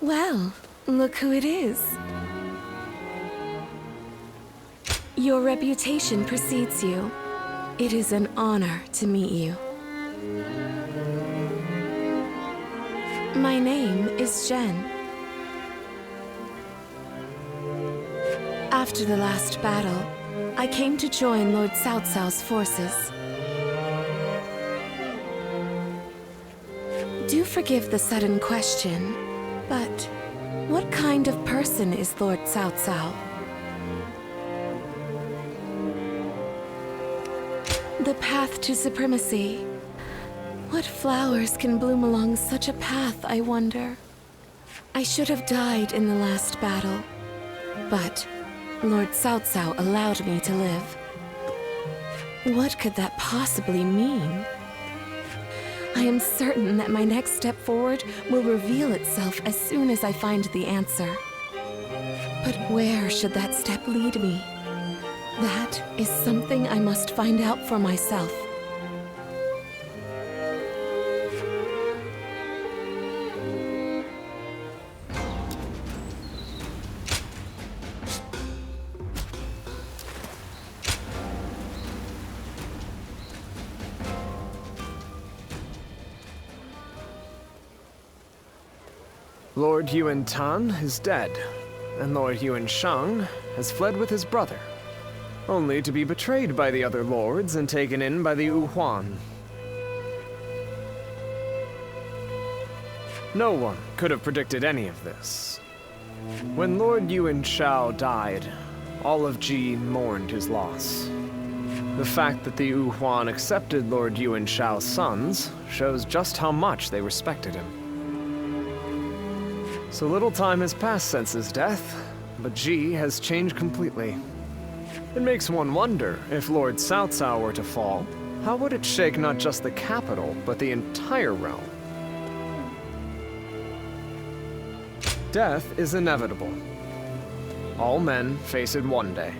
Well, look who it is. Your reputation precedes you. It is an honor to meet you. My name is Jen. After the last battle, I came to join Lord Cao Cao's forces. Do forgive the sudden question, but what kind of person is Lord Cao Cao? The path to supremacy. What flowers can bloom along such a path, I wonder? I should have died in the last battle, but Lord Cao Cao allowed me to live. What could that possibly mean? I am certain that my next step forward will reveal itself as soon as I find the answer. But where should that step lead me? That is something I must find out for myself. Lord Yuan Tan is dead, and Lord Yuan Shang has fled with his brother, only to be betrayed by the other lords and taken in by the Wu Huan. No one could have predicted any of this. When Lord Yuan Shao died, all of Ji mourned his loss. The fact that the Wu Huan accepted Lord Yuan Shao's sons shows just how much they respected him. So little time has passed since his death, but Ji has changed completely. It makes one wonder, if Lord Cao Cao were to fall, how would it shake not just the capital, but the entire realm? Death is inevitable. All men face it one day.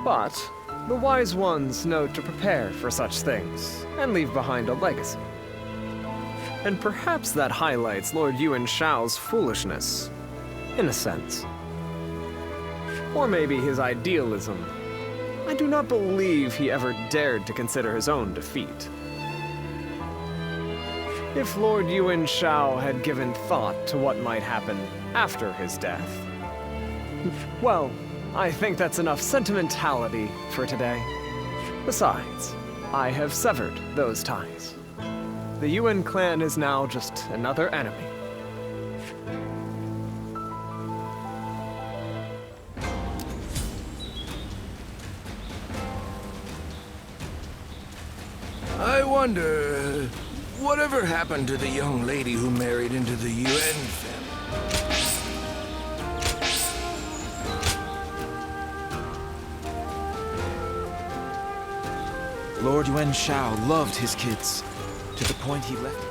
But the wise ones know to prepare for such things, and leave behind a legacy. And perhaps that highlights Lord Yuan Shao's foolishness, in a sense. Or maybe his idealism. I do not believe he ever dared to consider his own defeat. If Lord Yuan Shao had given thought to what might happen after his death, well, I think that's enough sentimentality for today. Besides, I have severed those ties. The Yuan clan is now just another enemy. I wonder, whatever happened to the young lady who married into the Yuan family? Lord Yuan Shao loved his kids, to the point he left.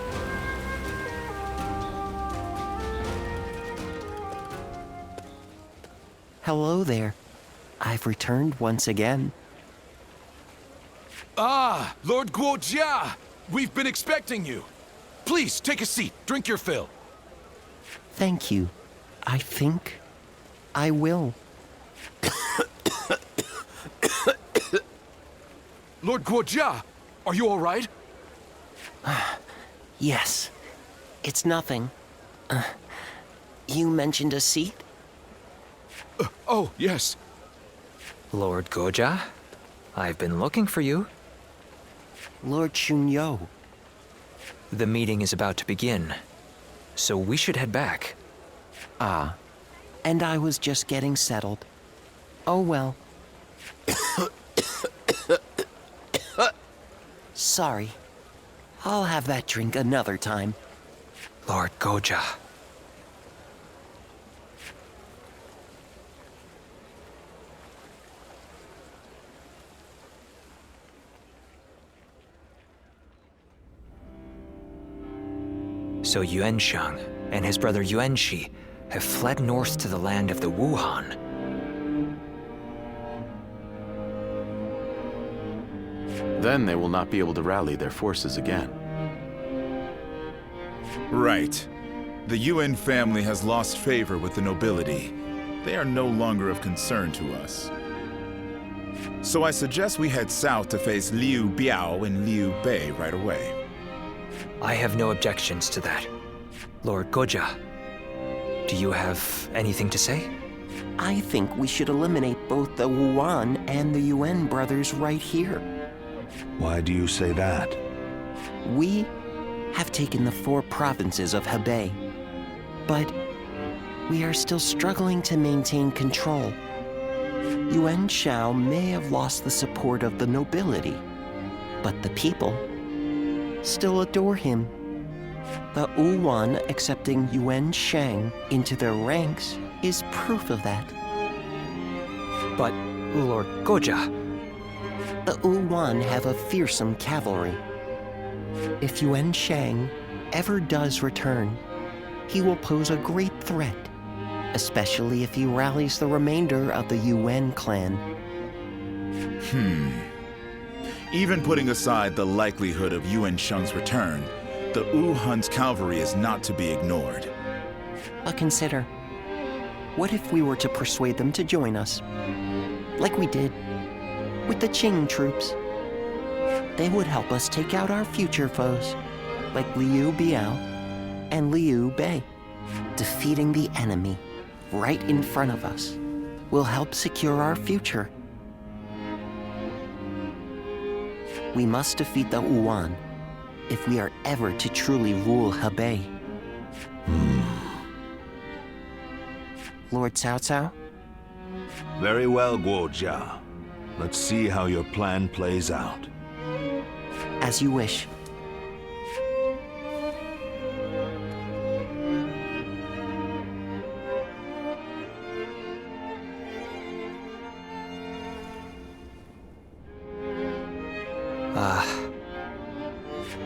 Hello there. I've returned once again. Ah, Lord Guojia! We've been expecting you. Please, take a seat. Drink your fill. Thank you. I think I will. Lord Guojia, are you all right? Yes. It's nothing. You mentioned a seat? Oh, yes. Lord Goja, I've been looking for you. Lord Chunyo. The meeting is about to begin, so we should head back. Ah. And I was just getting settled. Oh well. Sorry. I'll have that drink another time. Lord Goja. So Yuanshang and his brother Yuanshi have fled north to the land of the Wuhan. Then they will not be able to rally their forces again. Right. The Yuan family has lost favor with the nobility. They are no longer of concern to us. So I suggest we head south to face Liu Biao and Liu Bei right away. I have no objections to that. Lord Goja, do you have anything to say? I think we should eliminate both the Wuan and the Yuan brothers right here. Why do you say that? We have taken the 4 provinces of Hebei, but we are still struggling to maintain control. Yuan Shao may have lost the support of the nobility, but the people still adore him. The Wuan accepting Yuan Shang into their ranks is proof of that. But, Lord Goja... The Wuan have a fearsome cavalry. If Yuan Shang ever does return, he will pose a great threat, especially if he rallies the remainder of the Yuan clan. Even putting aside the likelihood of Yuan Sheng's return, the Wu Hun's cavalry is not to be ignored. But consider, what if we were to persuade them to join us? Like we did with the Qing troops. They would help us take out our future foes, like Liu Biao and Liu Bei. Defeating the enemy right in front of us will help secure our future. We must defeat the Wuan if we are ever to truly rule Hebei. Lord Cao Cao? Very well, Guojia. Let's see how your plan plays out. As you wish.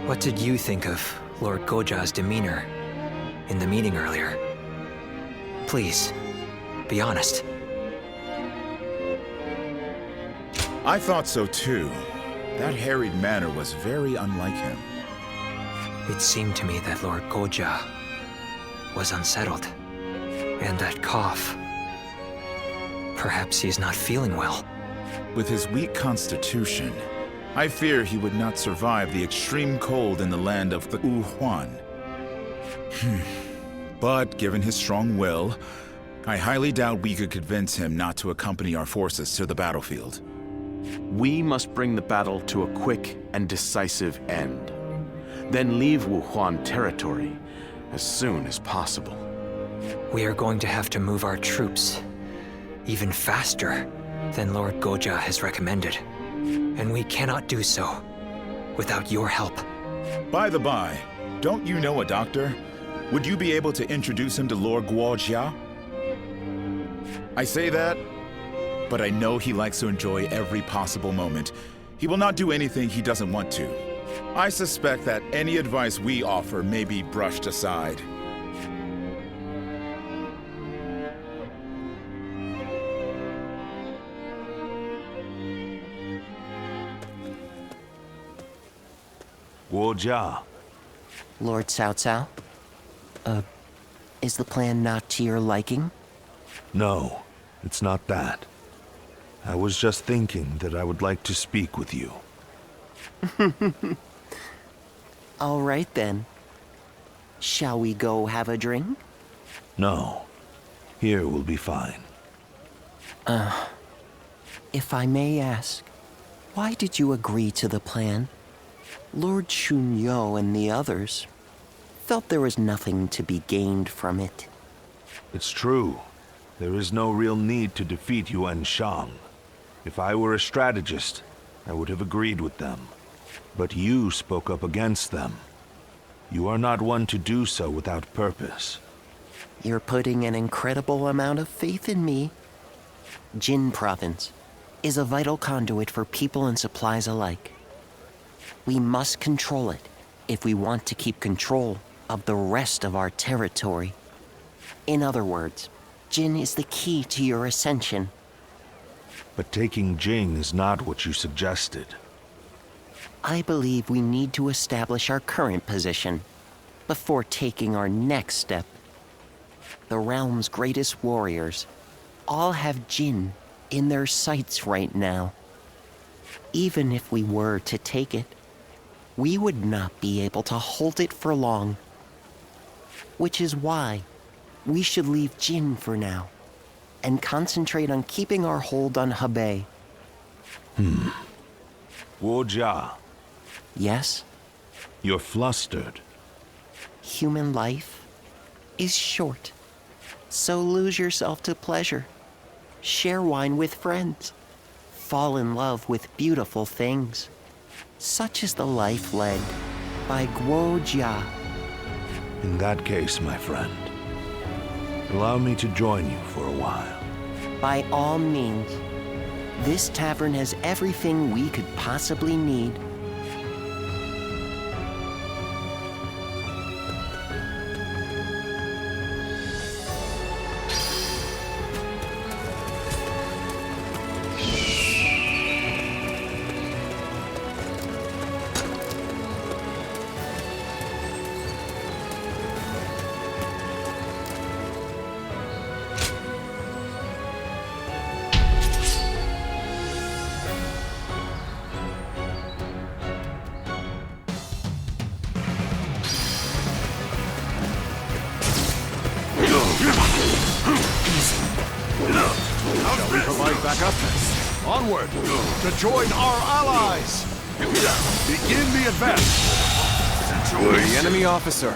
What did you think of Lord Goja's demeanor in the meeting earlier? Please, be honest. I thought so too. That harried manner was very unlike him. It seemed to me that Lord Goja was unsettled. And that cough. Perhaps he's not feeling well. With his weak constitution, I fear he would not survive the extreme cold in the land of the Wuhuan. But given his strong will, I highly doubt we could convince him not to accompany our forces to the battlefield. We must bring the battle to a quick and decisive end. Then leave Wuhuan territory as soon as possible. We are going to have to move our troops even faster than Lord Goja has recommended. And we cannot do so without your help. By the by, don't you know a doctor? Would you be able to introduce him to Lord Guojia? I say that, but I know he likes to enjoy every possible moment. He will not do anything he doesn't want to. I suspect that any advice we offer may be brushed aside. Guojia. Lord Cao Cao? Is the plan not to your liking? No, it's not that. I was just thinking that I would like to speak with you. All right then. Shall we go have a drink? No. Here will be fine. If I may ask, why did you agree to the plan? Lord Shunyo and the others felt there was nothing to be gained from it. It's true. There is no real need to defeat Yuan Shang. If I were a strategist, I would have agreed with them. But you spoke up against them. You are not one to do so without purpose. You're putting an incredible amount of faith in me. Jin Province is a vital conduit for people and supplies alike. We must control it if we want to keep control of the rest of our territory. In other words, Jin is the key to your ascension. But taking Jing is not what you suggested. I believe we need to establish our current position. before taking our next step. The realm's greatest warriors all have Jin in their sights right now. Even if we were to take it, we would not be able to hold it for long. Which is why we should leave Jin for now and concentrate on keeping our hold on Hebei. Guojia, Yes, you're flustered. human life is short. So lose yourself to pleasure. Share wine with friends. Fall in love with beautiful things. Such is the life led by Guojia. In that case, my friend, allow me to join you for a while. By all means, this tavern has everything we could possibly need. Shall we provide backup? Onward to join our allies. Begin the advance. The enemy officer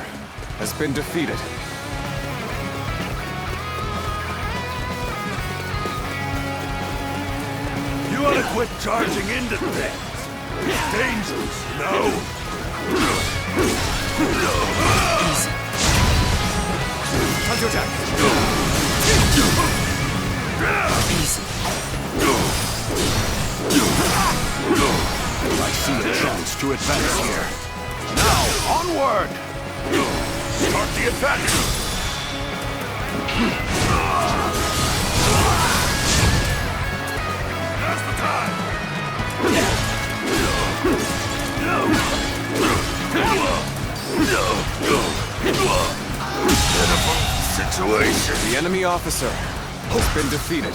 has been defeated. You ought to quit charging into things. It's dangerous, you know? Time to attack. I see a chance to advance here. Now, onward! Start the attack! Now's the time! Pitiful situation. The enemy officer has been defeated.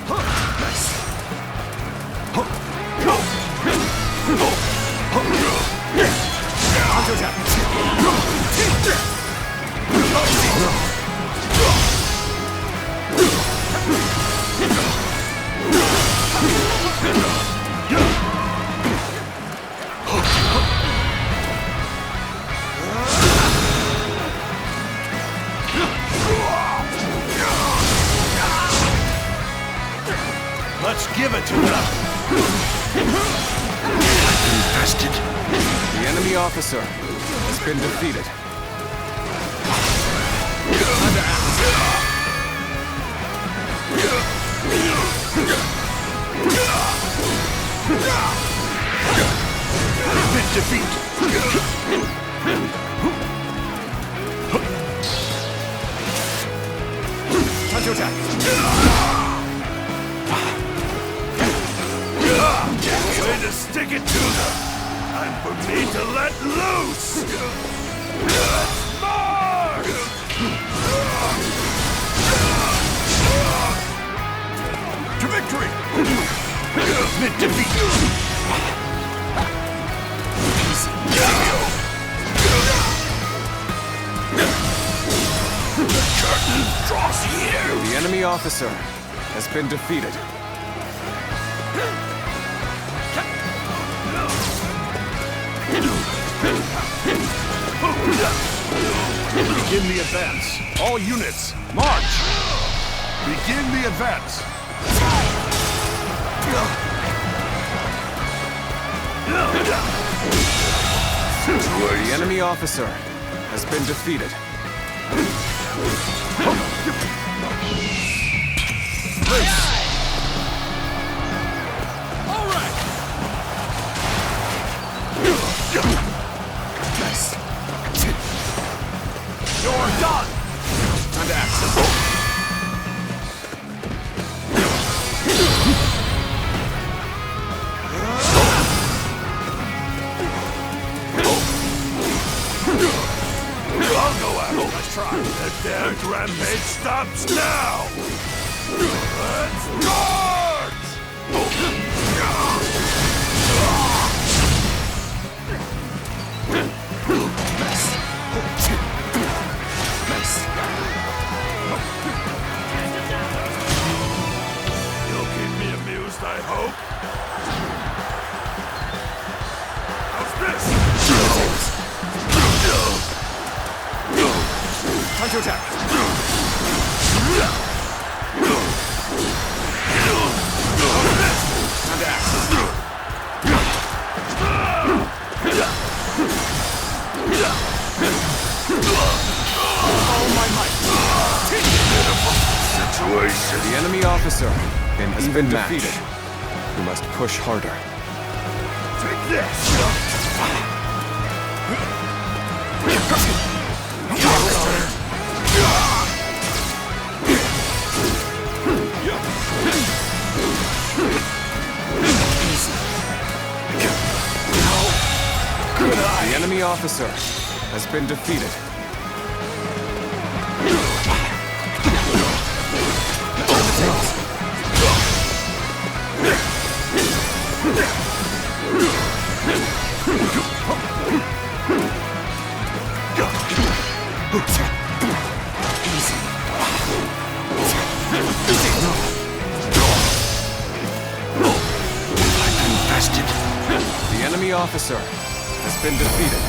Nice. Time to attack. Let's give it to them. Infested. The enemy officer has been defeated. Admit defeat. Time to attack. Way to stick it to them. Time for me to let loose. Let's march! To victory! Admit defeat! The curtain draws here! The enemy officer has been defeated. Begin the advance. All units, march! Begin the advance. The enemy officer has been defeated. All right. Nice. You're done. Time to act. try. The damned rampage stops now! Let's march! You'll keep me amused, I hope. How's this? Time to attack. Time to act. All my might. Situation. The enemy officer has been defeated. We must push harder. Take this! The enemy officer has been defeated. The enemy officer has been defeated.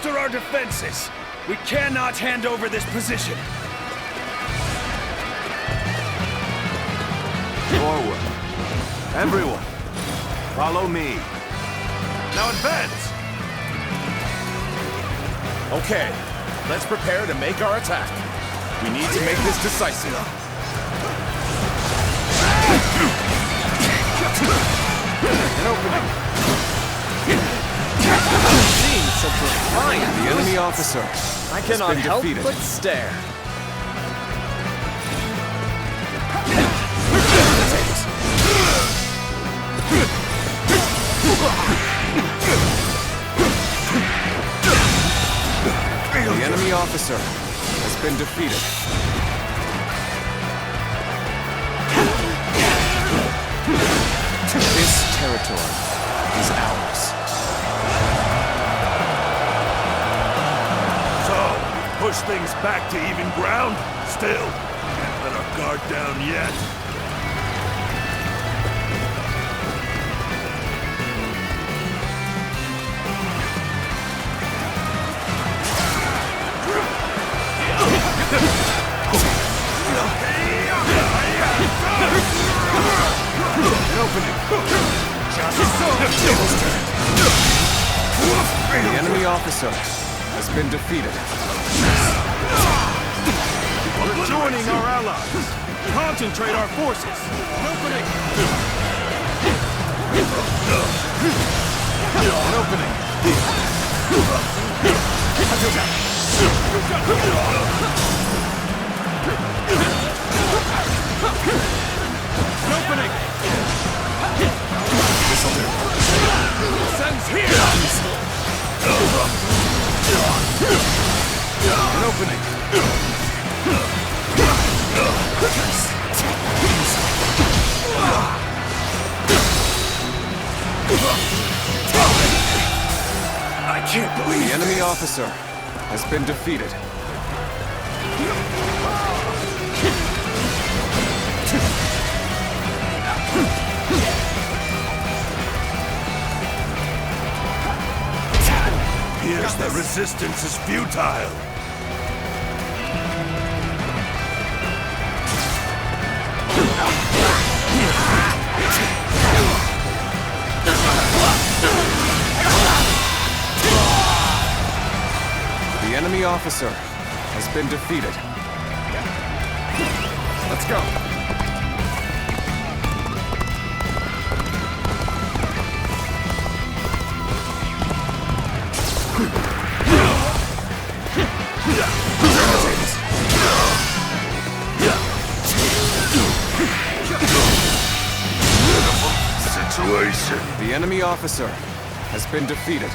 bolster our defenses. We cannot hand over this position. Forward. Everyone, follow me. Now advance! Okay, let's prepare to make our attack. We need to make this decisive. An opening. Seeing such defiance. The enemy officer I cannot been help defeated. but stare. The enemy officer has been defeated. This territory is ours. So, push things back to even ground? Still, can't let our guard down yet. An opening. The enemy officer has been defeated. We're joining our allies. Concentrate our forces. An opening. An opening. An opening. This'll do. Sun's here. An opening. I can't believe The enemy officer has been defeated. Here's the resistance is futile. The enemy officer has been defeated. Let's go. Situation. The enemy officer has been defeated.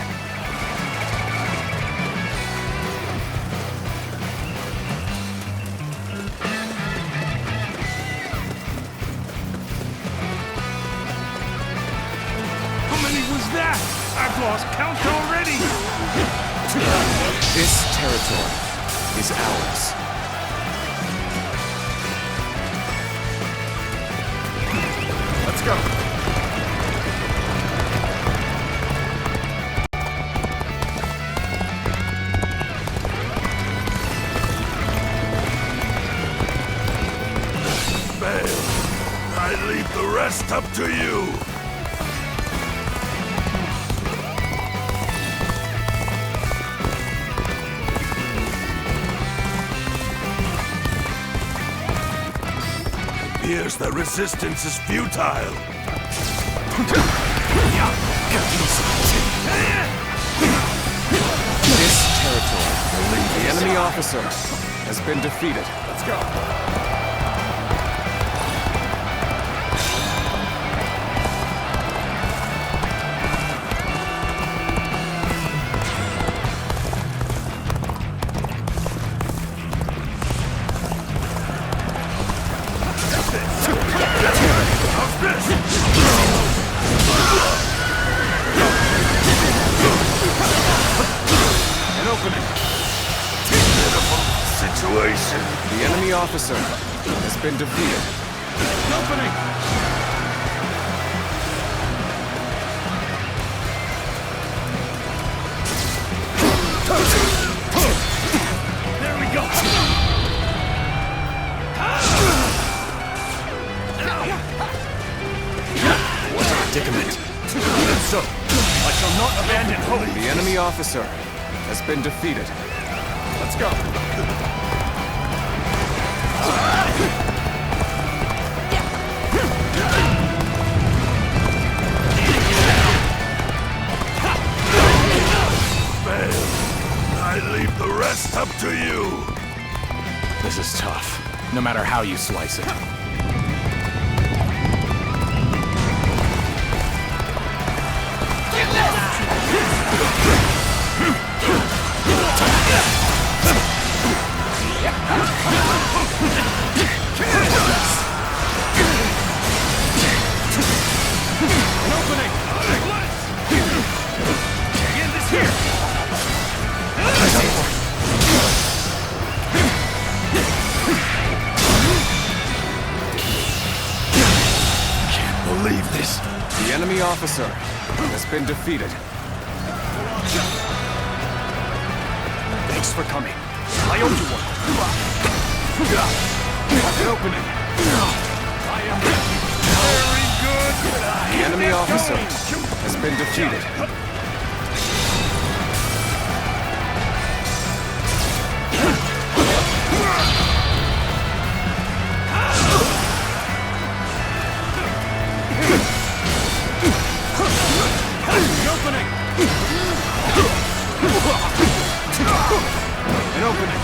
How many was that? I've lost count already. This territory is ours. Let's go. Fail. I leave the rest up to you. Here's the resistance is futile. This territory, the enemy officer has been defeated. Let's go. An opening. Situation. The enemy officer has been defeated. An opening. not abandon hope. The enemy officer has been defeated. Let's go. Fail. I leave the rest up to you. This is tough, no matter how you slice it. An opening. Begin this here. Can't believe this. The enemy officer has been defeated. Thanks for coming. I owe you one. An opening. I am very good. The enemy officer has been defeated. An opening.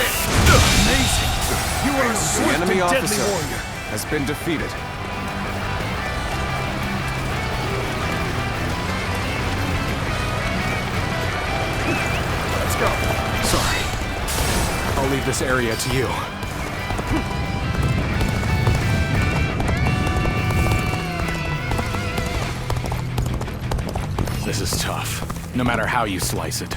Amazing. You are a The swift enemy and deadly officer warrior. has been defeated. Let's go. Sorry. I'll leave this area to you. This is tough, no matter how you slice it.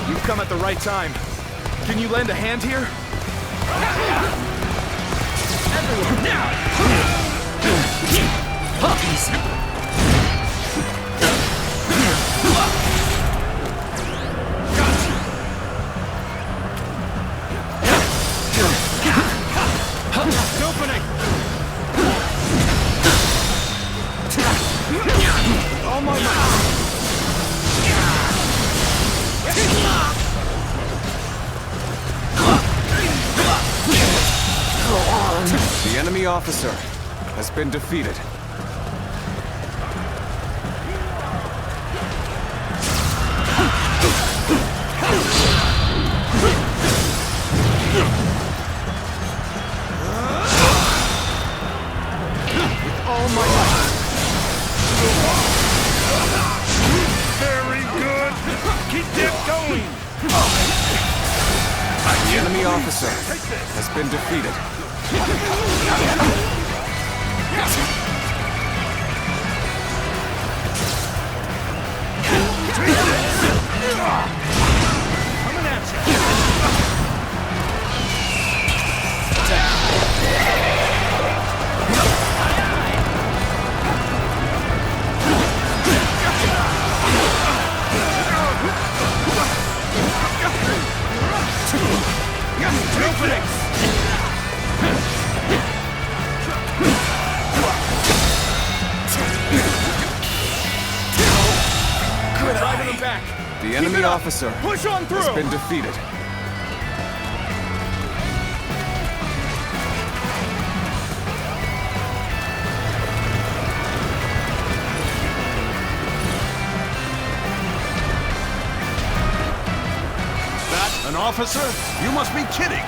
You've come at the right time. Can you lend a hand here? Everyone, now! Easy. Gotcha. Opening. All my might. The enemy officer has been defeated. With all my might. Very good. Keep that going. The enemy officer has been defeated. Coming at you. Opening. Right in the back. The enemy officer Push on through. has been defeated. That an officer? You must be kidding.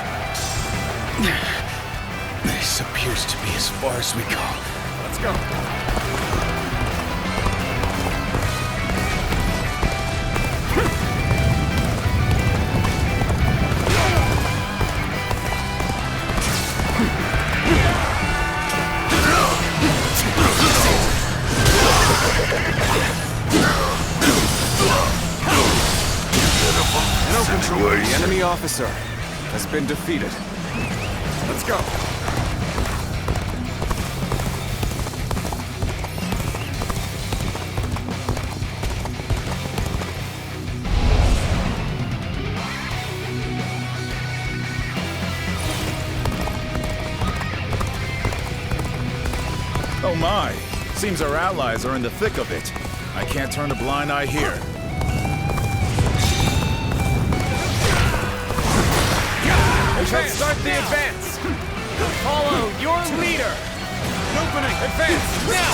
This appears to be as far as we go. Let's go. enemy officer has been defeated. Let's go. Oh my! Seems our allies are in the thick of it. I can't turn a blind eye here. Let's start the advance. Follow your leader. Opening. Advance now.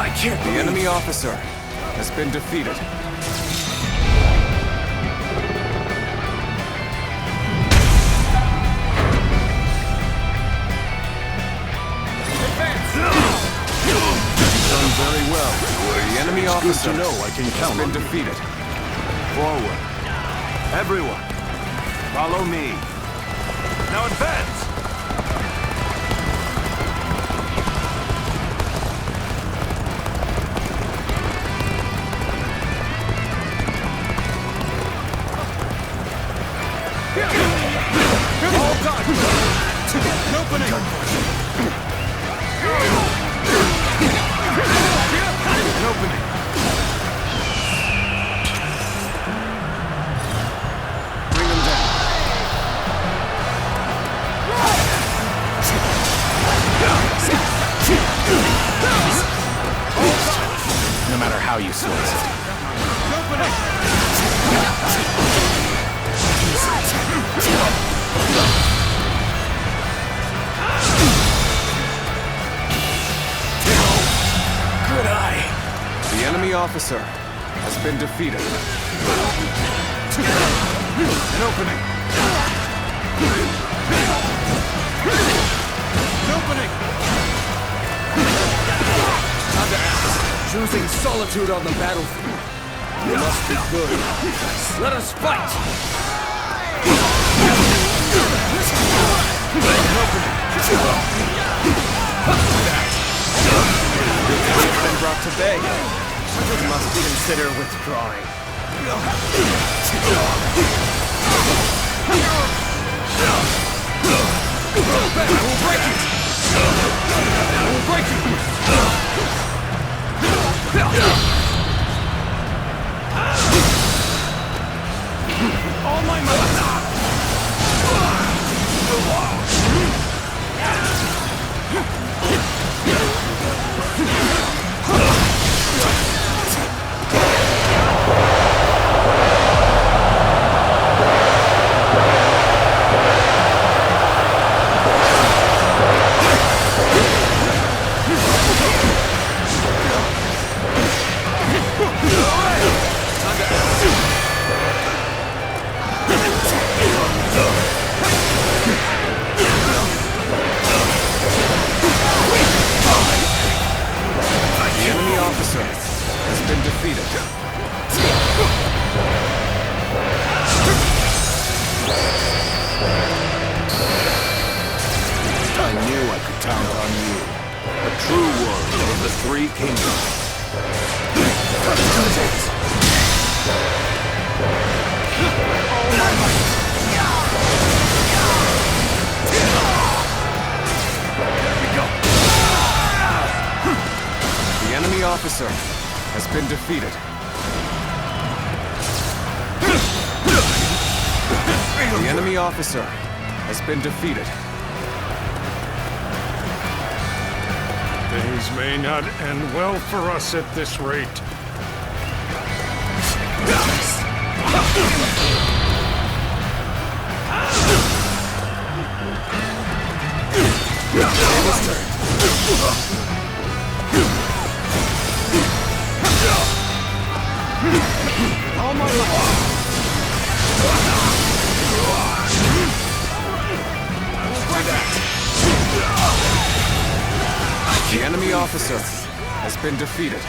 I can't. The enemy officer has been defeated. Done very well. The enemy officer has been defeated. Forward. Everyone, follow me. Now advance! All done. An opening. An opening. Bring him down. No matter how you slice it. Good eye. The enemy officer has been defeated. An opening. An opening. Time to act. Choosing solitude on the battlefield. You must be good. Let us fight. It's been brought to bay. You must consider withdrawing. I will break it! I will break it! All my might! The enemy officer has been defeated. I knew I could count on you. A true warrior of the Three Kingdoms. The enemy officer has been defeated. The enemy officer has been defeated. Things may not end well for us at this rate. All my life. The enemy officer has been defeated.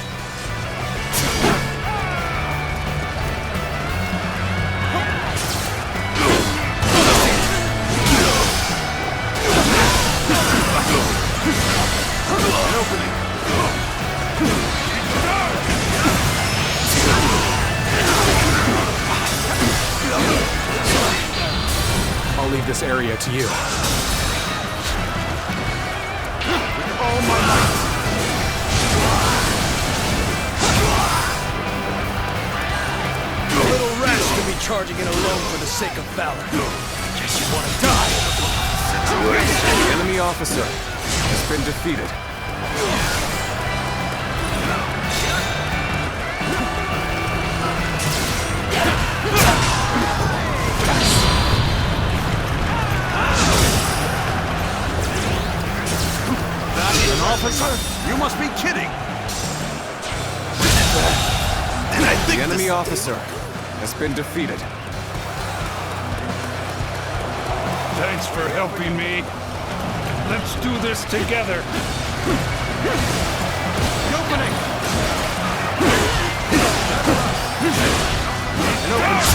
An opening. this area to you. With all my might. A little rash to be charging in alone for the sake of valor. Guess you want to die. The enemy officer has been defeated. An officer? You must be kidding! And I think The enemy officer has been defeated. Thanks for helping me. Let's do this together. The opening! An opening!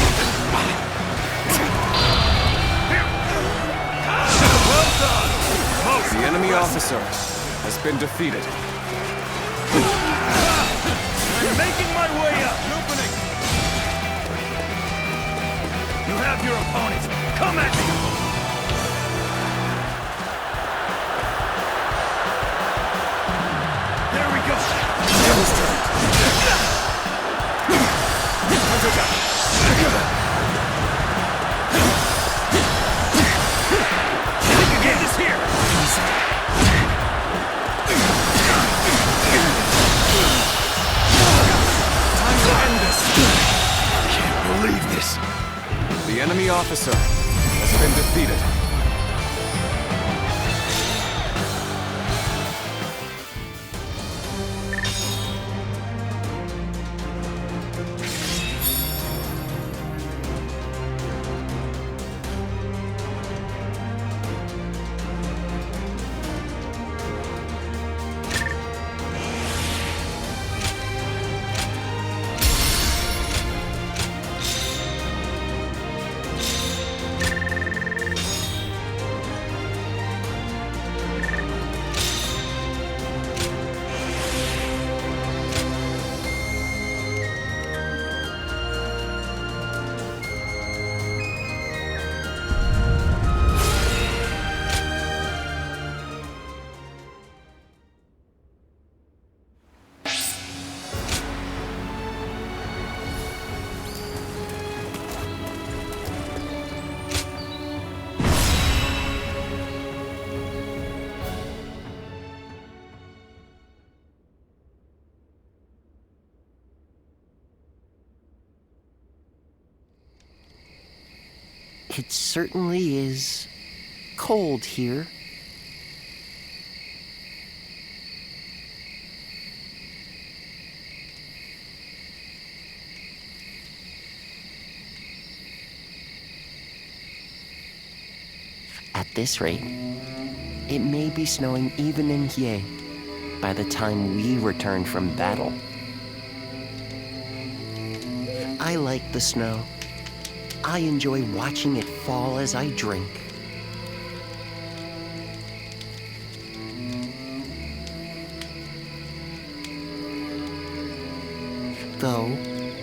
Well done! The enemy officer has been defeated. I'm making my way up! The opening! You have your opponent. Come at me! There we go! Devil's turn! Get this here! Time to end this! can't believe this. The enemy officer has been defeated. It certainly is cold here. At this rate, it may be snowing even in Ye by the time we return from battle. I like the snow. I enjoy watching it fall as I drink. Though,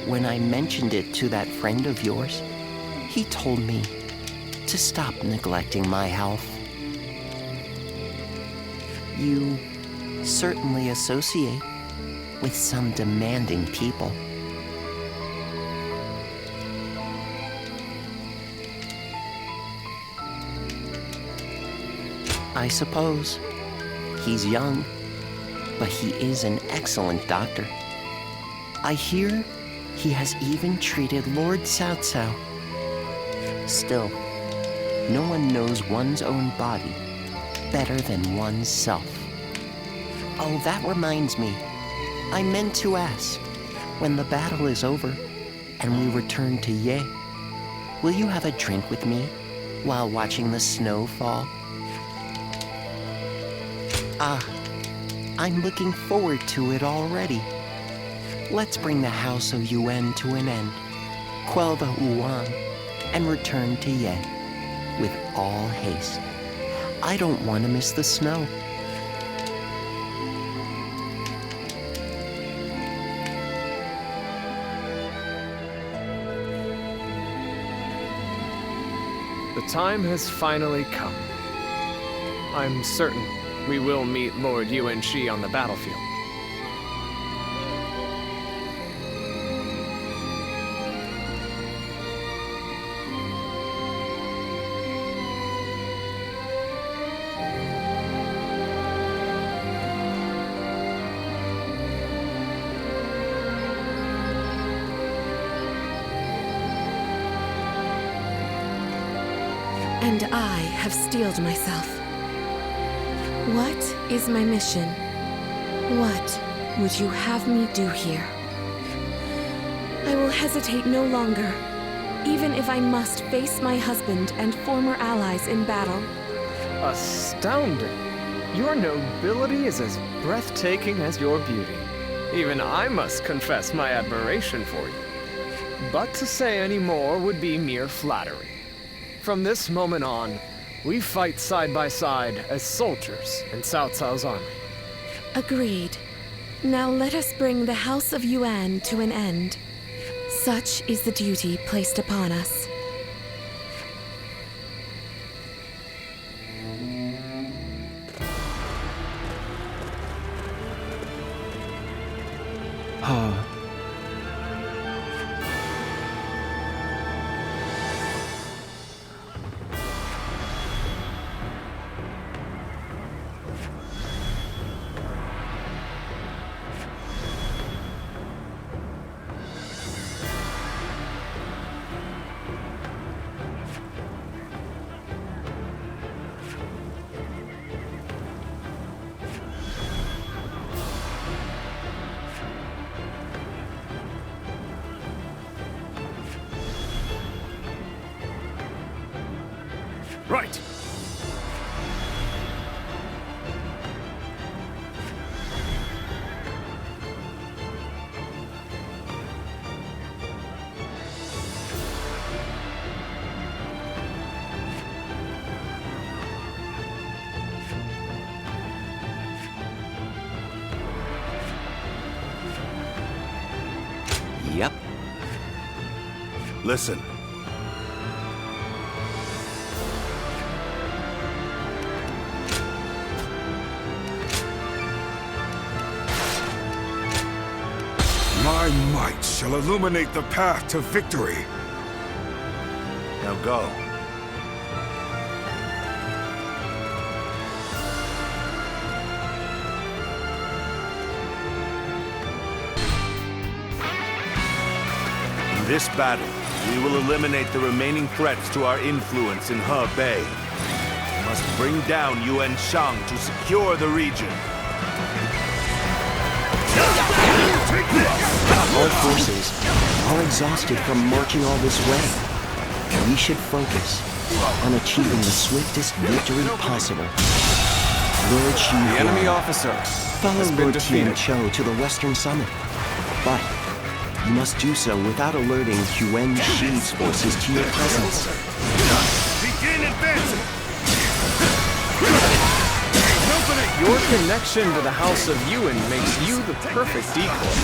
when I mentioned it to that friend of yours, he told me to stop neglecting my health. You certainly associate with some demanding people. I suppose. He's young, but he is an excellent doctor. I hear he has even treated Lord Cao Cao. Still, no one knows one's own body better than one's self. Oh, that reminds me. I meant to ask, when the battle is over and we return to Ye, will you have a drink with me while watching the snow fall? Ah, I'm looking forward to it already. Let's bring the House of Yuan to an end, quell the Wuan, and return to Ye with all haste. I don't want to miss the snow. The time has finally come. I'm certain we will meet Lord Yuan Shi on the battlefield. And I have steeled myself. What is my mission? What would you have me do here? I will hesitate no longer, even if I must face my husband and former allies in battle. Astounding! Your nobility is as breathtaking as your beauty. Even I must confess my admiration for you. But to say any more would be mere flattery. From this moment on, we fight side by side as soldiers in Cao Cao's army. Agreed. Now let us bring the House of Yuan to an end. Such is the duty placed upon us. Right. Yep. Listen. My might shall illuminate the path to victory. Now go. In this battle, we will eliminate the remaining threats to our influence in Hebei. We must bring down Yuan Shang to secure the region. Our forces are exhausted from marching all this way. We should focus on achieving the swiftest victory possible. Lord Xu The enemy officer follow has been Lord Tian defeated. Cho to the Western Summit. But you must do so without alerting Yuan Shi's forces to your presence. Begin advancing! Your connection to the House of Yuan makes you the perfect decoy.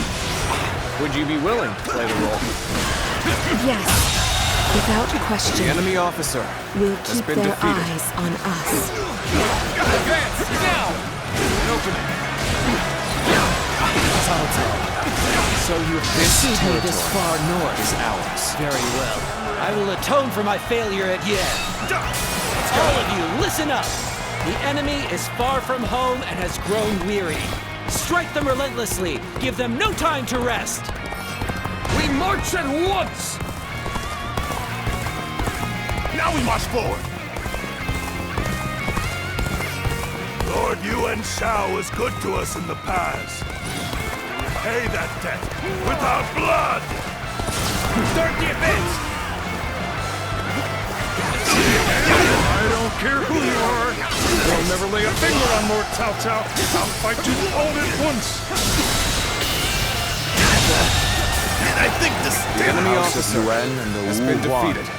Would you be willing to play the role? Yes, without The question, enemy officer we'll has keep been their defeated. eyes on us. Advance now! Open it. So you This this territory this far north is ours. Very well. I will atone for my failure at Yen. All of you, listen up. The enemy is far from home and has grown weary. Strike them relentlessly. Give them no time to rest. We march at once! Now we march forward! Lord Yuan Shao was good to us in the past. Pay that debt without blood! Start the advance! I don't care who you are! I'll never lay a finger on Lord Cao Cao! I'll fight you all at once! And I think The enemy House of officer Yuan and the has been Wu Huan, defeated.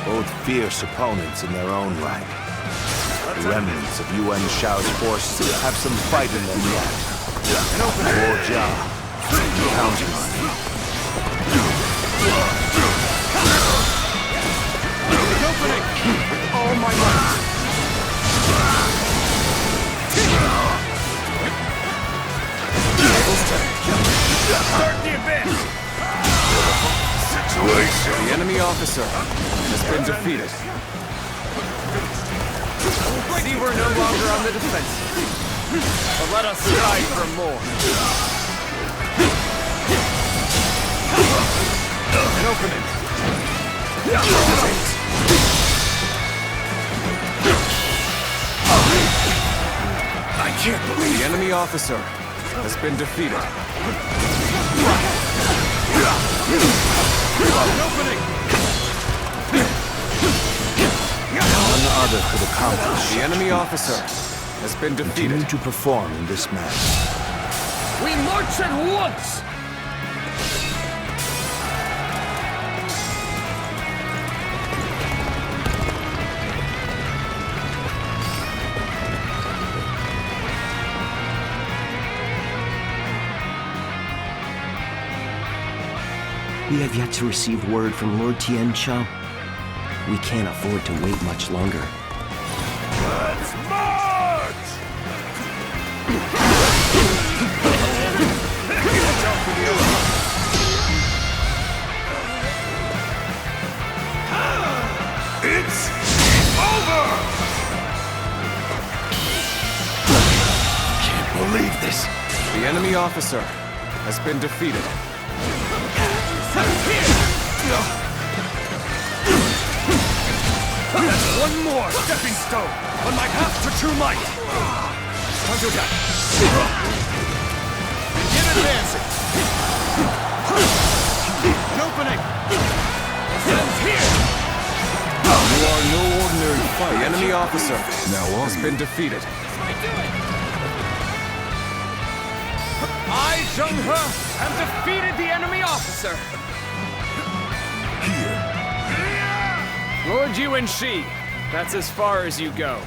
both fierce opponents in their own right. The remnants of Yuan Shao's forces have some fight in them yet. Lord Jia, counting on you. opening! The enemy officer has been defeated. See, we're no longer on the defensive. But let us strive for more. An opening. I can't believe The enemy officer has been defeated. An opening! None other could accomplish. The enemy officer has been defeated. Continue to perform in this manner. We march at once! We have yet to receive word from Lord Tianqiao. We can't afford to wait much longer. Let's march! It's over! Can't believe this. The enemy officer has been defeated. That's one more stepping stone on my path to true might. Time to attack. Begin advancing. An opening. Ends here. You are no ordinary fighter. The enemy officer has been defeated. I, Zheng-He, have defeated the enemy officer. Lord Yuan Shi, that's as far as you go.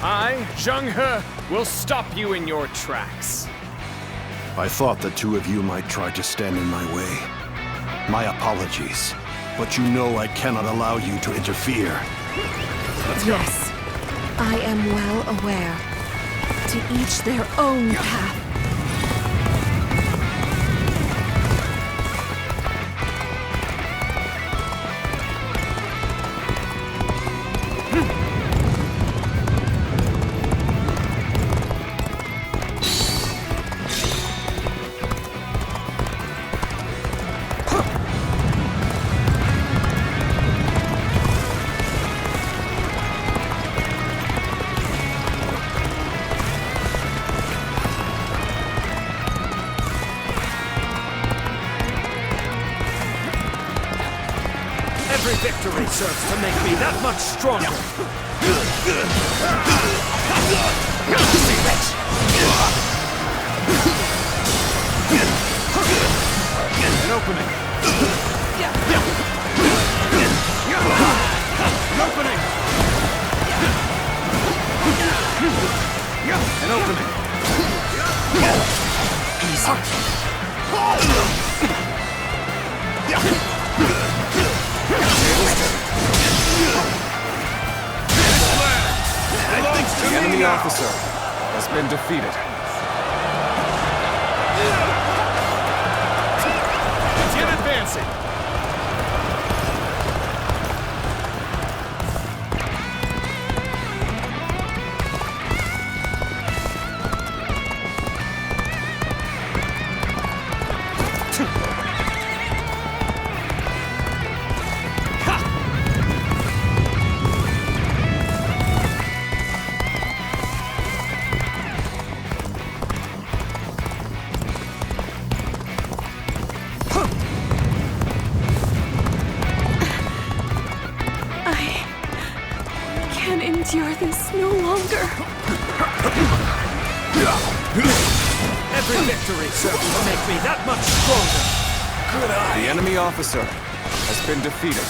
I, Zheng-He, will stop you in your tracks. I thought the two of you might try to stand in my way. My apologies, but you know I cannot allow you to interfere. Yes, I am well aware. To each their own path. Every victory serves to make me that much stronger. An opening. An opening. An opening. The enemy officer has been defeated. Begin advancing. Endure this no longer. Every victory serves to make me that much stronger. Good eye. The enemy officer has been defeated.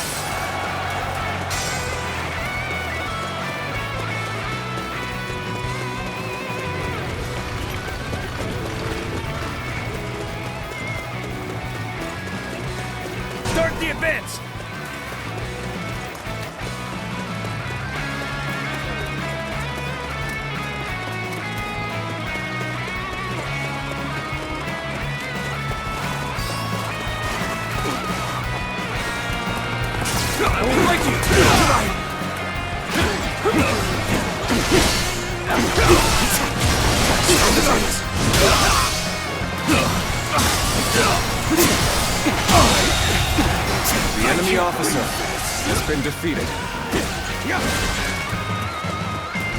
Start the advance. I will break you! The enemy officer has been defeated.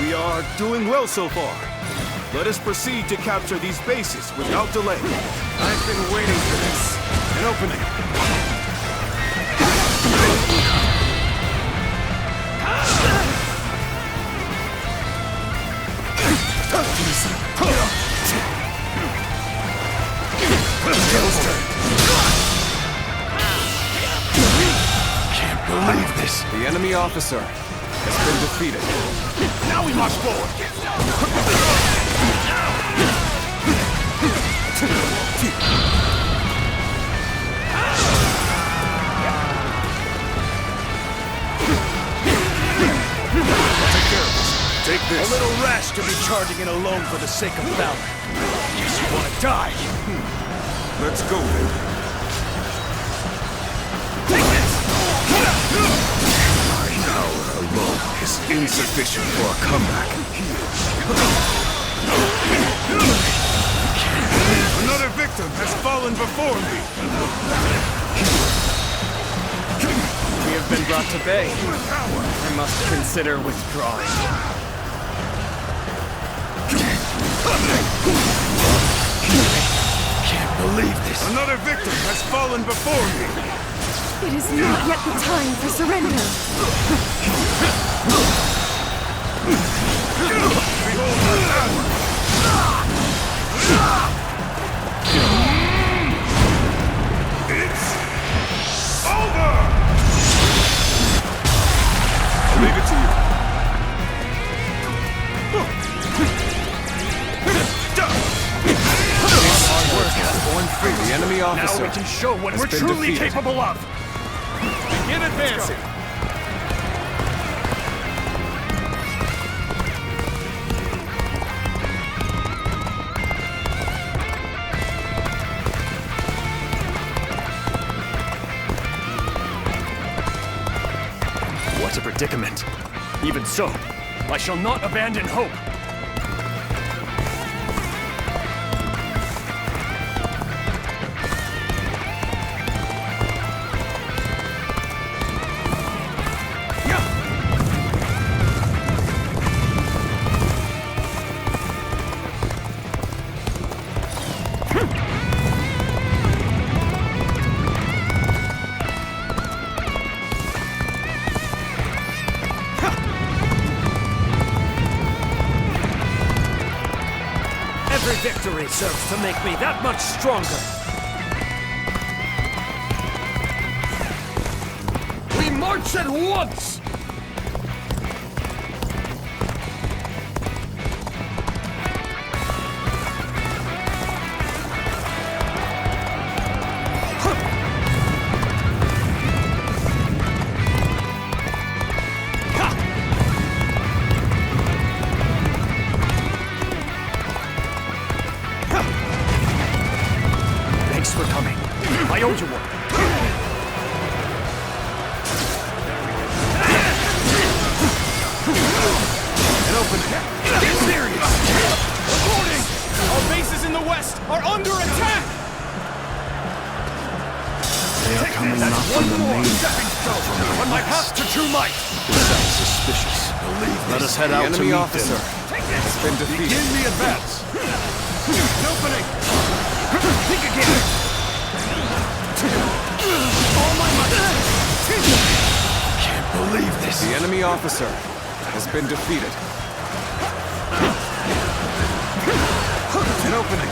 We are doing well so far. Let us proceed to capture these bases without delay. I've been waiting for this. An opening. Can't believe this. The enemy officer has been defeated. Now we march forward. Take this. A little rash to be charging in alone for the sake of valor. Guess you want to die. Let's go then. Take this! My power alone is insufficient for a comeback. Another victim has fallen before me. We have been brought to bay. I must consider withdrawing. Can't believe this. Another victim has fallen before me. It is not yet the time for surrender. Behold my power. It's over. I'll leave it to you. The enemy officer Now we can show what has we're been truly defeated. capable of. Begin advancing. What a predicament. Even so, I shall not abandon hope. Every victory serves to make me that much stronger. We march at once! Thanks for coming. I owe you one. An opening. Get serious! Reporting! Our bases in the west are under attack! They are coming not from the main On my path to true might! Sounds suspicious. Let us head The out to enemy meet officer them. has been defeated. Begin the advance! An opening! Think again! All my might! Can't believe this. The enemy officer has been defeated. An opening!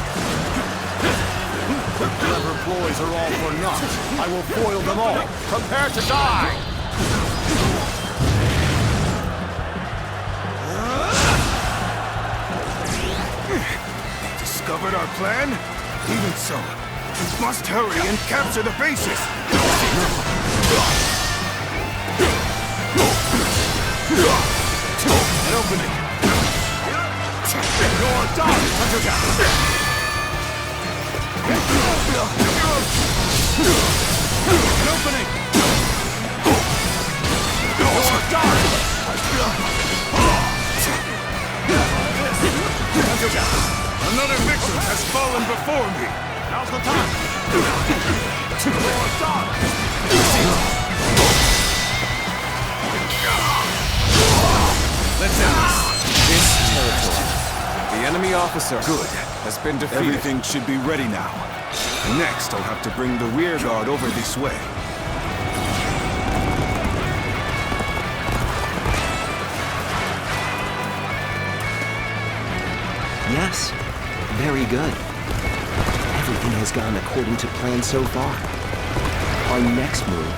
Clever ploys are all for naught. I will foil them all. Prepare to die! They discovered our plan? Even so, we must hurry and capture the bases. An opening! Your dog, Hunter! An opening! fallen before me. Now's the time. Let's end this territory. The enemy officer has been defeated. Everything should be ready now. Next, I'll have to bring the rear guard over this way. Yes, very good. Everything has gone according to plan so far. Our next move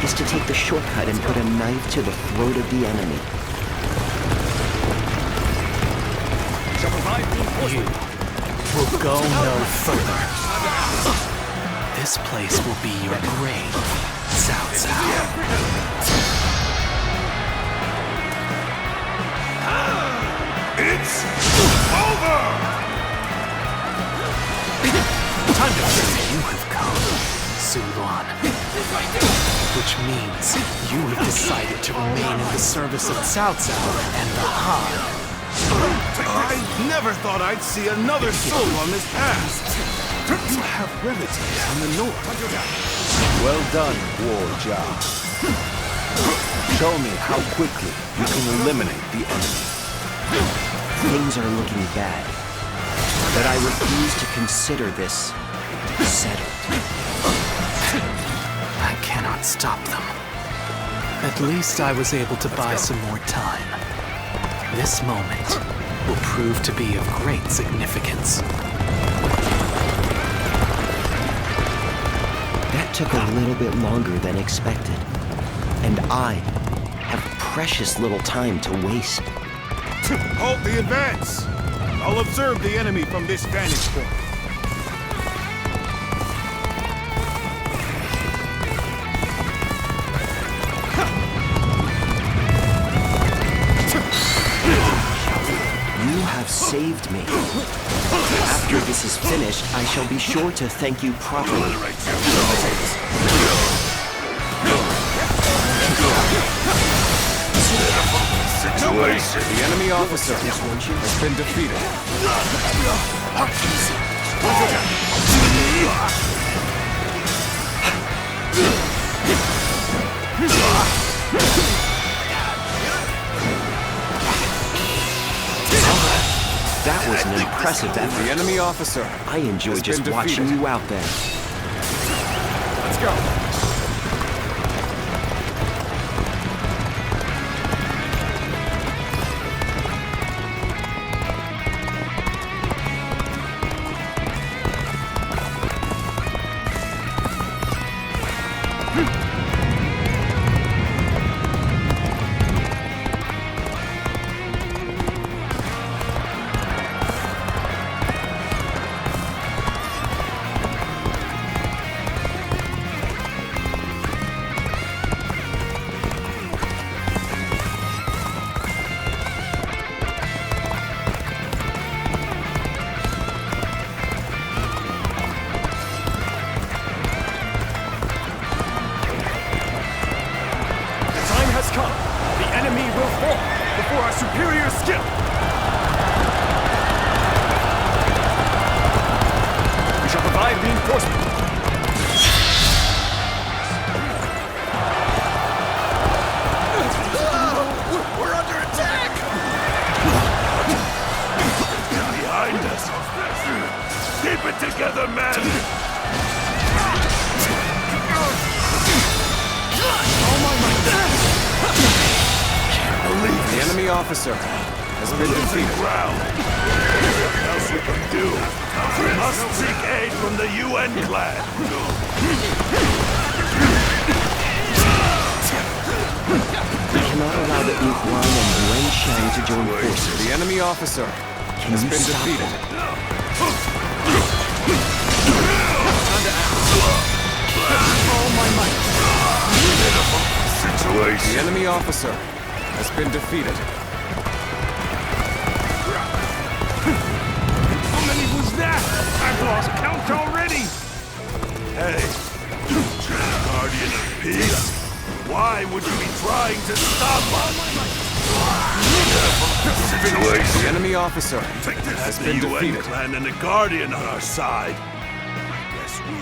is to take the shortcut and put a knife to the throat of the enemy. You will go no further. This place will be your grave, Cao Cao. It's over! Time to finish. You have come, Sulan. Which means you have decided to remain in the service of Cao Cao and the Han. I never thought I'd see another soul on this path. You have relatives on the north. Well done, War Jia. Show me how quickly you can eliminate the enemy. Things are looking bad, but I refuse to consider this settled. I cannot stop them. At least I was able to buy some more time. This moment will prove to be of great significance. That took a little bit longer than expected, and I have precious little time to waste. Halt the advance! I'll observe the enemy from this vantage point. You have saved me. After this is finished, I shall be sure to thank you properly. The enemy officer has been defeated. That was an impressive effort. The enemy officer. I enjoy has just been watching defeated. you out there. Let's go. Come. The enemy will fall before our superior skill. We shall provide reinforcement. We're under attack! Behind us. Keep it together, men. The enemy officer has been defeated. Nothing else we can do. We must seek aid from the UN clan. We cannot allow the Yuan and Wen Shang to join forces. The enemy officer has been defeated. All my might. Situation. The enemy officer has been defeated. How many was that? I've lost count already. Hey, Guardian of Peace. Why would you be trying to stop us? The enemy officer Take this has the been UN defeated. clan and the Guardian on our side. Guess we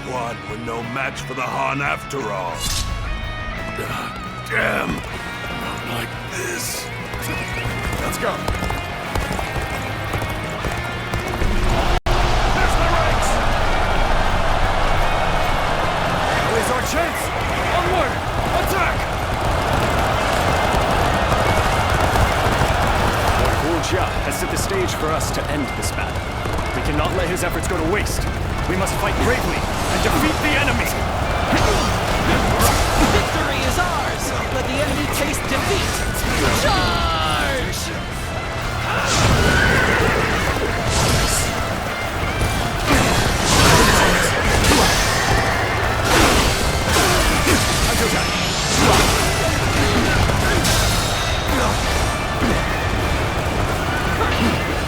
Yuan were no match for the Han after all. Damn. Not like this. Let's go. There's the ranks! Now is our chance. Onward! Attack! Lord Guojia has set the stage for us to end this battle. We cannot let his efforts go to waste. We must fight bravely and defeat the enemy. Victory is ours! Let the enemy taste defeat! Charge!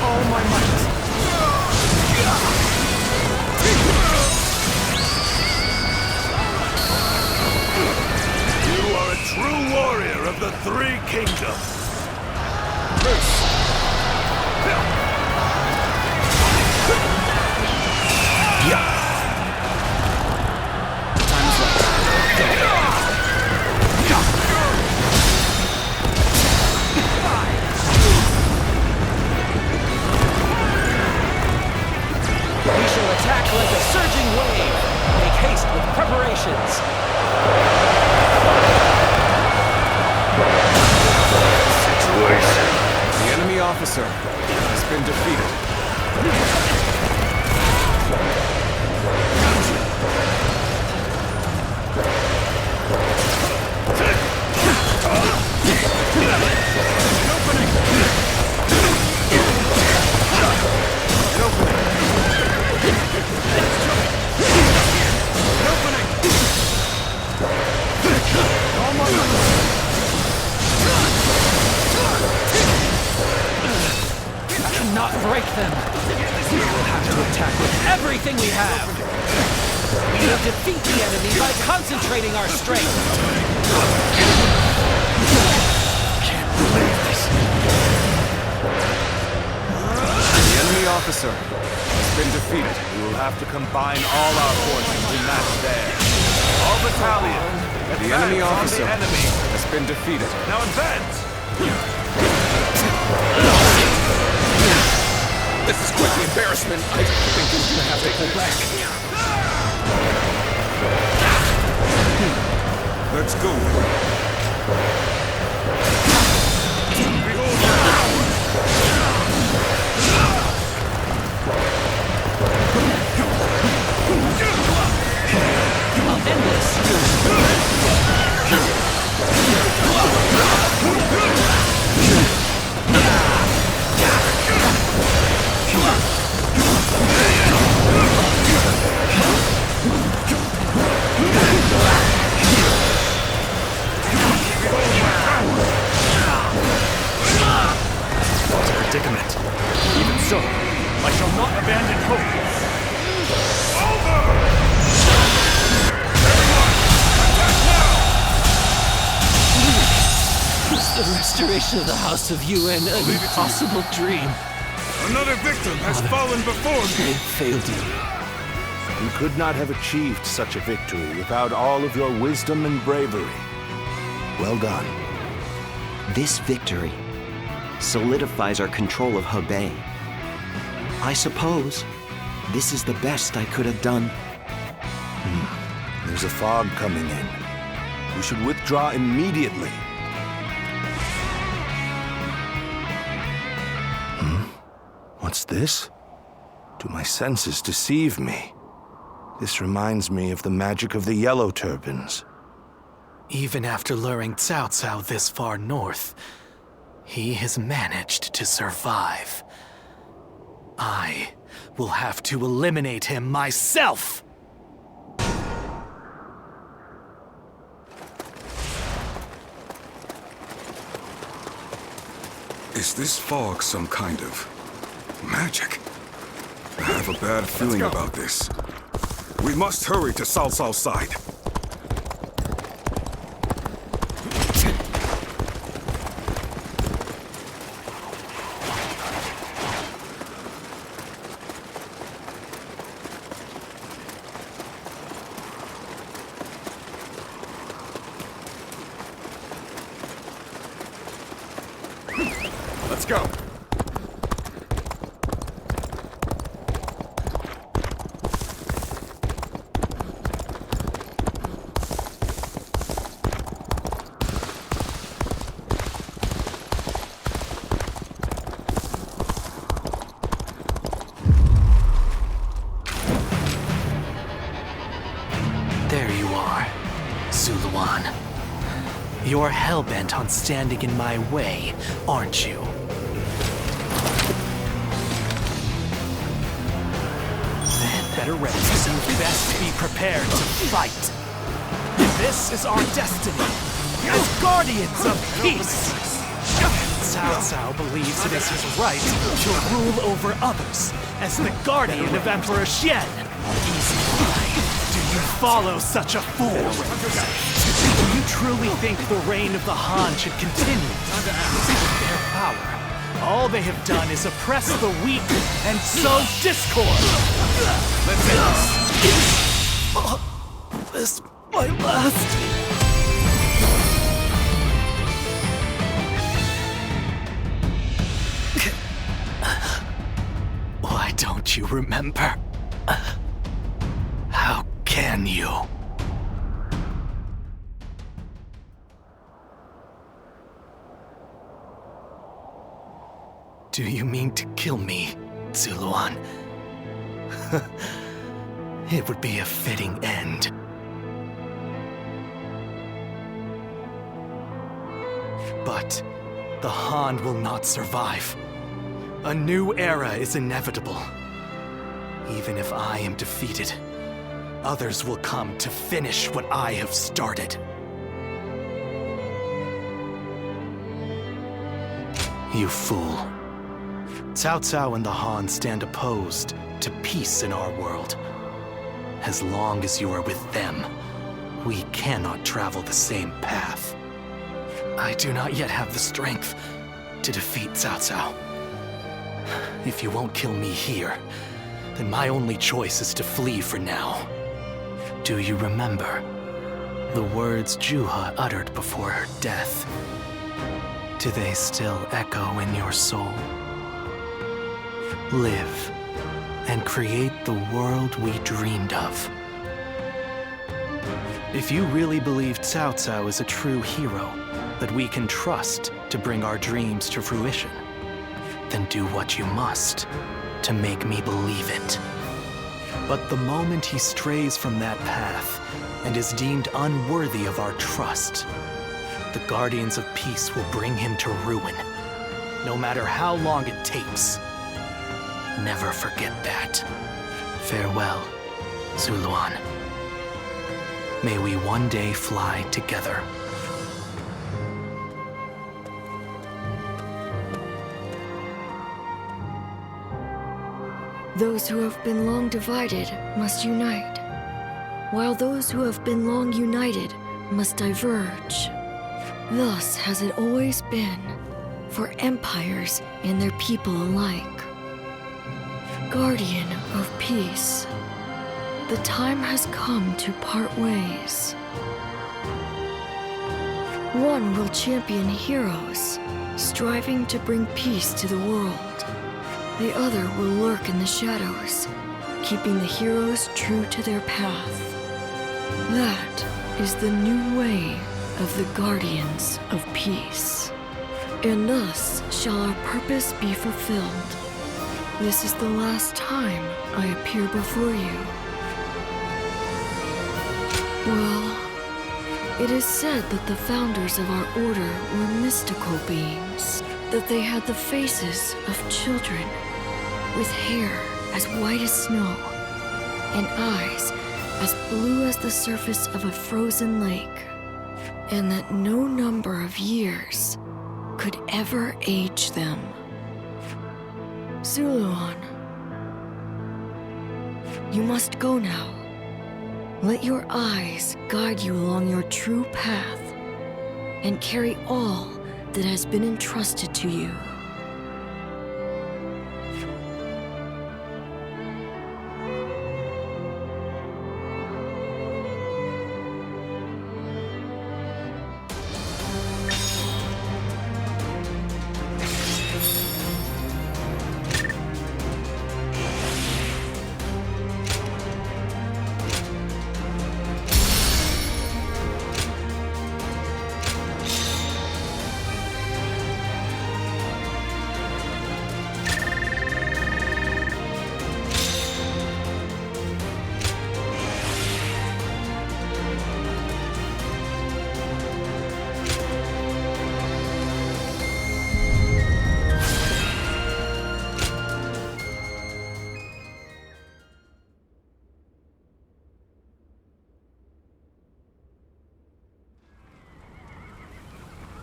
All my might. You are a true warrior of the Three Kingdoms. We shall attack like a surging wave. Make haste with preparations. The enemy officer has been defeated. Not break them. We will have to attack with everything we have. We will defeat the enemy by concentrating our strength. Can't believe this. The enemy officer has been defeated. We will have to combine all our forces to match theirs. All battalions. The enemy officer the enemy. has been defeated. Now advance! This is quite the embarrassment. I think he's gonna have to pull back. Let's go. I'll end this. Predicament. Even so, I shall not abandon hope. Is the restoration of the House of UN an impossible dream? Another victim has fallen before me. It failed you. You could not have achieved such a victory without all of your wisdom and bravery. Well done. This victory solidifies our control of Hebei. I suppose this is the best I could have done. There's a fog coming in. We should withdraw immediately. What's this? Do my senses deceive me? This reminds me of the magic of the Yellow Turbans. Even after luring Cao Cao this far north, he has managed to survive. I will have to eliminate him myself! Is this fog some kind of magic? I have a bad feeling about this. We must hurry to Cao Cao's side. Let's go! There you are, Zuluan. You're hell-bent on standing in my way, aren't you? Then better ready, so you best be prepared to fight. This is our destiny, as guardians of peace. Cao Cao believes it is his right to rule over others as the guardian of Emperor Xian. Easy why do you follow such a fool? Do you truly think the reign of the Han should continue? With their power, all they have done is oppress the weak and sow discord. Let's end this. This might last. Why don't you remember? How can you? Do you mean to kill me, Zuluan? It would be a fitting end. But the Han will not survive. A new era is inevitable. Even if I am defeated, others will come to finish what I have started. You fool. Cao Cao and the Han stand opposed to peace in our world. As long as you are with them, we cannot travel the same path. I do not yet have the strength to defeat Cao Cao. If you won't kill me here, then my only choice is to flee for now. Do you remember the words Juha uttered before her death? Do they still echo in your soul? Live and create the world we dreamed of. If you really believe Cao Cao is a true hero that we can trust to bring our dreams to fruition, then do what you must to make me believe it. But the moment he strays from that path and is deemed unworthy of our trust, the Guardians of Peace will bring him to ruin, no matter how long it takes. Never forget that. Farewell, Zuluan. May we one day fly together. Those who have been long divided must unite, while those who have been long united must diverge. Thus has it always been for empires and their people alike. Guardian of peace, the time has come to part ways. One will champion heroes, striving to bring peace to the world. The other will lurk in the shadows, keeping the heroes true to their path. That is the new way of the Guardians of Peace. And thus shall our purpose be fulfilled. This is the last time I appear before you. Well, it is said that the founders of our order were mystical beings, that they had the faces of children, with hair as white as snow, and eyes as blue as the surface of a frozen lake, and that no number of years could ever age them. Zuluan, you must go now. Let your eyes guide you along your true path, and carry all that has been entrusted to you.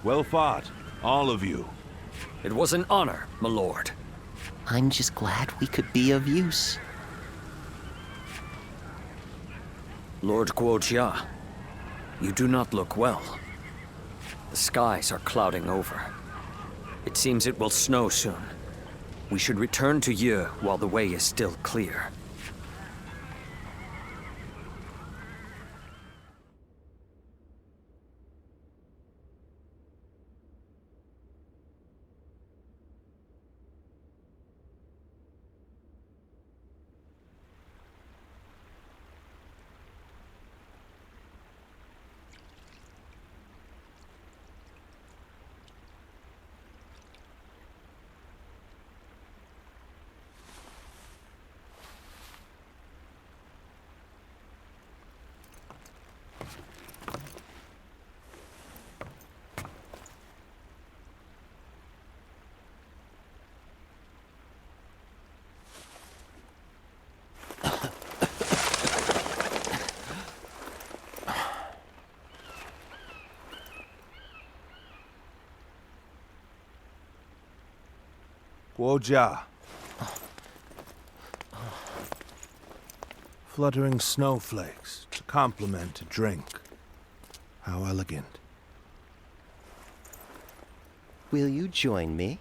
Well fought, all of you. It was an honor, my lord. I'm just glad we could be of use. Lord Guojia, you do not look well. The skies are clouding over. It seems it will snow soon. We should return to Yi while the way is still clear. Guojia. Fluttering snowflakes to complement a drink. How elegant. Will you join me?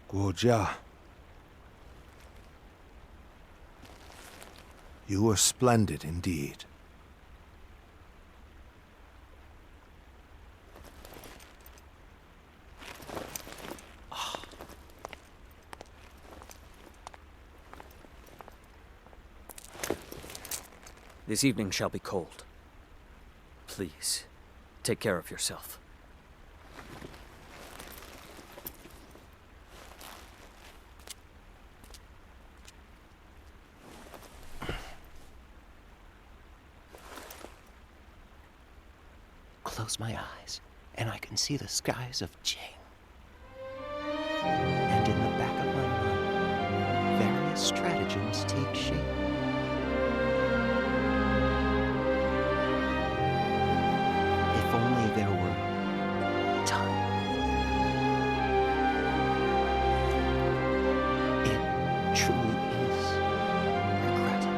Guojia. You were splendid indeed. This evening shall be cold. Please, take care of yourself. Close my eyes, and I can see the skies of Jing. And in the back of my mind, various stratagems take shape. If only there were time. It truly is regrettable.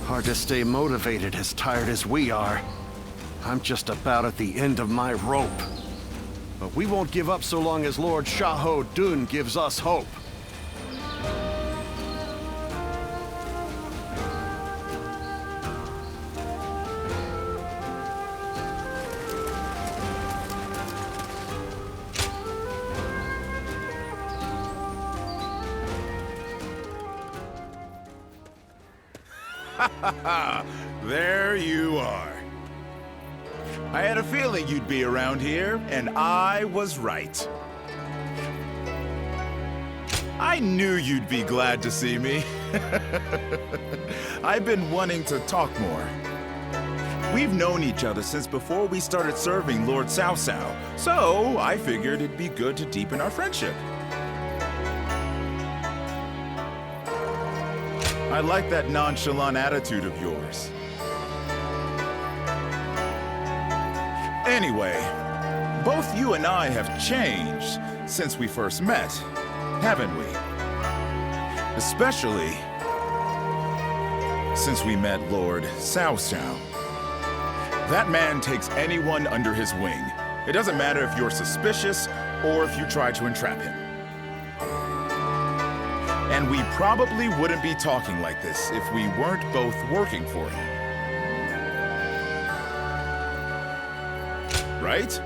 Hard to stay motivated as tired as we are. I'm just about at the end of my rope. But we won't give up so long as Lord Shaho Dun gives us hope. There you are. I had a feeling you'd be around here, and I was right. I knew you'd be glad to see me. I've been wanting to talk more. We've known each other since before we started serving Lord Cao Cao, so I figured it'd be good to deepen our friendship. I like that nonchalant attitude of yours. Anyway, both you and I have changed since we first met, haven't we? Especially since we met Lord Cao Cao. That man takes anyone under his wing. It doesn't matter if you're suspicious or if you try to entrap him. And we probably wouldn't be talking like this if we weren't both working for him. Right?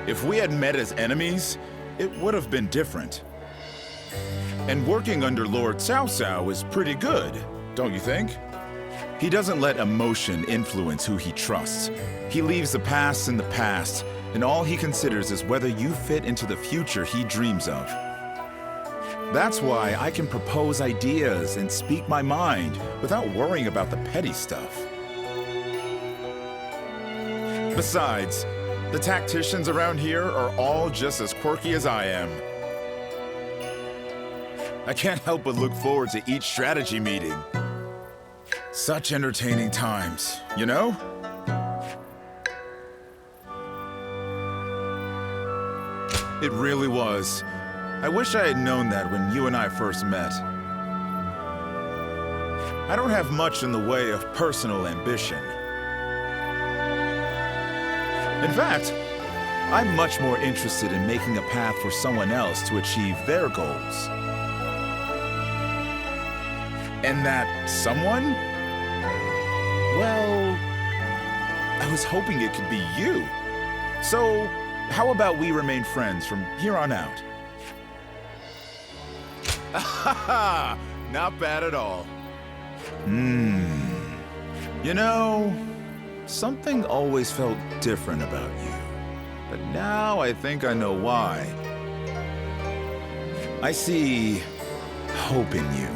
If we had met as enemies, it would have been different. And working under Lord Cao Cao is pretty good, don't you think? He doesn't let emotion influence who he trusts. He leaves the past in the past, and all he considers is whether you fit into the future he dreams of. That's why I can propose ideas and speak my mind without worrying about the petty stuff. Besides, the tacticians around here are all just as quirky as I am. I can't help but look forward to each strategy meeting. Such entertaining times, you know? It really was. I wish I had known that when you and I first met. I don't have much in the way of personal ambition. In fact, I'm much more interested in making a path for someone else to achieve their goals. And that someone? Well, I was hoping it could be you. So, how about we remain friends from here on out? Not bad at all. You know, something always felt different about you. But now I think I know why. I see hope in you.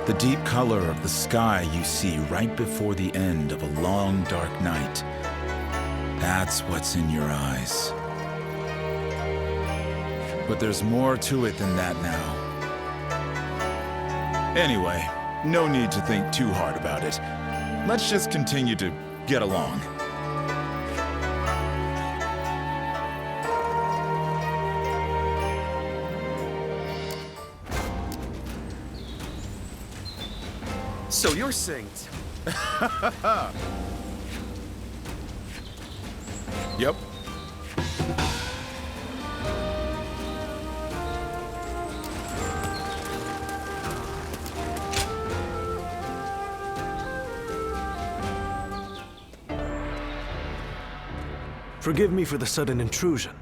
The deep color of the sky you see right before the end of a long, dark night. That's what's in your eyes. But there's more to it than that now. Anyway, no need to think too hard about it. Let's just continue to get along. So you're saying... Yep. Forgive me for the sudden intrusion.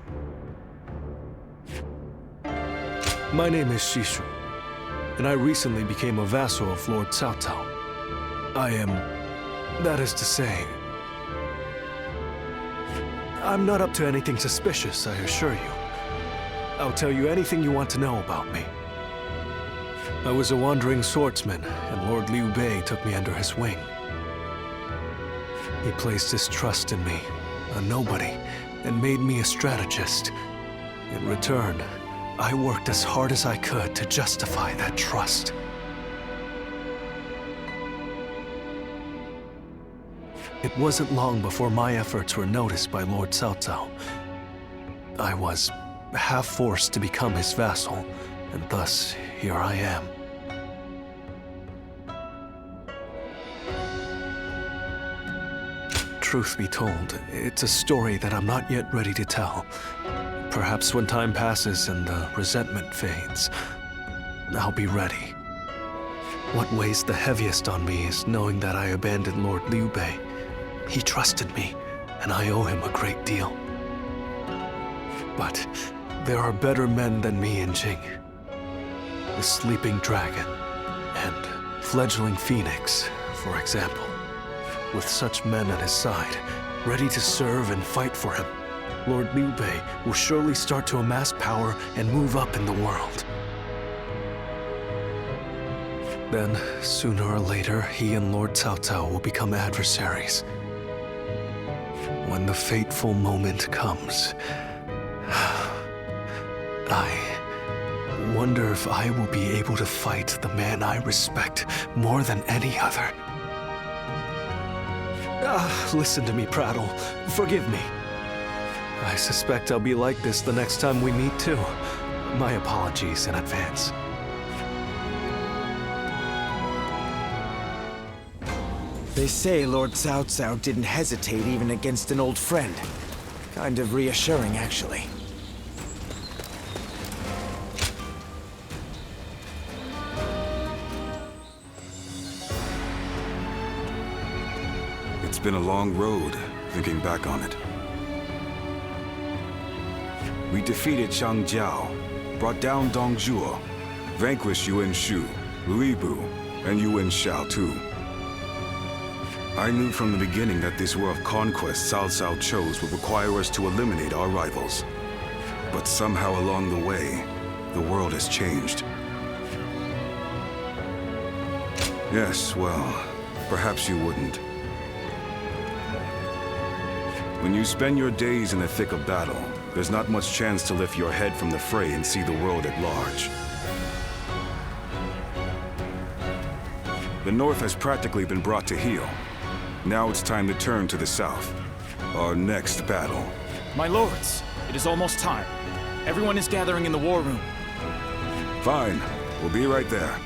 My name is Shishu, and I recently became a vassal of Lord Cao Cao. I am... that is to say... I'm not up to anything suspicious, I assure you. I'll tell you anything you want to know about me. I was a wandering swordsman, and Lord Liu Bei took me under his wing. He placed his trust in me, a nobody, and made me a strategist. In return, I worked as hard as I could to justify that trust. It wasn't long before my efforts were noticed by Lord Cao Cao. I was half forced to become his vassal, and thus here I am. Truth be told, it's a story that I'm not yet ready to tell. Perhaps when time passes and the resentment fades, I'll be ready. What weighs the heaviest on me is knowing that I abandoned Lord Liu Bei. He trusted me, and I owe him a great deal. But there are better men than me in Jing. The sleeping dragon, And fledgling Phoenix, for example. With such men at his side, ready to serve and fight for him, Lord Liu Bei will surely start to amass power and move up in the world. Then, sooner or later, he and Lord Cao Cao will become adversaries. When the fateful moment comes, I wonder if I will be able to fight the man I respect more than any other. Listen to me prattle. Forgive me. I suspect I'll be like this the next time we meet, too. My apologies in advance. They say Lord Cao Cao didn't hesitate even against an old friend. Kind of reassuring, actually. It's been a long road, thinking back on it. We defeated Zhang Jiao, brought down Dong Zhuo, vanquished Yuan Shu, Li Bu, and Yuan Shao too. I knew from the beginning that this war of conquest Cao Cao chose would require us to eliminate our rivals. But somehow along the way, the world has changed. Yes, well, perhaps you wouldn't. When you spend your days in the thick of battle, there's not much chance to lift your head from the fray and see the world at large. The North has practically been brought to heel. Now it's time to turn to the South. Our next battle. My lords, it is almost time. Everyone is gathering in the war room. Fine. We'll be right there.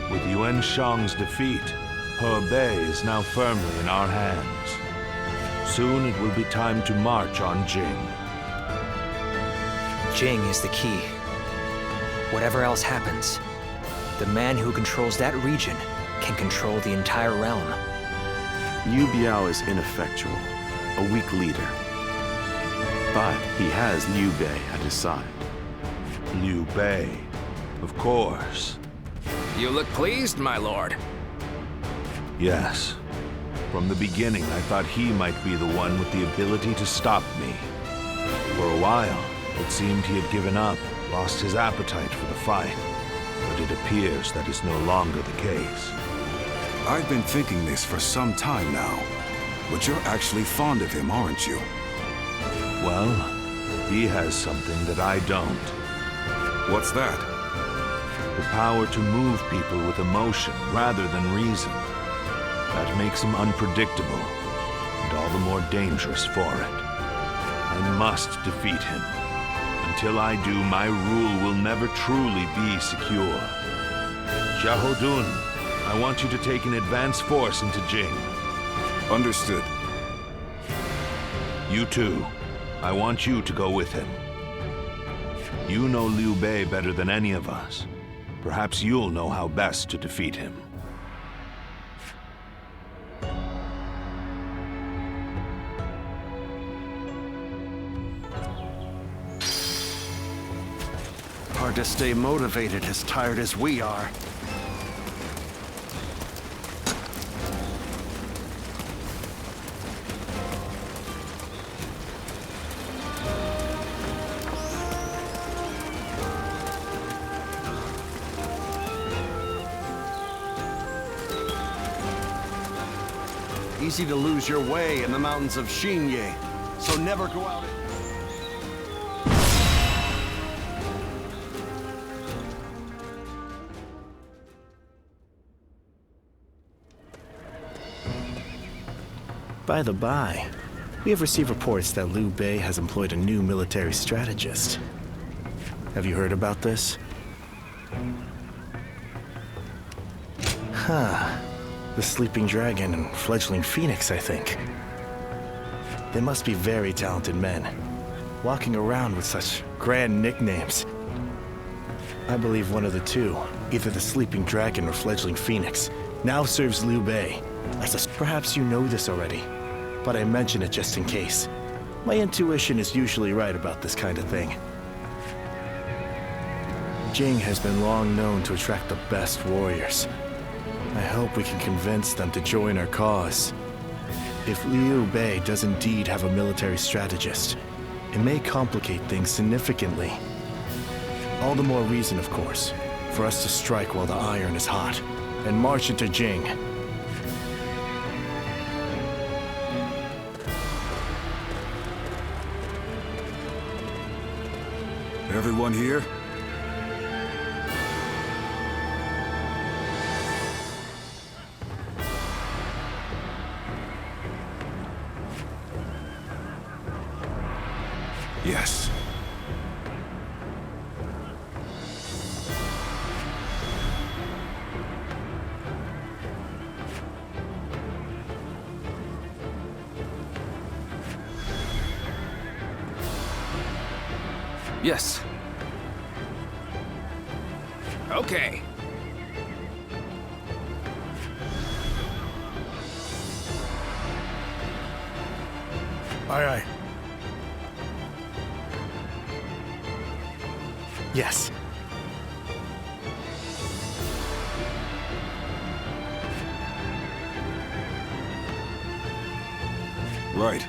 With Yuan Shang's defeat, Hebei is now firmly in our hands. Soon it will be time to march on Jing. Jing is the key. Whatever else happens, the man who controls that region can control the entire realm. Liu Biao is ineffectual, a weak leader. But he has Liu Bei at his side. Liu Bei, of course. You look pleased, my lord. Yes. From the beginning, I thought he might be the one with the ability to stop me. For a while, it seemed he had given up, lost his appetite for the fight. But it appears that is no longer the case. I've been thinking this for some time now. But you're actually fond of him, aren't you? Well, he has something that I don't. What's that? The power to move people with emotion rather than reason. That makes him unpredictable, and all the more dangerous for it. I must defeat him. Until I do, my rule will never truly be secure. Xiahou Dun, I want you to take an advance force into Jing. Understood. You too. I want you to go with him. You know Liu Bei better than any of us. Perhaps you'll know how best to defeat him. Hard to stay motivated as tired as we are. Easy to lose your way in the mountains of Xinye, so never go out. By the by, we have received reports that Liu Bei has employed a new military strategist. Have you heard about this? Huh. The Sleeping Dragon and Fledgling Phoenix, I think. They must be very talented men, walking around with such grand nicknames. I believe one of the two, either the Sleeping Dragon or Fledgling Phoenix, now serves Liu Bei. Perhaps you know this already, but I mention it just in case. My intuition is usually right about this kind of thing. Jing has been long known to attract the best warriors. I hope we can convince them to join our cause. If Liu Bei does indeed have a military strategist, it may complicate things significantly. All the more reason, of course, for us to strike while the iron is hot, and march into Jing. Everyone here? Yes. Yes. Okay. Aye, aye. Yes. Right.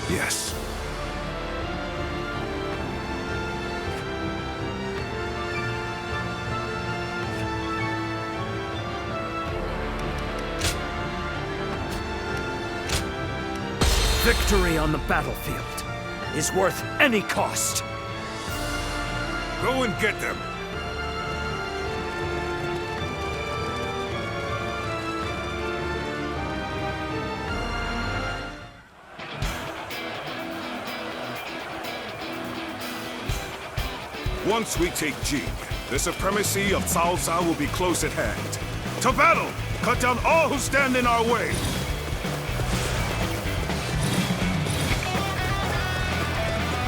Yes. Victory on the battlefield is worth any cost. Go and get them. Once we take Jing, the supremacy of Cao Cao will be close at hand. To battle! Cut down all who stand in our way!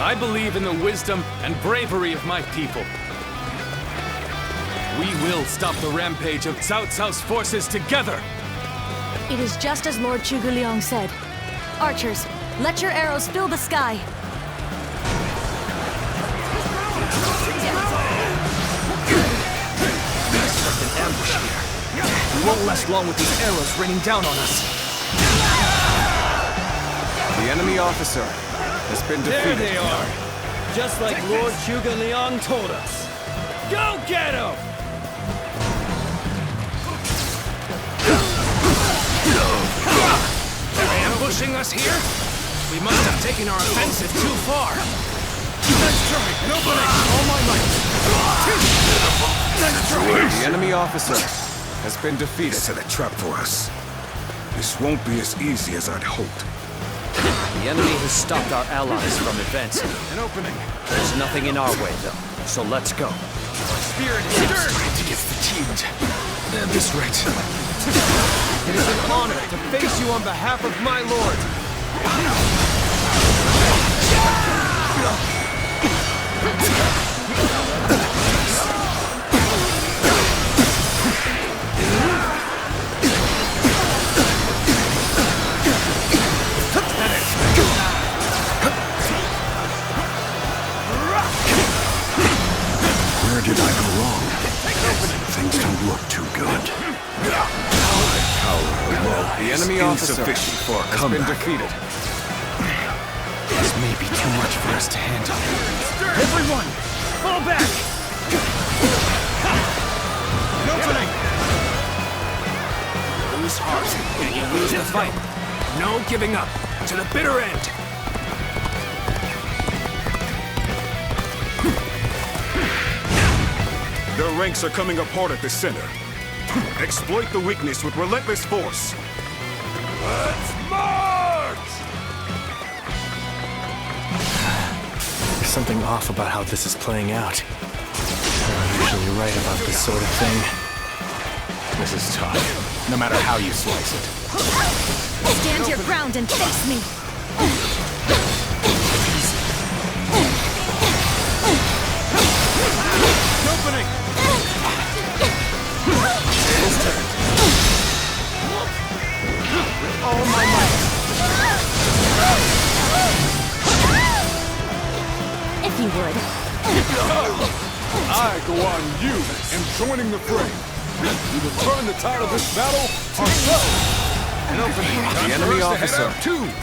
I believe in the wisdom and bravery of my people. We will stop the rampage of Cao Cao's forces together! It is just as Lord Zhuge Liang said. Archers, let your arrows fill the sky. An ambush here. We won't last long with these arrows raining down on us. The enemy officer has been defeated. There they are! Just like Lord Zhuge Liang told us. Go get him! They're ambushing us here? We must have taken our offensive too far. Let's try! Nobody! All my might! Let's try! The enemy officer has been defeated. They set a trap for us. This won't be as easy as I'd hoped. The enemy has stopped our allies from advancing. An opening. There's nothing in our way, though, so let's go. Our spirit is stirred. To get fatigued. At this rate. It is an honor to face you on behalf of my lord. Where did I go wrong? Things don't look too good. The enemy officer insufficient for a has been comeback. defeated. This may be too much for us to handle. Everyone, fall back! An opening! Lose heart, and you lose the fight. No giving up. To the bitter end. Their ranks are coming apart at the center. Exploit the weakness with relentless force. Let's march! There's something off about how this is playing out. I'm usually right about this sort of thing. This is tough, no matter how you slice it. Stand your ground and face me. Go on, you, and joining the fray. We will turn the tide of this battle ourselves. An opening. The enemy officer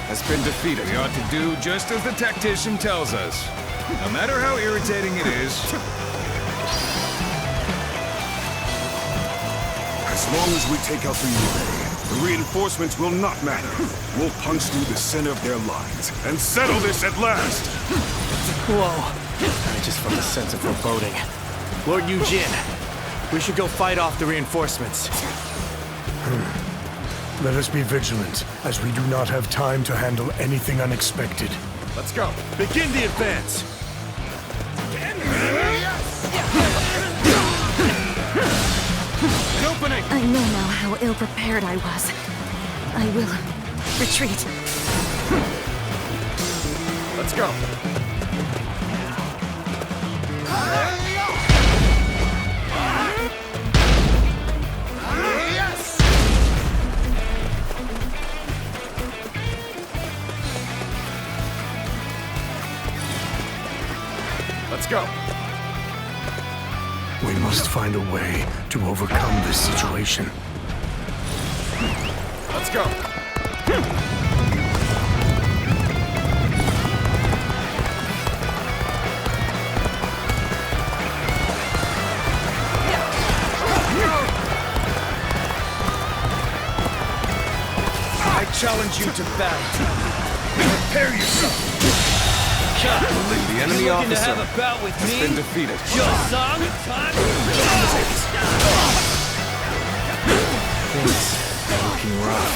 has been defeated. We ought to do just as the tactician tells us. No matter how irritating it is. As long as we take out the Yurei, the reinforcements will not matter. We'll punch through the center of their lines and settle this at last. Whoa. I just felt a sense of foreboding. Lord Eugene, we should go fight off the reinforcements. Let us be vigilant, as we do not have time to handle anything unexpected. Let's go. Begin the advance. An opening. I know now how ill-prepared I was. I will retreat. Let's go. Let's go. We must find a way to overcome this situation. Let's go. I challenge you to battle. Prepare yourself. The enemy officer has been defeated. Things are looking rough.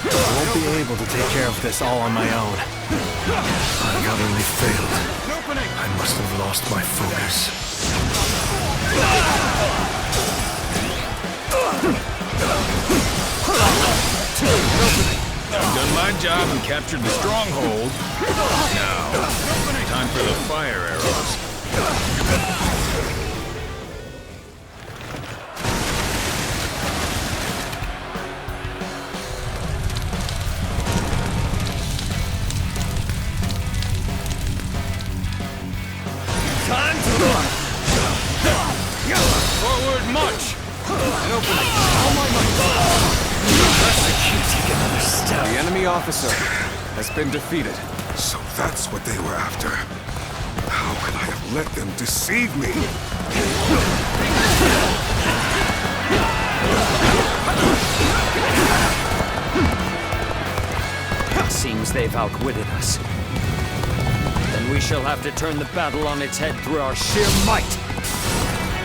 I won't be able to take care of this all on my own. I utterly failed. I must have lost my focus. I've done my job and captured the stronghold. Now, time for the fire arrows. Time to run! Forward march! An opening. All my might! The enemy officer has been defeated. So that's what they were after. How could I have let them deceive me? Seems they've outwitted us. Then we shall have to turn the battle on its head through our sheer might.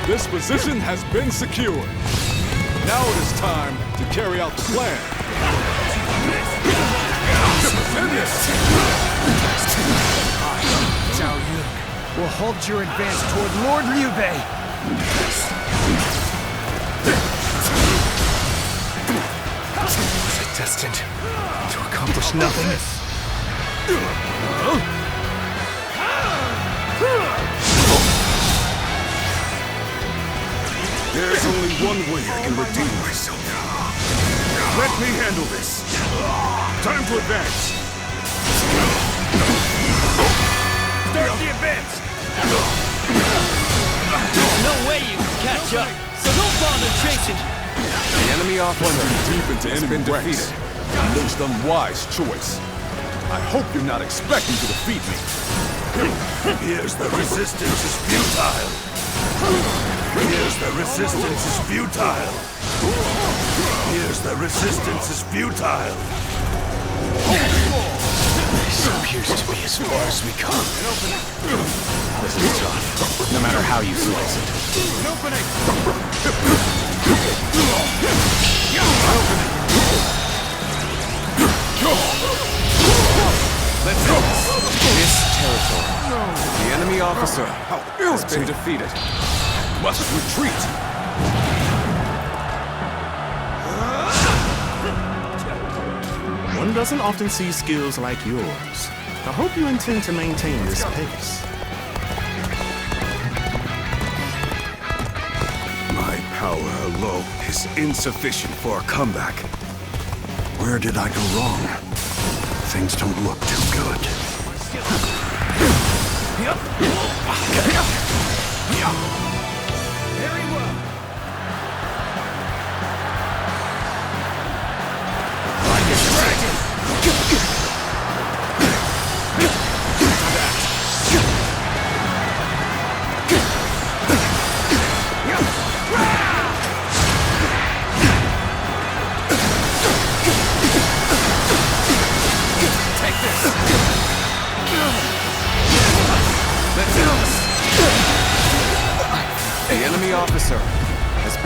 This position has been secured. Now it is time to carry out the plan. Zhao Yun will halt your advance toward Lord Liu Bei. Was it destined to accomplish nothing? There's only one way I can redeem myself. Let me handle this. Time to advance. Start the advance! There's no way you can catch up, so don't bother chasing. The enemy officer Deep into has enemy been ranks. defeated. A most unwise choice. I hope you're not expecting to defeat me. Here's the resistance is futile. Here's the resistance is futile. Here's the resistance is futile. This appears to be as far as we come. This is tough, no matter how you slice it. Let's go. This territory. The enemy officer has been defeated. Must retreat. One doesn't often see skills like yours. I hope you intend to maintain this pace. My power alone is insufficient for a comeback. Where did I go wrong? Things don't look too good.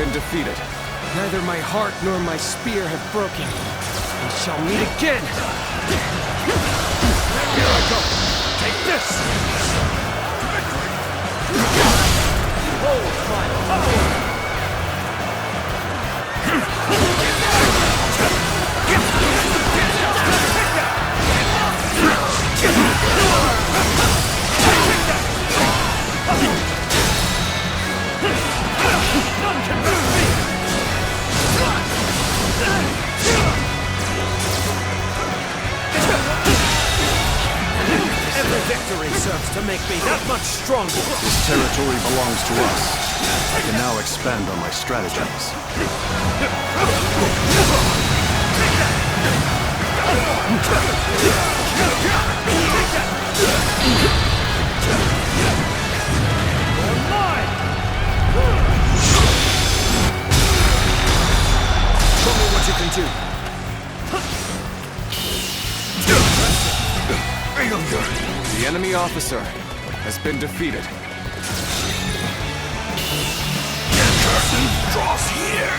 been defeated. Neither my heart nor my spear have broken. We shall meet again! Here I go! Take this! Hold my power! None can move me! Every victory serves to make me that much stronger. This territory belongs to us. I can now expand on my strategies. Show me what you can do. The enemy officer has been defeated. Curtain draws here!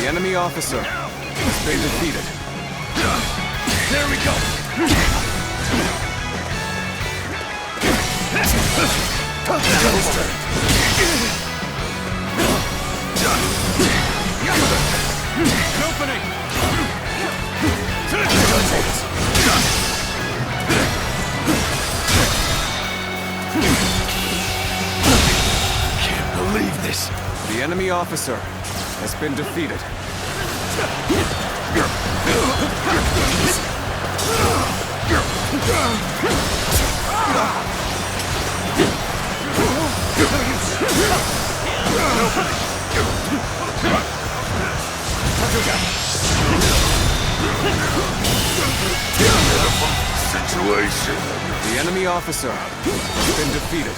The enemy officer has been defeated. There we go! Devil's turn! An opening! Can't believe this! The enemy officer has been defeated. Situation. The enemy officer has been defeated.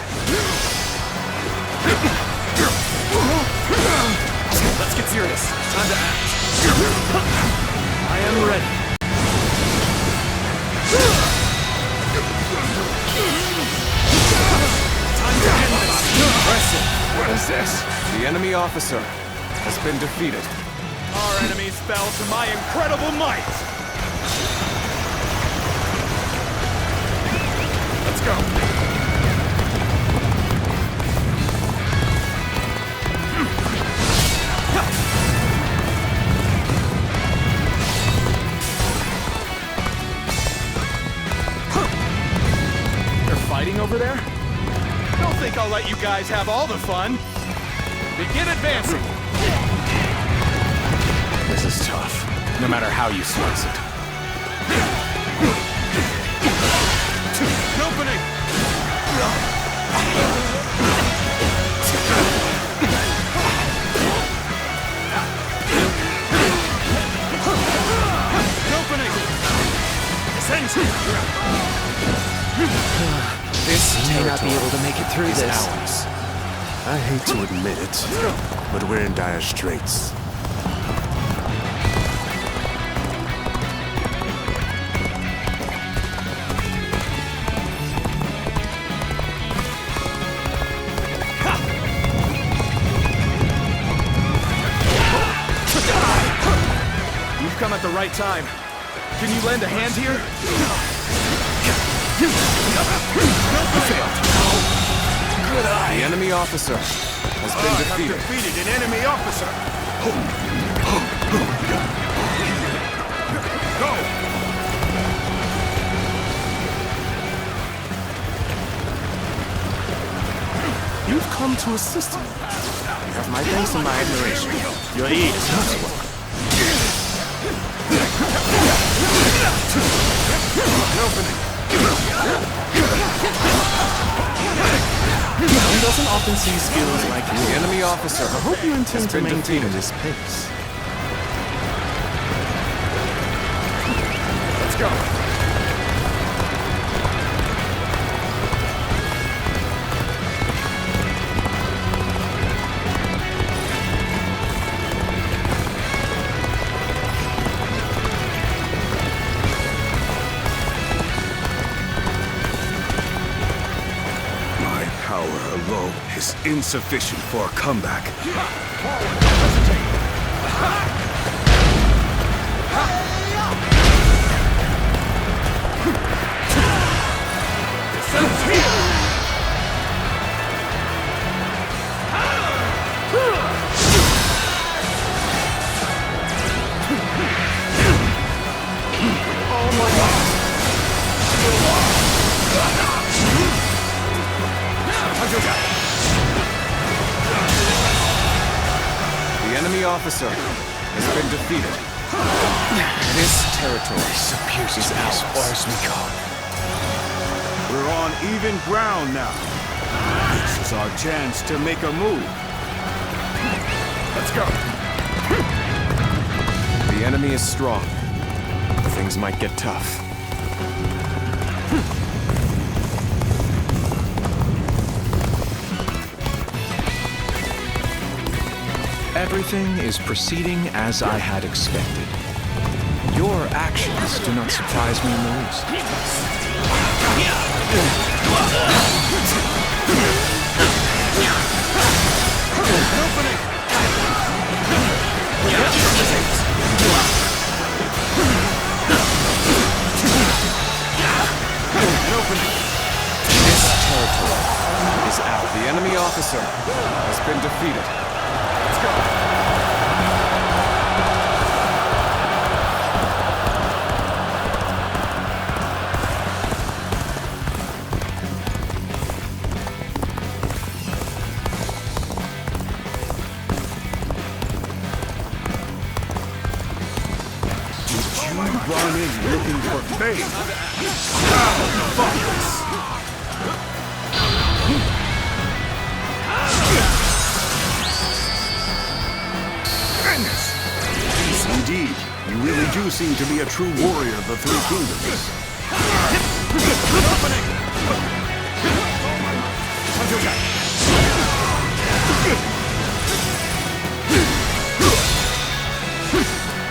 Let's get serious. Time to act. I am ready. Time to end this. Impressive. What is this? The enemy officer has been defeated. Our enemies fell to my incredible might! Let's go. Fighting over there? Don't think I'll let you guys have all the fun. Begin advancing. This is tough, no matter how you slice it. An opening! An opening! Ascension! This may not be able to make it through this. Ours. I hate to admit it, but we're in dire straits. You've come at the right time. Can you lend a hand here? The enemy officer has been defeated. I've defeated an enemy officer. Go! You've come to assist me. You have my thanks and my admiration. Your aid is most welcome. One doesn't often see skills like yours. The enemy officer I hope you intend has to been maintain defeated. this pace. Let's go. My power alone is insufficient for a comeback. officer has been defeated. This territory is ours. We're on even ground now. This is our chance to make a move. Let's go. The enemy is strong. Things might get tough. Everything is proceeding as I had expected. Your actions do not surprise me in the least. This territory is out. The enemy officer has been defeated. Let's go. Run in looking for fame. Goodness! Yes, indeed. You really do seem to be a true warrior of the Three Kingdoms.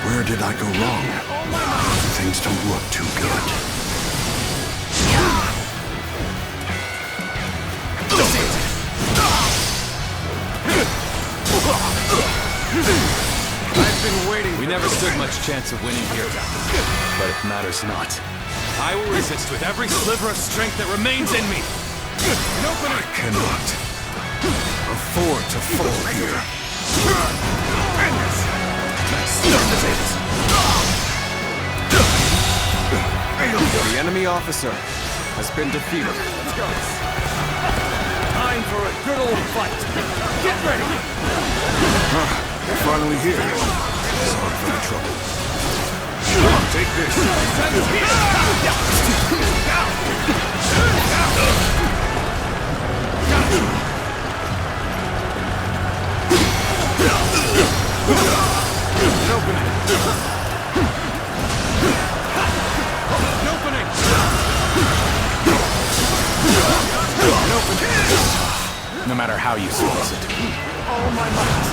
Where did I go wrong? Things don't look too good. I've been waiting. We never stood much chance of winning here, but it matters not. I will resist with every sliver of strength that remains in me. I cannot afford to fall here. The enemy officer has been defeated. Let's go. Time for a good old fight. Get ready. You're finally here. Sorry for the trouble. Take this. No matter how you slice it. All my might.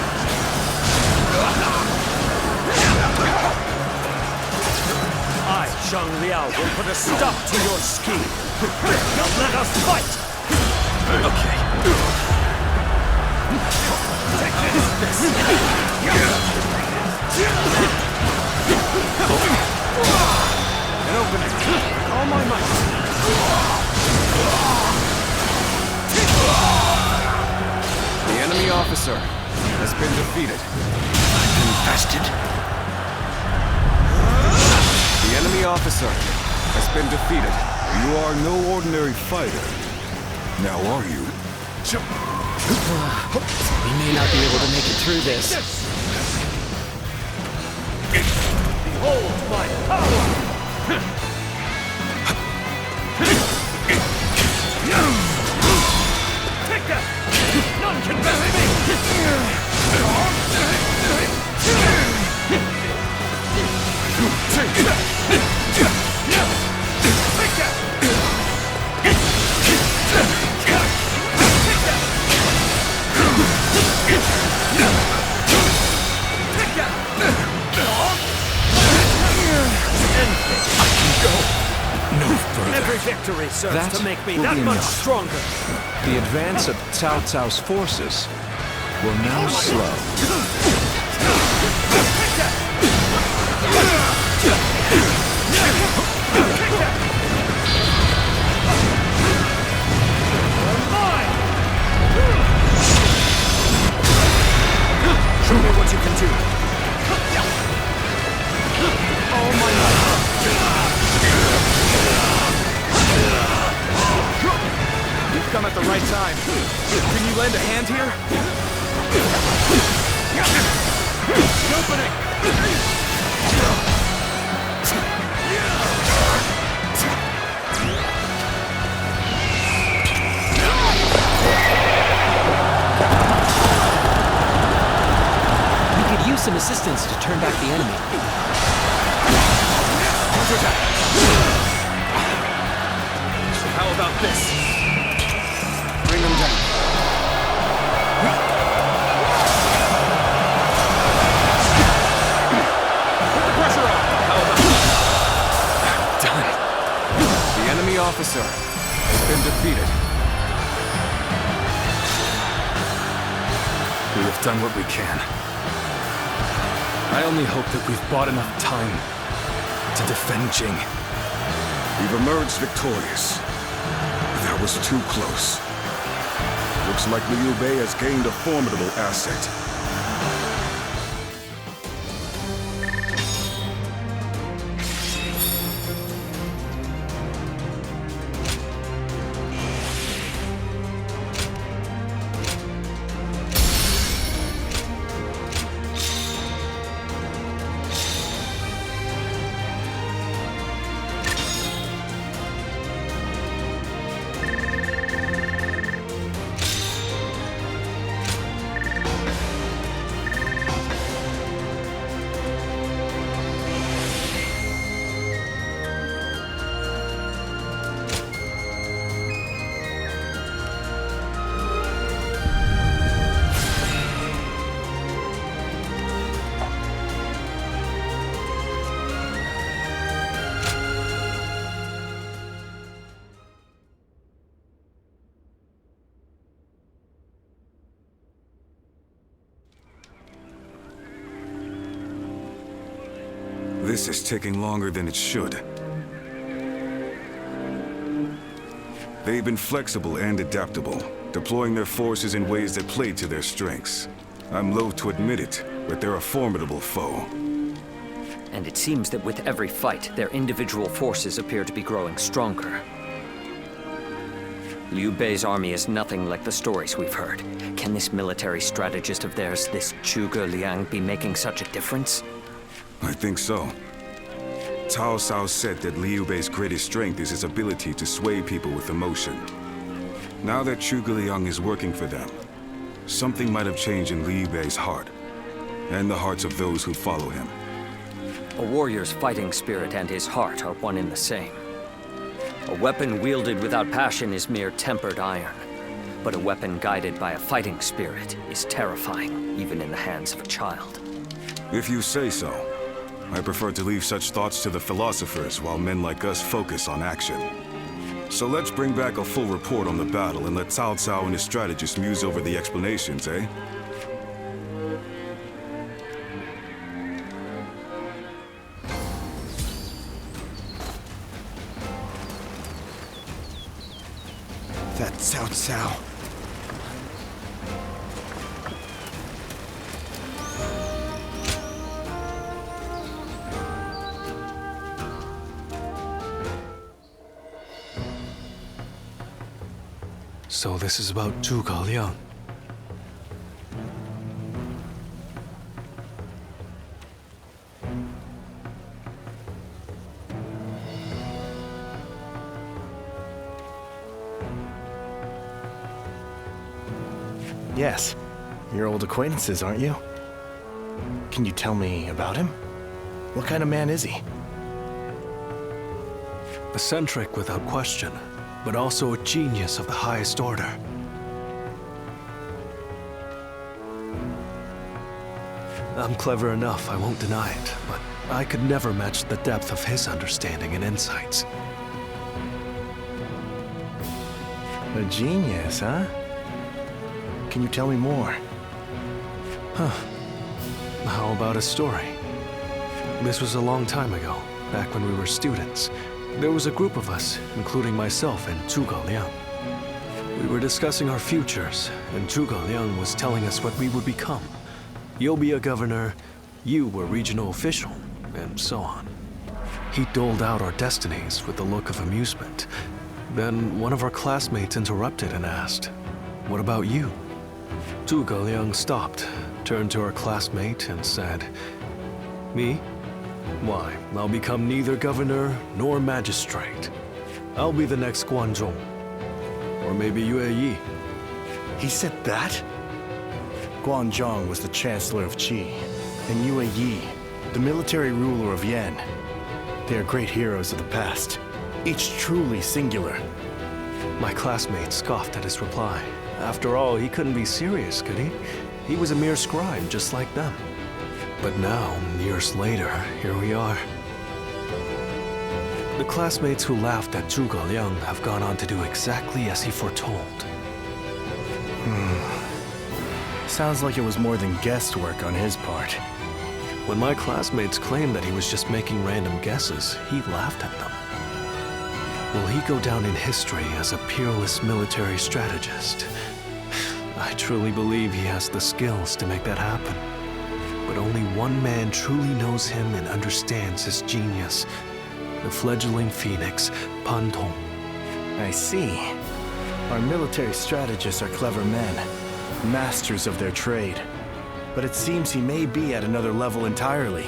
I, Zhang Liao, will put a stop to your scheme. Now let us fight! Okay. Take this. An opening. All my might. The enemy officer has been defeated. Infested. The enemy officer has been defeated. You are no ordinary fighter. Now are you? We may not be able to make it through this. Behold my power! Take that! None can bury me! Take that! Every victory serves That to make me will that be much enough. stronger. The advance of Cao Cao's forces will now slow. Show me what you can do. All my might. You've come at the right time. Can you lend a hand here? assistance to turn back the enemy. Counterattack! So how about this? Bring them down. Put the pressure on! How about Done. The enemy officer has been defeated. We have done what we can. I only hope that we've bought enough time to defend Jing. We've emerged victorious. That was too close. Looks like Liu Bei has gained a formidable asset. This is taking longer than it should. They've been flexible and adaptable, deploying their forces in ways that play to their strengths. I'm loath to admit it, but they're a formidable foe. And it seems that with every fight, their individual forces appear to be growing stronger. Liu Bei's army is nothing like the stories we've heard. Can this military strategist of theirs, this Zhuge Liang, be making such a difference? I think so. Cao Cao said that Liu Bei's greatest strength is his ability to sway people with emotion. Now that Zhuge Liang is working for them, something might have changed in Liu Bei's heart, and the hearts of those who follow him. A warrior's fighting spirit and his heart are one and the same. A weapon wielded without passion is mere tempered iron, but a weapon guided by a fighting spirit is terrifying, even in the hands of a child. If you say so. I prefer to leave such thoughts to the philosophers while men like us focus on action. So let's bring back a full report on the battle and let Cao Cao and his strategists muse over the explanations, eh? That's Cao Cao. So this is about Zhuge Liang. Yes. You're old acquaintances, aren't you? Can you tell me about him? What kind of man is he? Eccentric without question, but also a genius of the highest order. I'm clever enough, I won't deny it, but I could never match the depth of his understanding and insights. A genius, huh? Can you tell me more? Huh. How about a story? This was a long time ago, back when we were students. There was a group of us, including myself and Zhuge Liang. We were discussing our futures, and Zhuge Liang was telling us what we would become. You'll be a governor, you were regional official, and so on. He doled out our destinies with a look of amusement. Then one of our classmates interrupted and asked, "What about you?" Zhuge Liang stopped, turned to our classmate and said, "Me? Why, I'll become neither governor nor magistrate. I'll be the next Guanzhong. Or maybe Yue Yi." He said that? Guanzhong was the chancellor of Qi. and Yue Yi, the military ruler of Yan. They are great heroes of the past, each truly singular. My classmate scoffed at his reply. After all, he couldn't be serious, could he? He was a mere scribe, just like them. But now, years later, here we are. The classmates who laughed at Zhuge Liang have gone on to do exactly as he foretold. Sounds like it was more than guesswork on his part. When my classmates claimed that he was just making random guesses, he laughed at them. Will he go down in history as a peerless military strategist? I truly believe he has the skills to make that happen. But only one man truly knows him and understands his genius. The fledgling phoenix, Pan Tong. I see. Our military strategists are clever men, masters of their trade. But it seems he may be at another level entirely.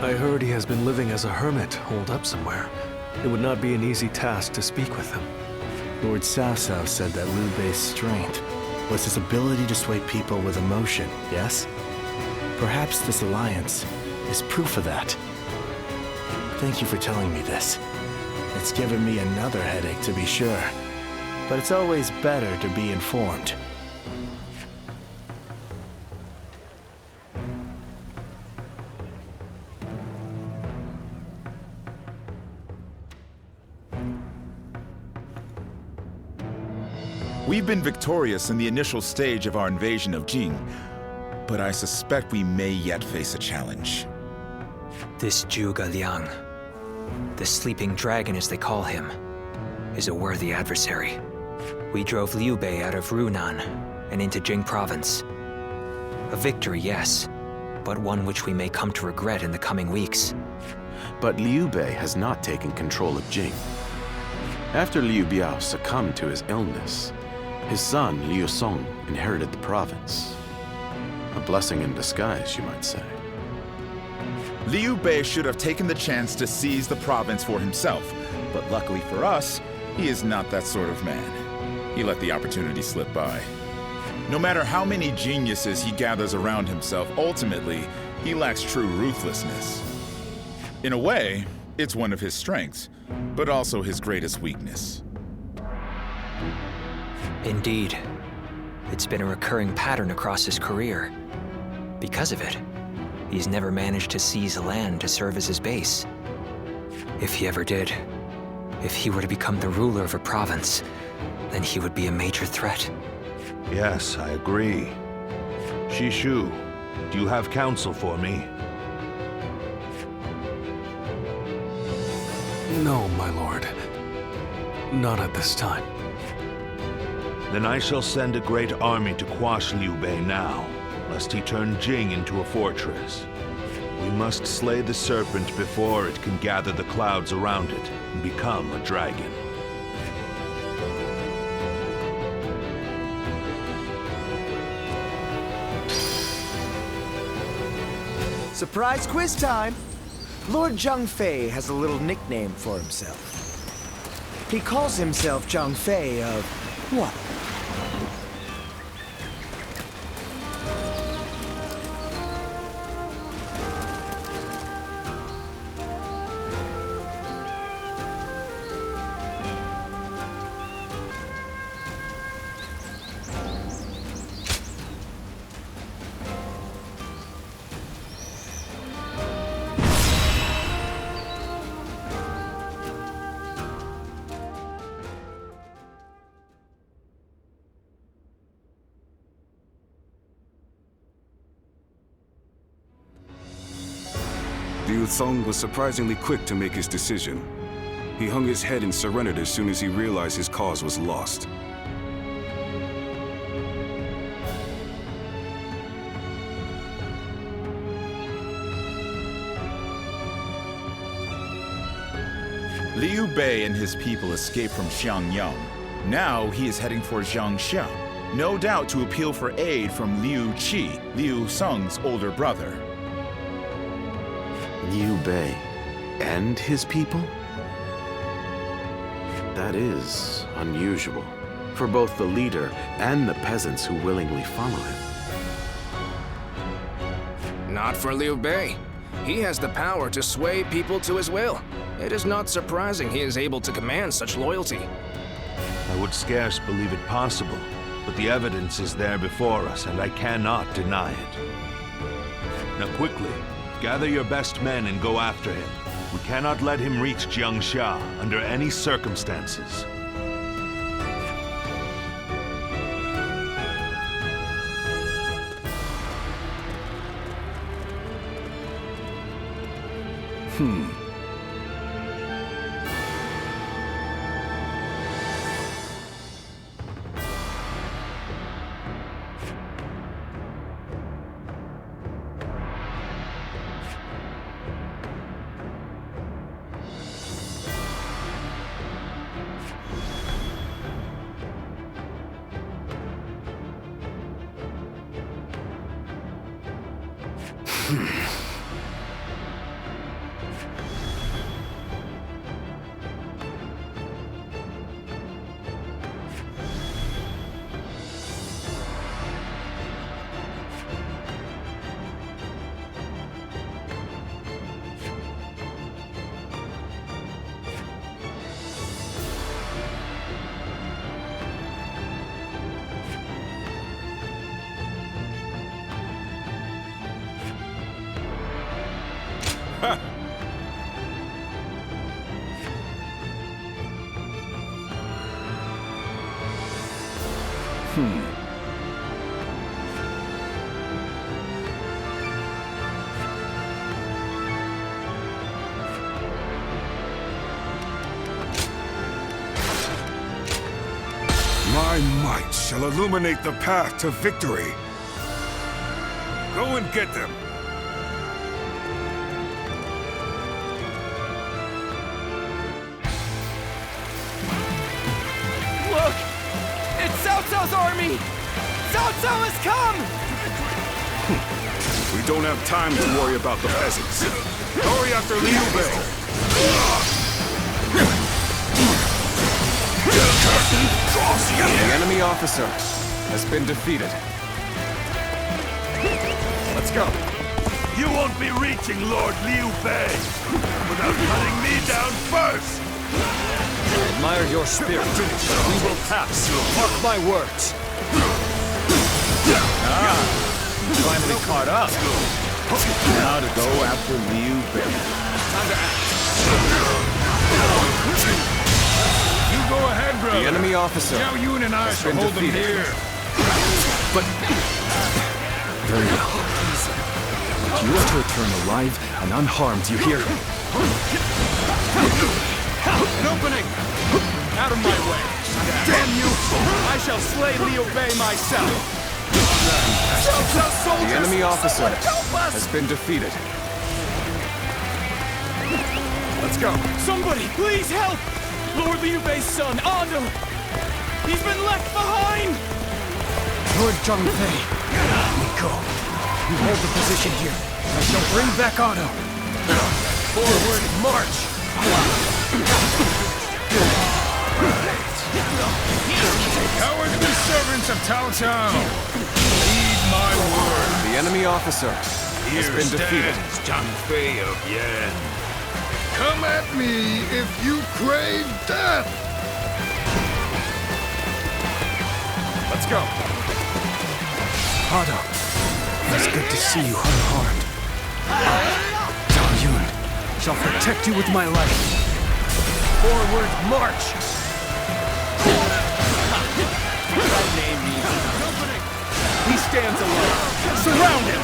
I heard he has been living as a hermit, holed up somewhere. It would not be an easy task to speak with him. Lord Cao Cao said that Liu Bei's strength was his ability to sway people with emotion, yes? Perhaps this alliance is proof of that. Thank you for telling me this. It's given me another headache, to be sure. But it's always better to be informed. We've been victorious in the initial stage of our invasion of Jing, but I suspect we may yet face a challenge. This Zhuge Liang, the sleeping dragon as they call him, is a worthy adversary. We drove Liu Bei out of Runan and into Jing province. A victory, yes, but one which we may come to regret in the coming weeks. But Liu Bei has not taken control of Jing. After Liu Biao succumbed to his illness, his son, Liu Song, inherited the province. A blessing in disguise, you might say. Liu Bei should have taken the chance to seize the province for himself, but luckily for us, he is not that sort of man. He let the opportunity slip by. No matter how many geniuses he gathers around himself, ultimately, he lacks true ruthlessness. In a way, it's one of his strengths, but also his greatest weakness. Indeed. It's been a recurring pattern across his career. Because of it, he's never managed to seize land to serve as his base. If he ever did, if he were to become the ruler of a province, then he would be a major threat. Yes, I agree. Shishu, do you have counsel for me? No, my lord. Not at this time. Then I shall send a great army to quash Liu Bei now, lest he turn Jing into a fortress. We must slay the serpent before it can gather the clouds around it and become a dragon. Surprise quiz time! Lord Zhang Fei has a little nickname for himself. He calls himself Zhang Fei of what? Liu Song was surprisingly quick to make his decision. He hung his head and surrendered as soon as he realized his cause was lost. Liu Bei and his people escaped from Xiangyang. Now he is heading for Jiangxiang, no doubt to appeal for aid from Liu Qi, Liu Song's older brother. Liu Bei and his people? That is unusual for both the leader and the peasants who willingly follow him. Not for Liu Bei. He has the power to sway people to his will. It is not surprising he is able to command such loyalty. I would scarce believe it possible, but the evidence is there before us, and I cannot deny it. Now quickly, gather your best men and go after him. We cannot let him reach Jiangsha under any circumstances. My might shall illuminate the path to victory. Go and get them. Look! It's Cao Cao's army! Cao Cao has come! We don't have time to worry about the peasants. Hurry after Liu Bei. The enemy officer has been defeated. Let's go. You won't be reaching Lord Liu Bei without cutting me down first! I admire your spirit. We will pass. Mark my words. Finally caught up. Now to go after Liu Bei. Time to act. You go ahead, brother. The enemy officer Zhao Yun and I has shall been hold them defeated. here. But very well. You are to return alive and unharmed, you hear? An opening! Out of my way! Damn you! I shall slay Liu Bei myself! The enemy officer has been defeated. Let's go! Somebody, please help! Lord Liu Bei's son, Ando! He's been left behind! Lord Zhangfei, Nico, you hold the position here. I shall bring back Ando. Forward, march! Cowardly servants of Cao Cao! Heed my word! The enemy officer has been defeated. Zhang Fei of Yan. Come at me if you crave death! Let's go! Ando, it's good to see you unharmed. Zhao Yun shall protect you with my life. Forward, march! He stands alone. Surround him!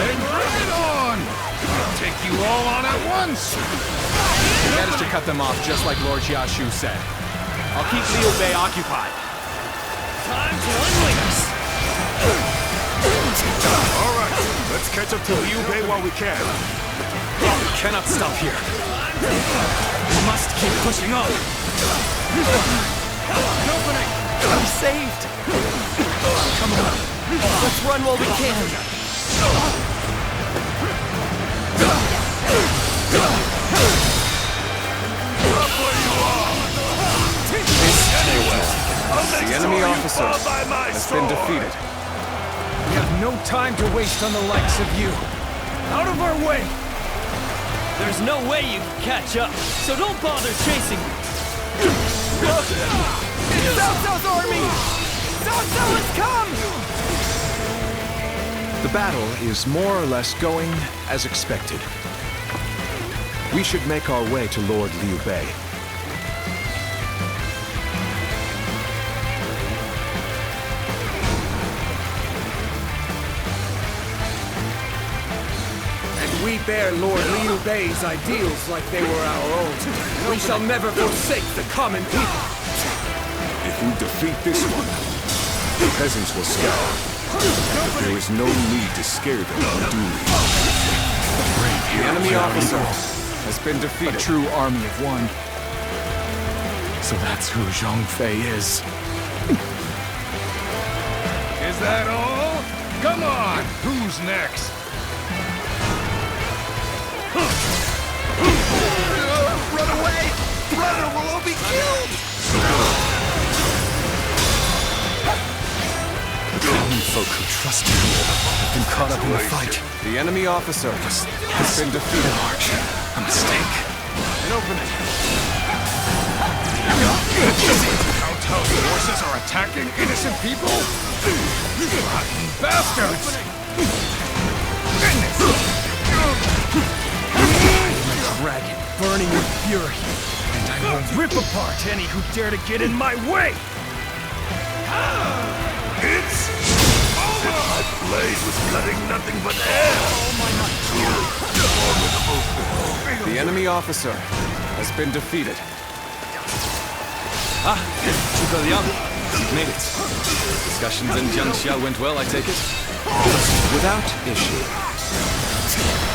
Bring it on! I'll take you all on at once! We managed to cut them off just like Lord Xiaoshu said. I'll keep Liu Bei occupied. Time to unwing us! All right, let's catch up to Liu Bei while we can. We cannot stop here. We must keep pushing on. An opening! I'm saved! Come on, let's run while we can! The enemy officer has been defeated. We have no time to waste on the likes of you. Out of our way! There's no way you can catch up, so don't bother chasing me. Cao Cao's army! Cao Cao has come! The battle is more or less going as expected. We should make our way to Lord Liu Bei. We bear Lord Liu Bei's ideals like they were our own. We shall never forsake the common people. If we defeat this one, the peasants will scour. But there is no need to scare them unduly. The enemy officer has been defeated. A true army of one. So that's who Zhang Fei is. Is that all? Come on! Who's next? Run away! Brother will all be killed! The common folk who trust you have been caught up in the fight. The enemy officer has been defeated. A mistake. An opening. Cao Cao's forces are attacking innocent people? Rotten bastards! Dragon burning with fury, and I will rip apart any who dare to get in my way! It's over! My blade was cutting nothing but air! The enemy officer has been defeated. Zhuge Liang, you've made it. Discussions in Jiangxia went well, I take it? Without issue.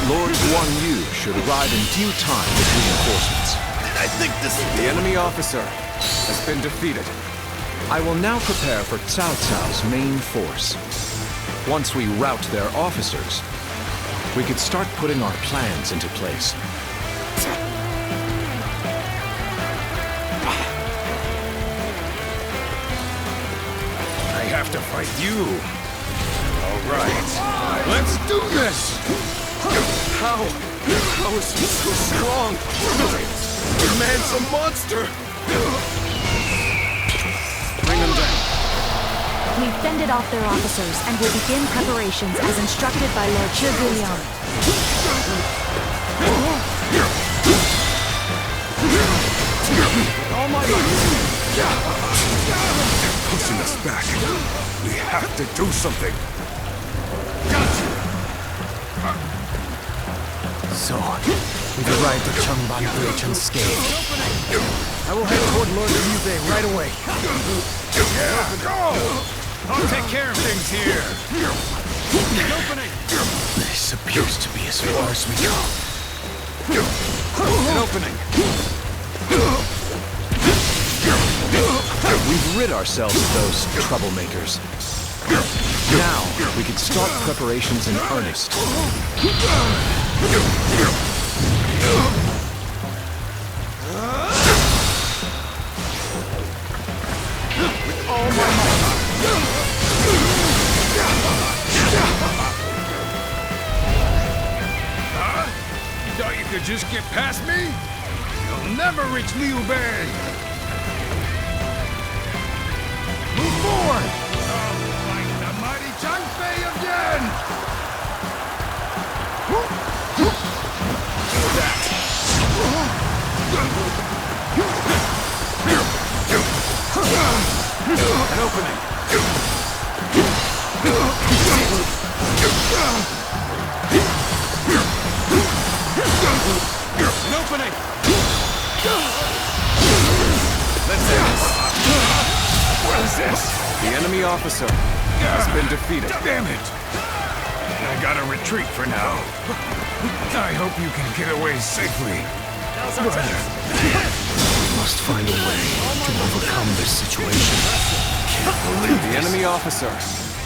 Lord Guan Yu should arrive in due time with reinforcements. I think this... The enemy officer has been defeated. I will now prepare for Cao Cao's main force. Once we rout their officers, we could start putting our plans into place. I have to fight you. All right, let's do this! How is he so strong? The man's a monster! Bring him down. We've fended off their officers and will begin preparations as instructed by Lord Zhuge Liang. All my might! They're pushing us back. We have to do something. So, we've arrived at Changban Bridge unscathed. I will head toward Lord Liu Bei right away. Yeah, go! I'll take care of things here. Opening. This appears to be as far as we go. An opening. We've rid ourselves of those troublemakers. Now, we can start preparations in earnest. With all my might. Huh? You thought you could just get past me? You'll never reach Liu Bei! Move forward! I'll fight the mighty Zhang Fei again! An opening! An opening! Let's do this! What is this? The enemy officer has been defeated. Damn it! I gotta retreat for now. I hope you can get away safely. We must find a way to overcome this situation. Can't believe the enemy officer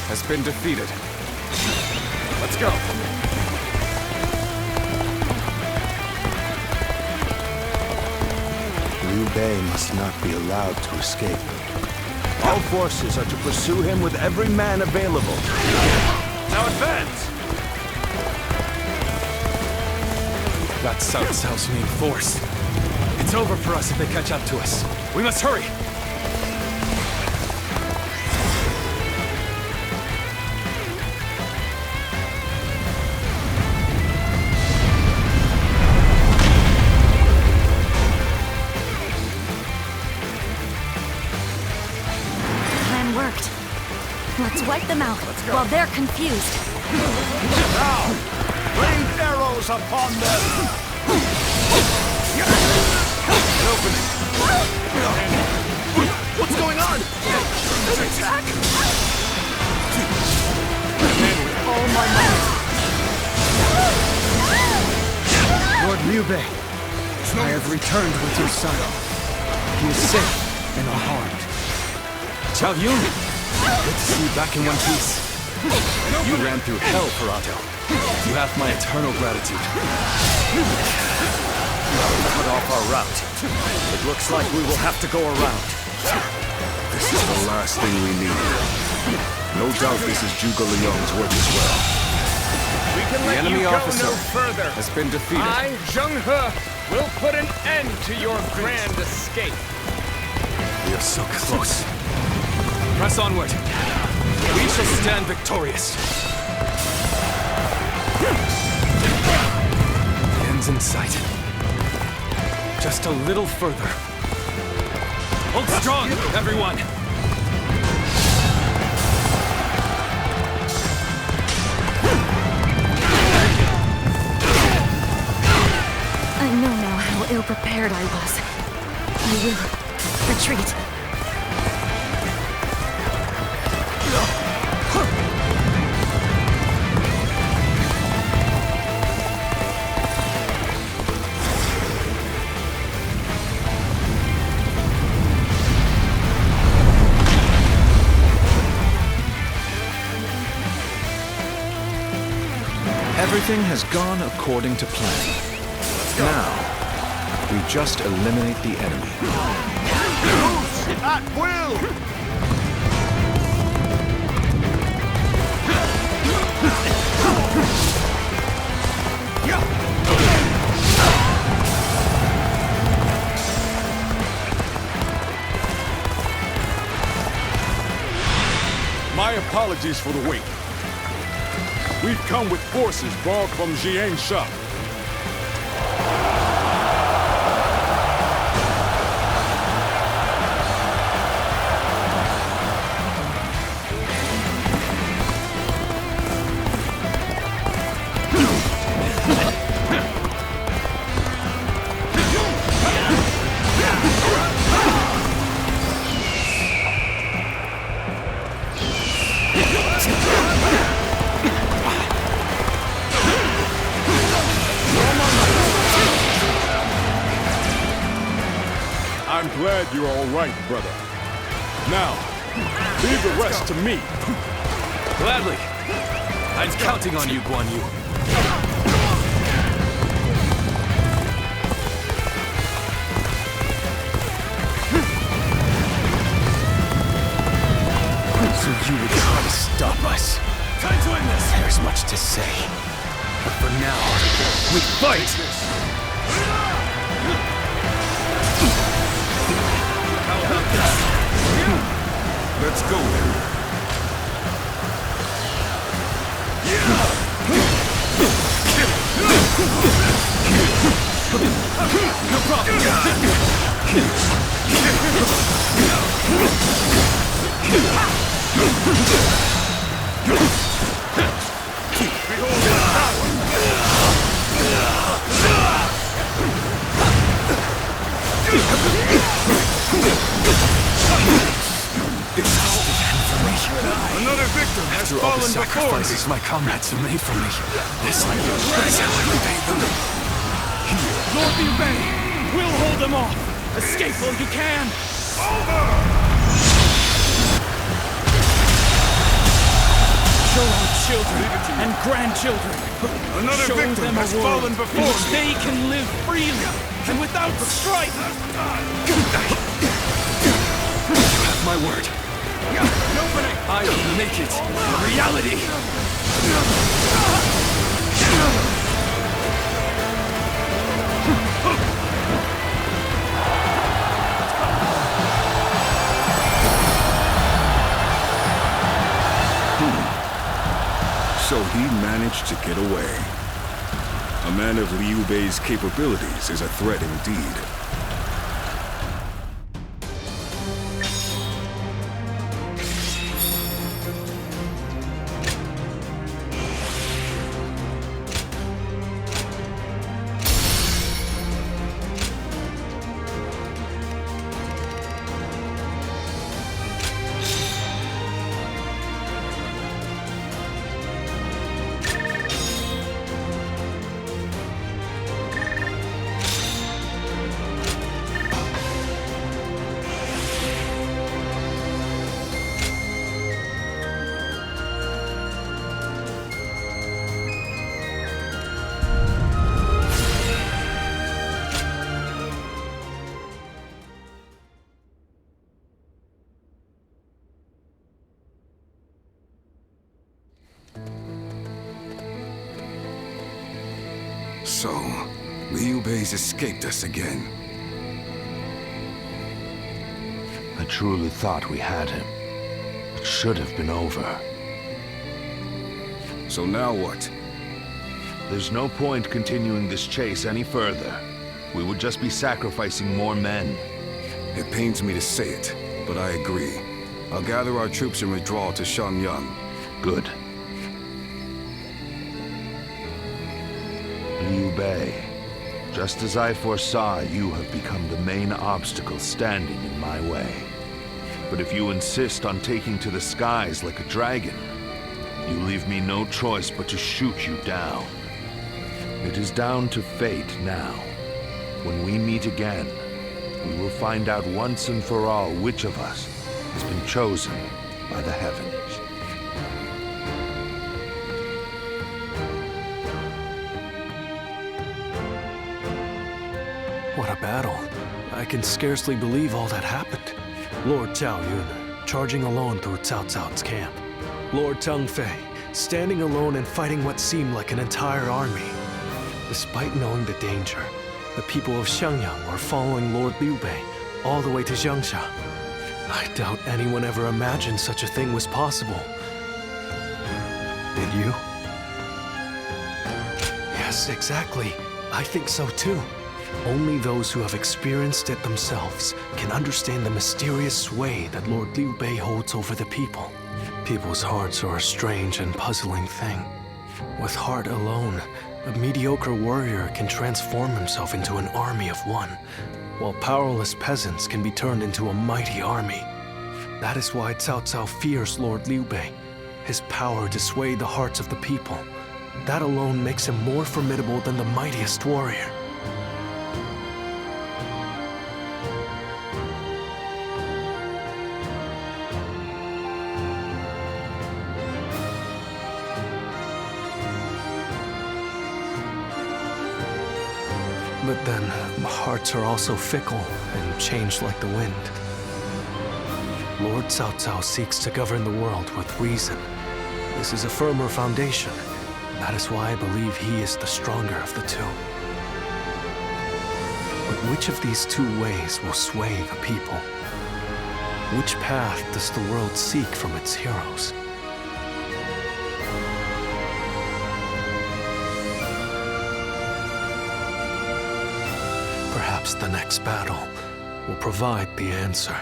has been defeated. Let's go. Liu Bei must not be allowed to escape. All forces are to pursue him with every man available. Now advance! That's South South's main force. It's over for us if they catch up to us. We must hurry! Plan worked. Let's wipe them out while they're confused. Now, rain arrows upon them! What's going on? An attack? All my might. Lord Liu Bei, I have returned with your son. He is safe and unharmed. Xiao Yun! Good to see you back in one piece. You ran through hell, Parato. You have my eternal gratitude. Cut off our route. It looks like we will have to go around. This is the last thing we need. No doubt this is Zhuge Liang's work as well. We can The let enemy you go officer no further. has been defeated. I, Zheng He, will put an end to your grand escape. We are so close. Press onward. We shall stand victorious. Ends in sight. Just a little further. Hold strong, everyone! I know now how ill-prepared I was. I will retreat. Everything has gone according to plan. Now, we just eliminate the enemy. At will! My apologies for the wait. We've come with forces borrowed from Jiansha. I'm glad you're all right, brother. Now, leave the rest to me. Gladly. I'm counting on you, Guan Yu. So you would try to stop us? Time to end this! There's much to say. But for now, we fight! Let's go then. No problem! Another victim has After all the fallen before me. sacrifices my comrades have made for me, this is how I repay them. Lord Liu Bei, we'll hold them off. Escape while you can. Show our children and grandchildren. Another Show victim them a has world fallen before in which me. they can live freely and without strife. You have my word. I will make it a reality. So he managed to get away. A man of Liu Bei's capabilities is a threat indeed. So, Liu Bei's escaped us again. I truly thought we had him. It should have been over. So now what? There's no point continuing this chase any further. We would just be sacrificing more men. It pains me to say it, but I agree. I'll gather our troops and withdraw to Shenyang. Good. Liu Bei, just as I foresaw, you have become the main obstacle standing in my way. But if you insist on taking to the skies like a dragon, you leave me no choice but to shoot you down. It is down to fate now. When we meet again, we will find out once and for all which of us has been chosen by the heavens. What a battle. I can scarcely believe all that happened. Lord Zhao Yun, charging alone through Cao Cao's camp. Lord Zhang Fei, standing alone and fighting what seemed like an entire army. Despite knowing the danger, the people of Xiangyang were following Lord Liu Bei all the way to Jiangxia. I doubt anyone ever imagined such a thing was possible. Did you? Yes, exactly. I think so too. Only those who have experienced it themselves can understand the mysterious sway that Lord Liu Bei holds over the people. People's hearts are a strange and puzzling thing. With heart alone, a mediocre warrior can transform himself into an army of one, while powerless peasants can be turned into a mighty army. That is why Cao Cao fears Lord Liu Bei, his power to sway the hearts of the people. That alone makes him more formidable than the mightiest warrior. But then, hearts are also fickle and change like the wind. Lord Cao Cao seeks to govern the world with reason. This is a firmer foundation. That is why I believe he is the stronger of the two. But which of these two ways will sway the people? Which path does the world seek from its heroes? Perhaps the next battle will provide the answer.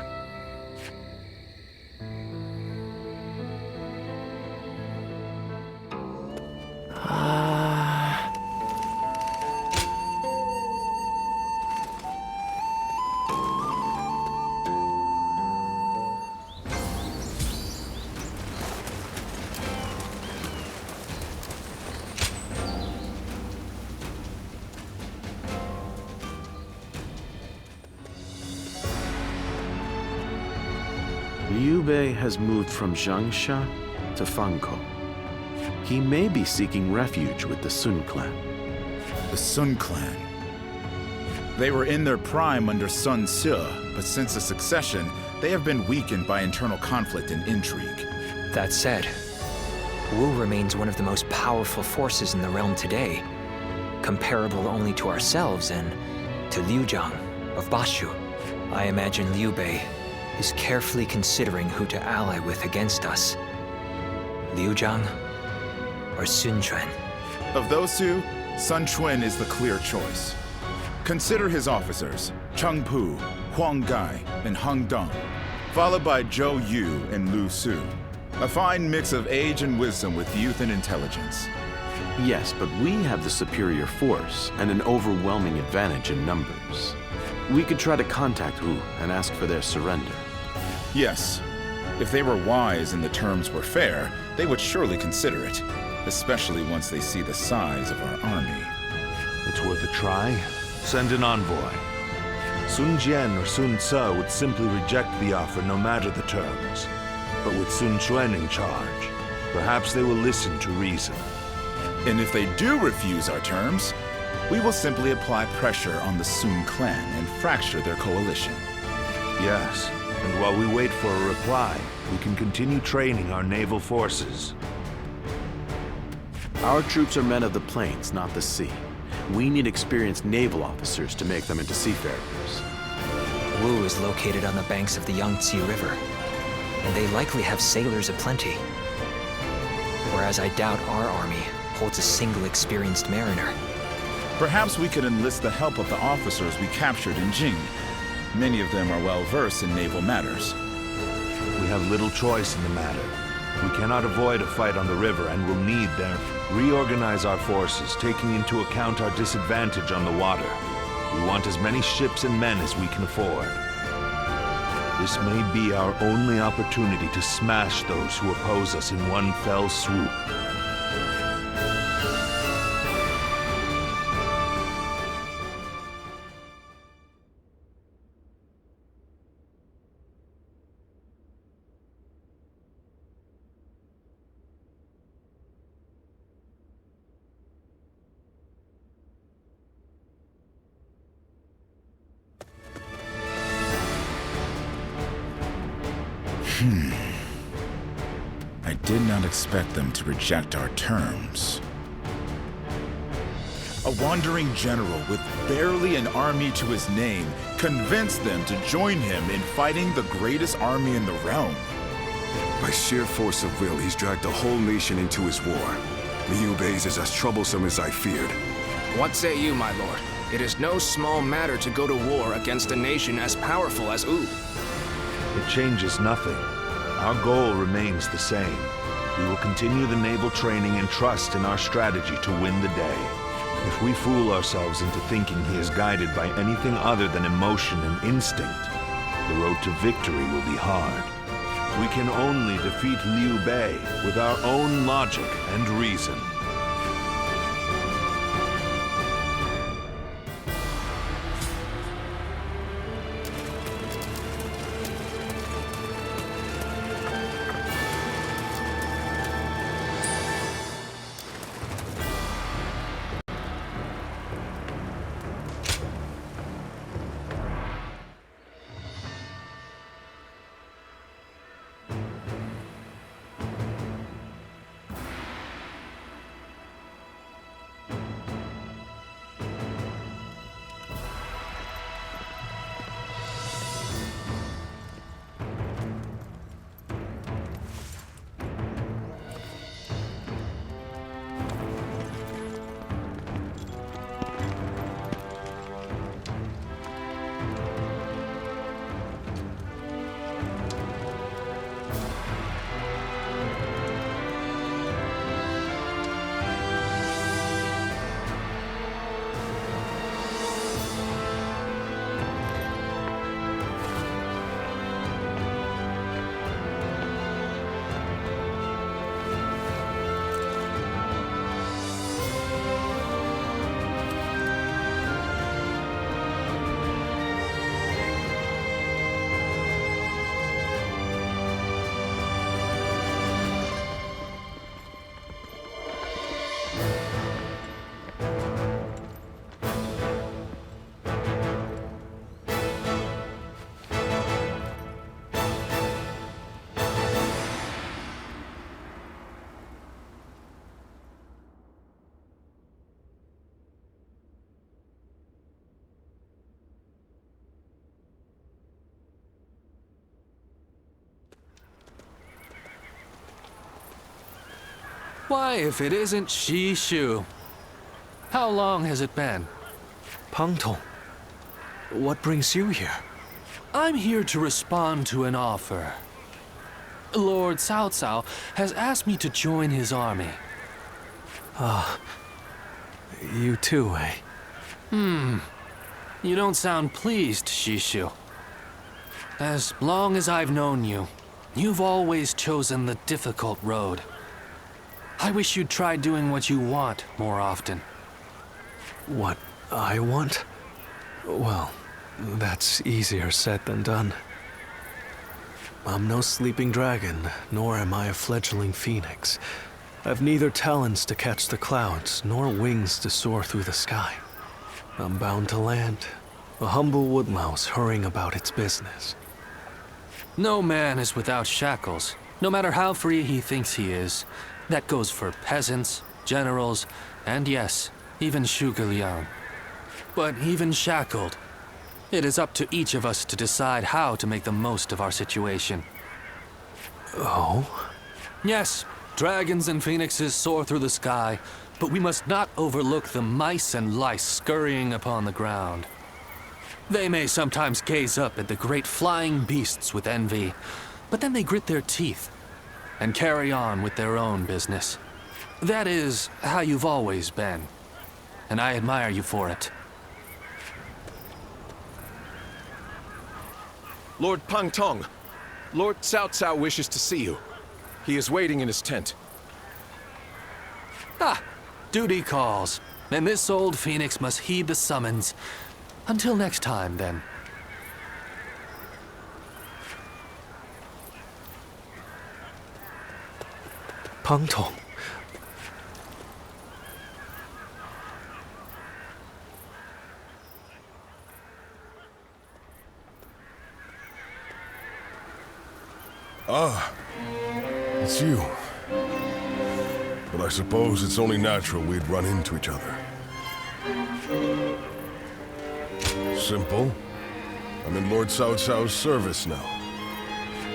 Liu Bei has moved from Jiangxia to Fangkou. He may be seeking refuge with the Sun clan. The Sun clan. They were in their prime under Sun Ce, but since the succession, they have been weakened by internal conflict and intrigue. That said, Wu remains one of the most powerful forces in the realm today, comparable only to ourselves and to Liu Jiang of Bashu. I imagine Liu Bei is carefully considering who to ally with against us. Liu Jiang or Sun Quan? Of those two, Sun Quan is the clear choice. Consider his officers, Cheng Pu, Huang Gai, and Heng Dong, followed by Zhou Yu and Lu Su. A fine mix of age and wisdom with youth and intelligence. Yes, but we have the superior force and an overwhelming advantage in numbers. We could try to contact Wu and ask for their surrender. Yes. If they were wise and the terms were fair, they would surely consider it, especially once they see the size of our army. It's worth a try. Send an envoy. Sun Jian or Sun Ce would simply reject the offer no matter the terms. But with Sun Quan in charge, perhaps they will listen to reason. And if they do refuse our terms, we will simply apply pressure on the Sun clan and fracture their coalition. Yes, and while we wait for a reply, we can continue training our naval forces. Our troops are men of the plains, not the sea. We need experienced naval officers to make them into seafarers. Wu is located on the banks of the Yangtze River, and they likely have sailors aplenty. Whereas I doubt our army holds a single experienced mariner. Perhaps we could enlist the help of the officers we captured in Jing. Many of them are well versed in naval matters. We have little choice in the matter. We cannot avoid a fight on the river and will need them. Reorganize our forces, taking into account our disadvantage on the water. We want as many ships and men as we can afford. This may be our only opportunity to smash those who oppose us in one fell swoop. I did not expect them to reject our terms. A wandering general with barely an army to his name convinced them to join him in fighting the greatest army in the realm. By sheer force of will, he's dragged a whole nation into his war. Liu Bei's is as troublesome as I feared. What say you, my lord? It is no small matter to go to war against a nation as powerful as Wu. It changes nothing. Our goal remains the same. We will continue the naval training and trust in our strategy to win the day. If we fool ourselves into thinking he is guided by anything other than emotion and instinct, the road to victory will be hard. We can only defeat Liu Bei with our own logic and reason. Why, if it isn't Shishu? How long has it been? Pangtong, what brings you here? I'm here to respond to an offer. Lord Cao Cao has asked me to join his army. Ah, you too, eh? You don't sound pleased, Shishu. As long as I've known you, you've always chosen the difficult road. I wish you'd try doing what you want more often. What I want? Well, that's easier said than done. I'm no sleeping dragon, nor am I a fledgling phoenix. I've neither talons to catch the clouds, nor wings to soar through the sky. I'm bound to land, a humble woodlouse hurrying about its business. No man is without shackles, no matter how free he thinks he is. That goes for peasants, generals, and yes, even Zhuge Liang. But even shackled, it is up to each of us to decide how to make the most of our situation. Oh? Yes, dragons and phoenixes soar through the sky, but we must not overlook the mice and lice scurrying upon the ground. They may sometimes gaze up at the great flying beasts with envy, but then they grit their teeth and carry on with their own business. That is how you've always been, and I admire you for it. Lord Pangtong, Lord Cao Cao wishes to see you. He is waiting in his tent. Ah, duty calls, and this old phoenix must heed the summons. Until next time, then. Pangtong. Ah, it's you. But I suppose it's only natural we'd run into each other. Simple. I'm in Lord Cao Cao's service now.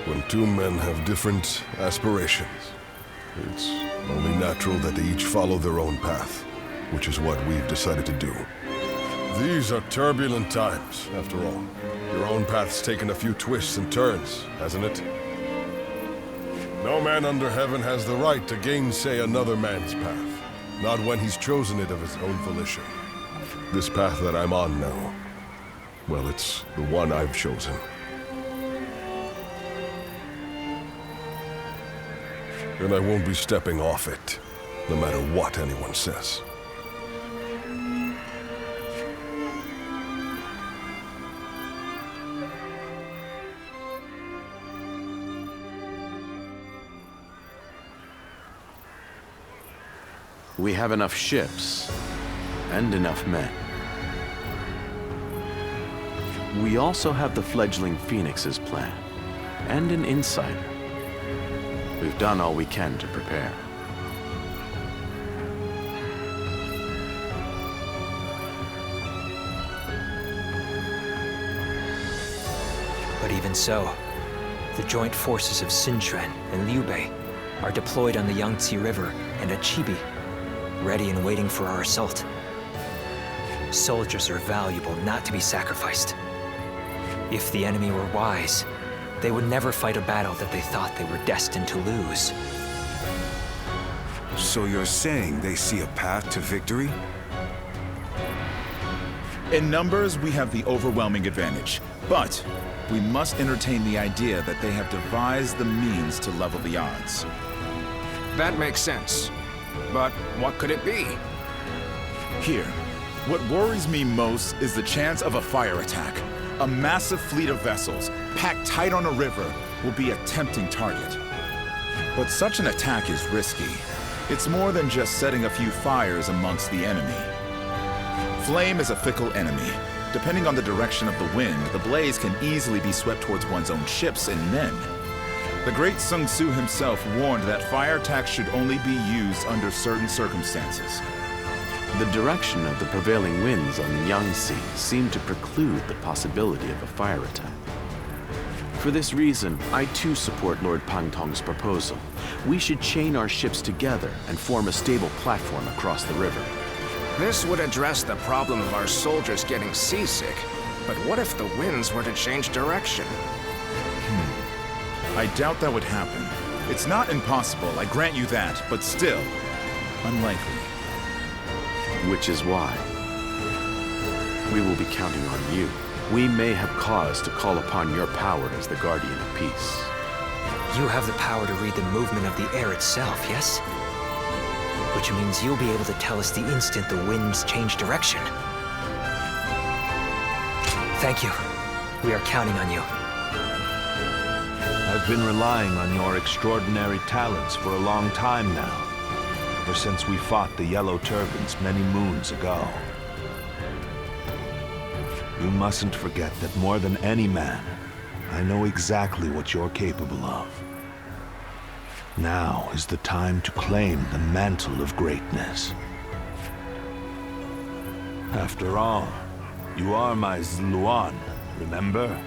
When two men have different aspirations, it's only natural that they each follow their own path, which is what we've decided to do. These are turbulent times, after all. Your own path's taken a few twists and turns, hasn't it? No man under heaven has the right to gainsay another man's path, not when he's chosen it of his own volition. This path that I'm on now, well, it's the one I've chosen. And I won't be stepping off it, no matter what anyone says. We have enough ships and enough men. We also have the fledgling Phoenix's plan and an insider. We've done all we can to prepare. But even so, the joint forces of Sinchuan and Liu Bei are deployed on the Yangtze River and at Chibi, ready and waiting for our assault. Soldiers are valuable, not to be sacrificed. If the enemy were wise, they would never fight a battle that they thought they were destined to lose. So you're saying they see a path to victory? In numbers, we have the overwhelming advantage, but we must entertain the idea that they have devised the means to level the odds. That makes sense. But what could it be? Here, what worries me most is the chance of a fire attack. A massive fleet of vessels, packed tight on a river, will be a tempting target. But such an attack is risky. It's more than just setting a few fires amongst the enemy. Flame is a fickle enemy. Depending on the direction of the wind, the blaze can easily be swept towards one's own ships and men. The great Sun Tzu himself warned that fire attacks should only be used under certain circumstances. The direction of the prevailing winds on the Yangtze seemed to preclude the possibility of a fire attack. For this reason, I too support Lord Pangtong's proposal. We should chain our ships together and form a stable platform across the river. This would address the problem of our soldiers getting seasick. But what if the winds were to change direction? I doubt that would happen. It's not impossible, I grant you that, but still, unlikely. Which is why we will be counting on you. We may have cause to call upon your power as the Guardian of Peace. You have the power to read the movement of the air itself, yes? Which means you'll be able to tell us the instant the winds change direction. Thank you. We are counting on you. I've been relying on your extraordinary talents for a long time now. Ever since we fought the Yellow Turbans many moons ago. You mustn't forget that more than any man, I know exactly what you're capable of. Now is the time to claim the mantle of greatness. After all, you are my Zluan, remember?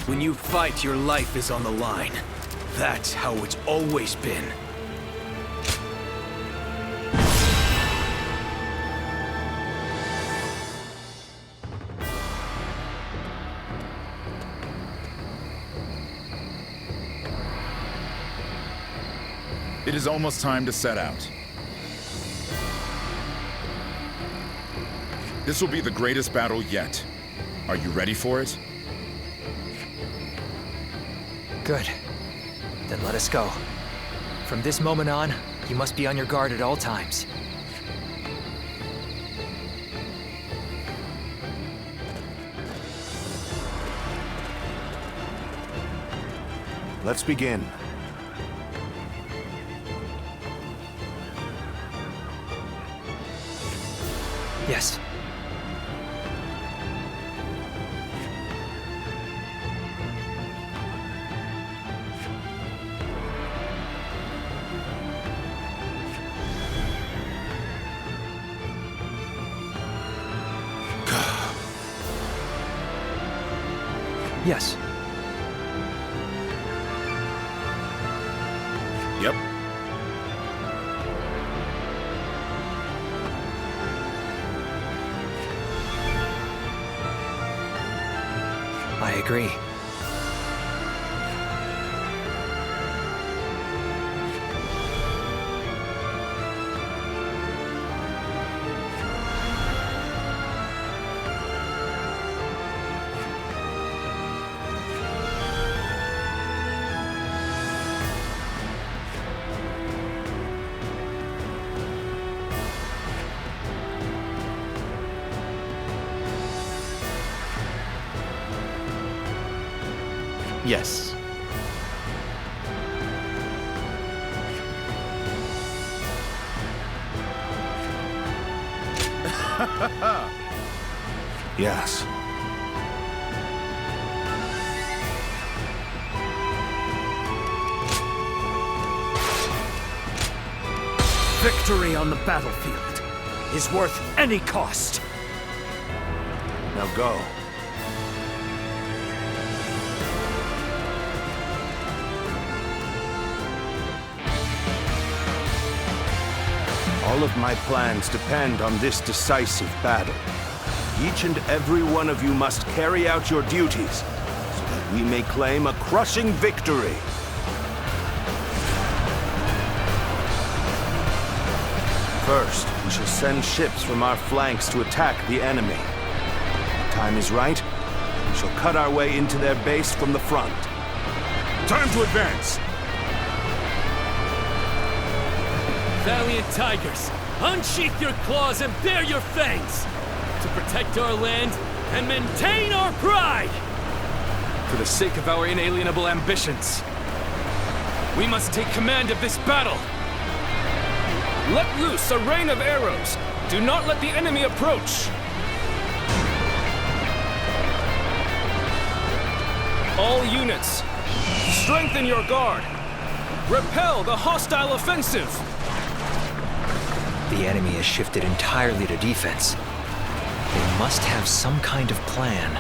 When you fight, your life is on the line. That's how it's always been. It is almost time to set out. This will be the greatest battle yet. Are you ready for it? Good. Then let us go. From this moment on, you must be on your guard at all times. Let's begin. Yes. Yes. Yep. I agree. Yes. Yes. Victory on the battlefield is worth any cost. Now go. All of my plans depend on this decisive battle. Each and every one of you must carry out your duties so that we may claim a crushing victory. First, we shall send ships from our flanks to attack the enemy. When the time is right, we shall cut our way into their base from the front. Time to advance! Valiant tigers, unsheath your claws and bare your fangs to protect our land and maintain our pride! For the sake of our inalienable ambitions, we must take command of this battle! Let loose a rain of arrows! Do not let the enemy approach! All units, strengthen your guard! Repel the hostile offensive! The enemy has shifted entirely to defense. They must have some kind of plan.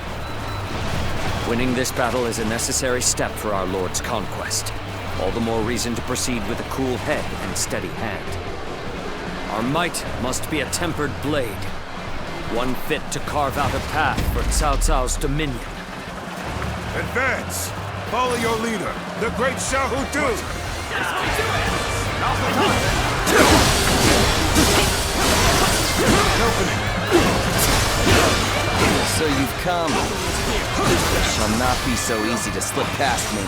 Winning this battle is a necessary step for our Lord's conquest. All the more reason to proceed with a cool head and steady hand. Our might must be a tempered blade, one fit to carve out a path for Cao Cao's dominion. Advance! Follow your leader, the great Xiahou Dun! So you've come. It shall not be so easy to slip past me.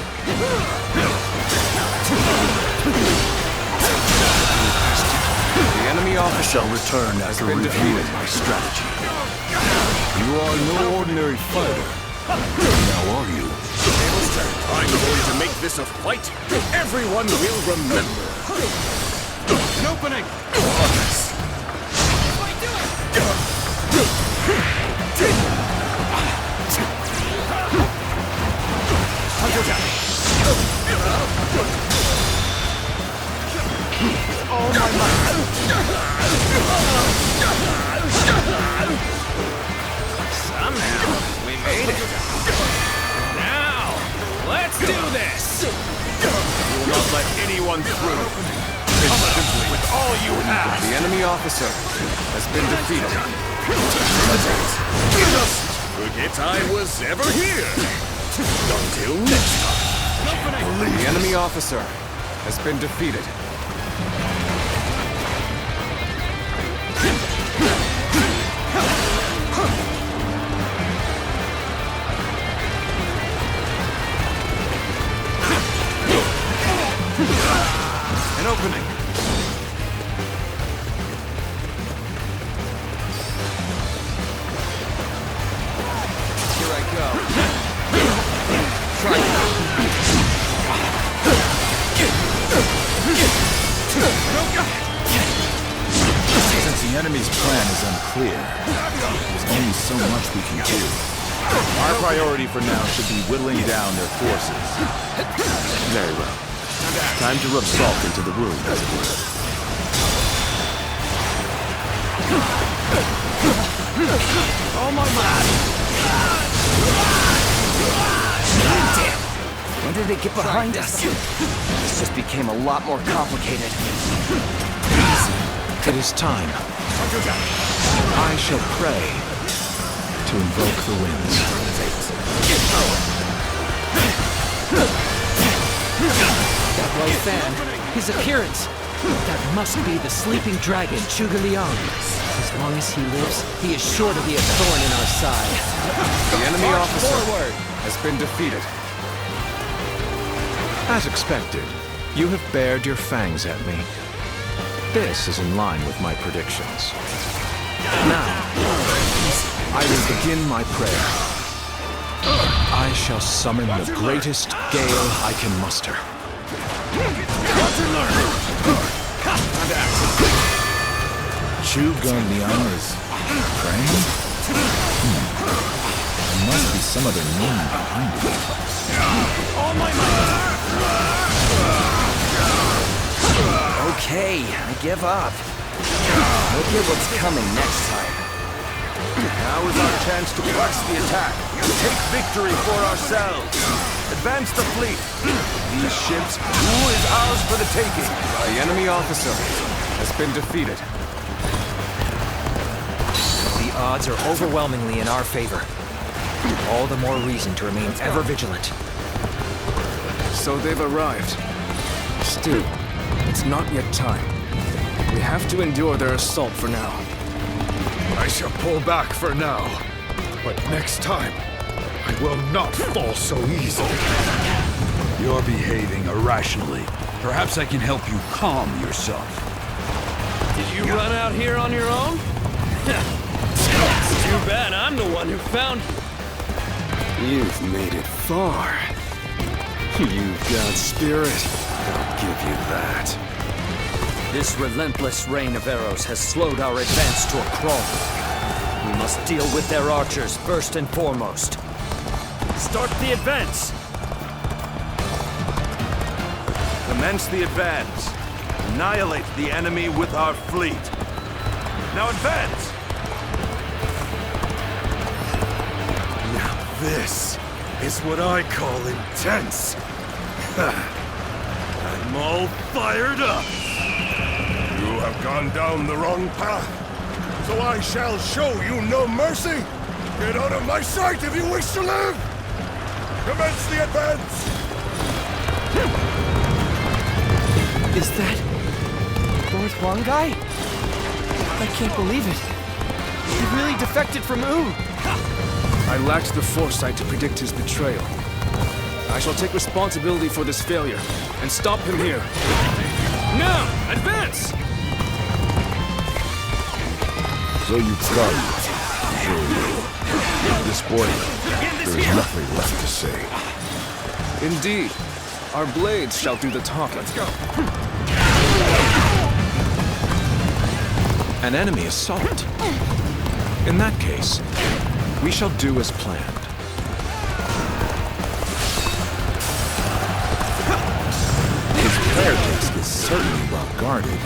The enemy officer shall return after reviewing my strategy. You are no ordinary fighter. Now are you? I'm going to make this a fight everyone will remember. An opening! Hunter down! Oh my God! Somehow, we made it. Now, let's do this! You will not let anyone through. Instantly, with all you have. The enemy officer has been defeated. Forget I was ever here. Until next time. The enemy officer has been defeated. An opening. Here I go. Try it. Since the enemy's plan is unclear, there's only so much we can do. Our priority for now should be whittling down their forces. Very well. Time to rub salt into the wound, as it were. Oh my God! Damn! When did they get behind us? This just became a lot more complicated. It is time. I shall pray to invoke the winds. That white fan, his appearance. That must be the sleeping dragon, Zhuge Liang. As long as he lives, he is sure to be a thorn in our side. The enemy March officer forward. has been defeated. As expected, you have bared your fangs at me. This is in line with my predictions. Now, I will begin my prayer. I shall summon the greatest gale I can muster. Zhuge Liang is Praying? There must be some other meaning behind it. All my might! Okay, I give up. Look at what's coming next time. Now is our chance to press the attack. Take victory for ourselves. Advance the fleet. These ships, who is ours for the taking? The enemy officer has been defeated. The odds are overwhelmingly in our favor. All the more reason to remain ever vigilant. So they've arrived. Still, it's not yet time. We have to endure their assault for now. I shall pull back for now. But next time, I will not fall so easily. You're behaving irrationally. Perhaps I can help you calm yourself. Did you run out here on your own? It's too bad I'm the one who found you. You've made it far. You've got spirit. I'll give you that. This relentless rain of arrows has slowed our advance to a crawl. We must deal with their archers first and foremost. Start the advance! Commence the advance. Annihilate the enemy with our fleet. Now advance! Now this is what I call intense. I'm all fired up. You have gone down the wrong path, so I shall show you no mercy. Get out of my sight if you wish to live! Commence the advance! Is that Lord Huangai? I can't believe it. He really defected from Wu. I lacked the foresight to predict his betrayal. I shall take responsibility for this failure and stop him here. Now, advance! So you've come. At this point, there is nothing left to say. Indeed. Our blades shall do the talking. Let's go. An enemy assault. In that case, we shall do as planned. His prayer disc is certainly well guarded.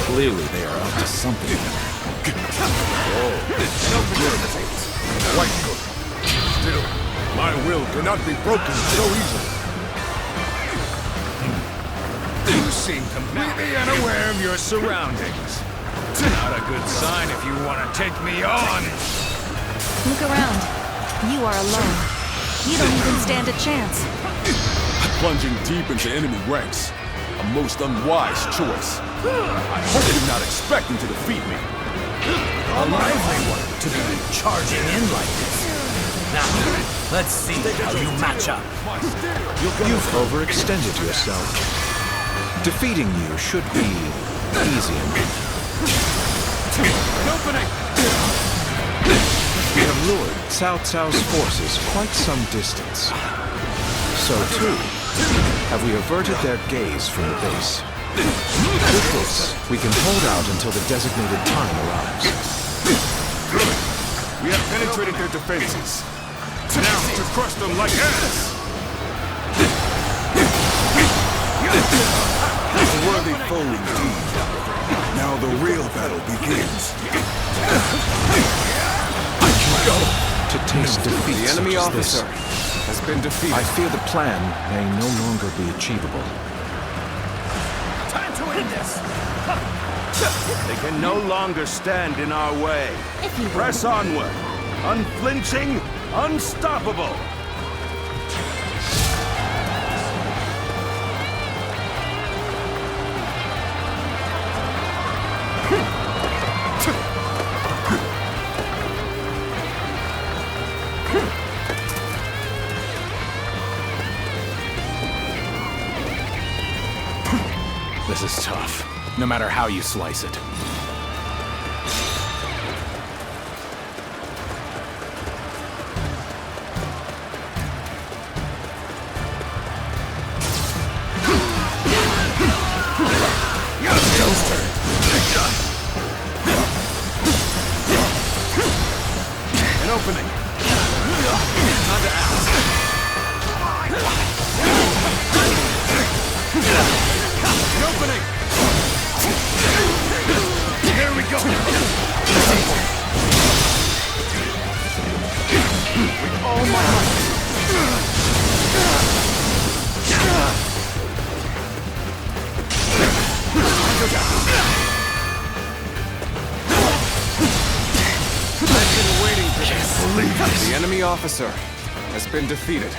Clearly they are up to something. Quite good. Still, my will cannot be broken so easily. You seem completely unaware of your surroundings. Not a good sign if you want to take me on. Look around. You are alone. You don't even stand a chance. Plunging deep into enemy ranks. A most unwise choice. I hope you did not expect him to defeat me. A lively one to be charging in like this. Now, let's see how you match up. You've overextended yourself. Defeating you should be easy enough. Opening! We have lured Cao Cao's forces quite some distance. So too, have we averted their gaze from the base. With this, we can hold out until the designated time arrives. We have penetrated their defenses. Now to crush them like ants! A worthy foe indeed. Now the real battle begins. To taste defeat. The enemy such as officer this, has been defeated. I fear the plan may no longer be achievable. Time to end this! They can no longer stand in our way. Press onward. Unflinching, unstoppable. This is tough, no matter how you slice it. enemy officer has been defeated.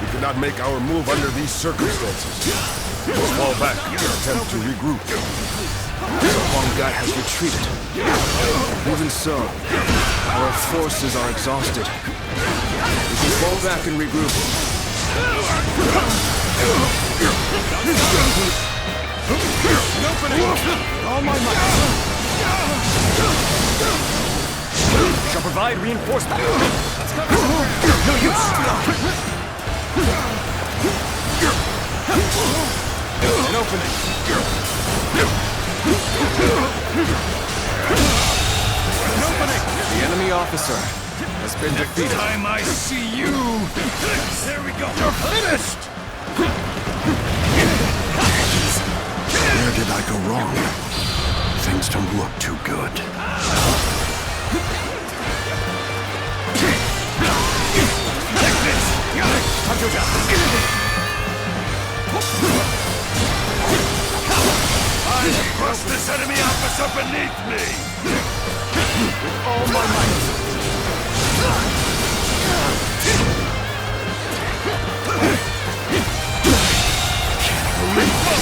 We cannot make our move under these circumstances. Let's fall back and attempt to regroup. The Huang guy has retreated. Even so, our forces are exhausted. We can fall back and regroup. All my might. Shall provide reinforcement. No use. An opening. An opening. The enemy officer has been defeated. Next time I see you, there we go. You're finished. Where did I go wrong? Things don't look too good. I crush this enemy officer beneath me. With all my might.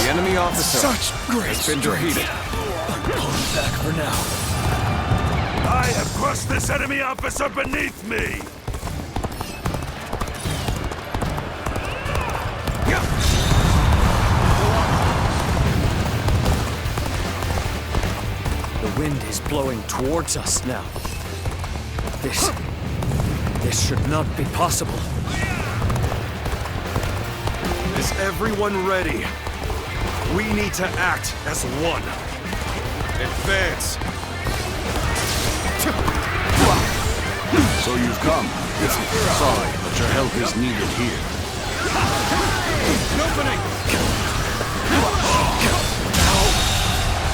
The enemy officer Such great has been defeated. Pulling back for now. I have crushed this enemy officer beneath me. The wind is blowing towards us now. This should not be possible. Is everyone ready? We need to act as one. Advance! So you've come. Sorry, but your help is needed here. An opening! How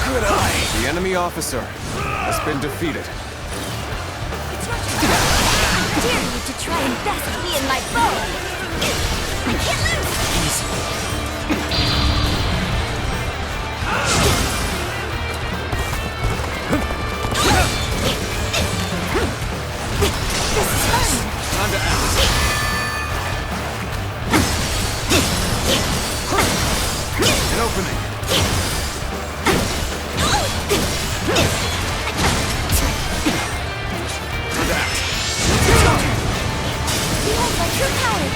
could I? The enemy officer has been defeated. I dare you to try and best me in my bow! I can't lose! This is fun! Time to act. An opening! Time to act. Behold my true power!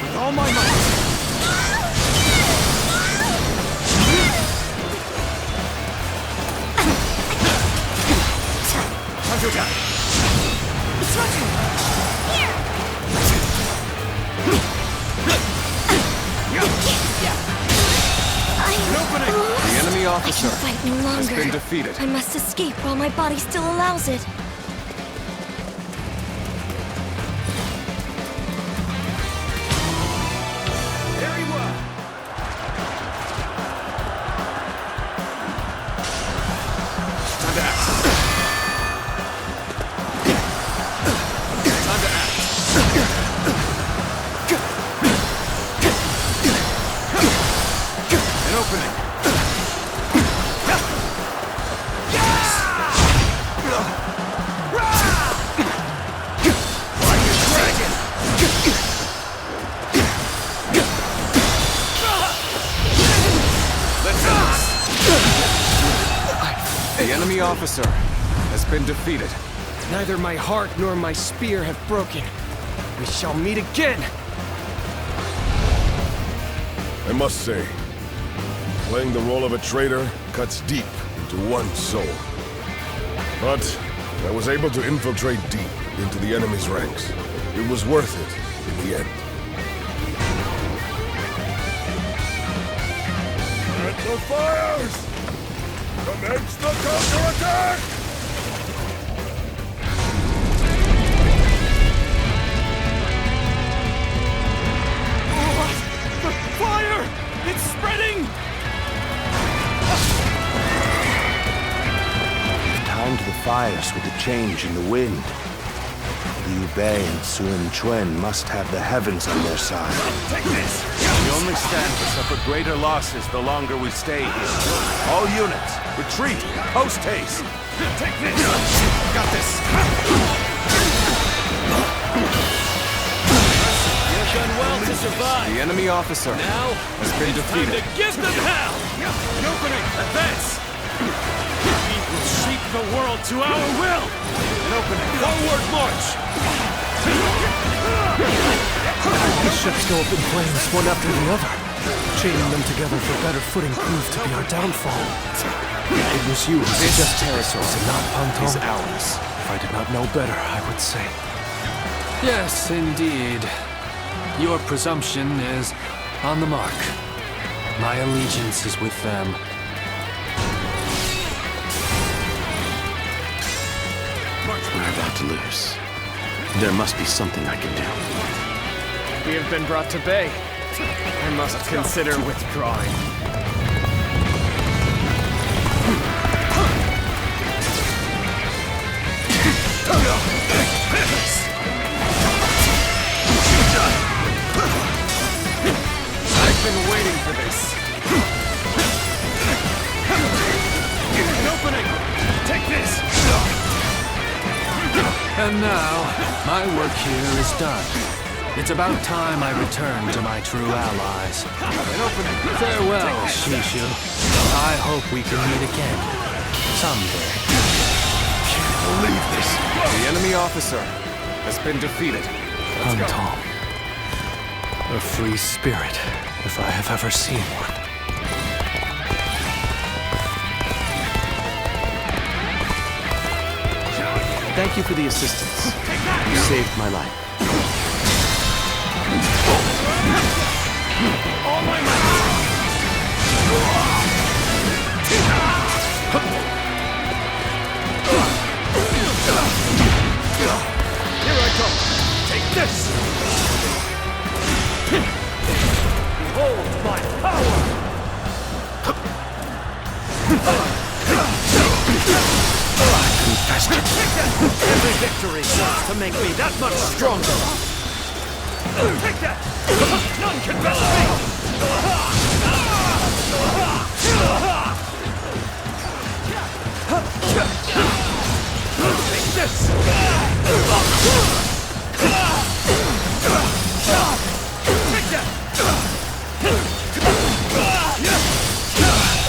With all my might! Time to attack. It's your turn! Here! The enemy officer I can fight no longer. has been defeated. I must escape while my body still allows it. Very well! Time to act. Time to act. An opening. The enemy officer has been defeated. Neither my heart nor my spear have broken. We shall meet again! I must say, playing the role of a traitor cuts deep into one's soul. But I was able to infiltrate deep into the enemy's ranks. It was worth it in the end. At the fires! Commence the counterattack! Fire! It's spreading! Time to the with the change in the wind. Liu Bei and Sun Quan must have the heavens on their side. Take this! We only stand to suffer greater losses the longer we stay here. All units, retreat! Post haste! Take this! Got this! You've done well to survive. The enemy officer Now has been defeated. Time to give them hell! An opening! Advance! We will shape the world to our will! An opening! Forward march! The ships go up in flames, one after the other. Chaining them together for better footing proved to be our downfall. It was you who suggested this, was it not, Pantong? Is ours. If I did not know better, I would say. Yes, indeed. Your presumption is on the mark. My allegiance is with them. We're about to lose. There must be something I can do. We have been brought to bay. I must consider withdrawing. I've been waiting for this. An opening! Take this! And now, my work here is done. It's about time I return to my true allies. Farewell, Shishu. I hope we can meet again. Someday. Can't believe this. The enemy officer has been defeated. Pantong. A free spirit, if I have ever seen one. Thank you for the assistance. You saved my life. All my might! Here I come! Take this! Behold my power! Every victory serves to make me that much stronger. Take that! None can best me! Take this! Take that!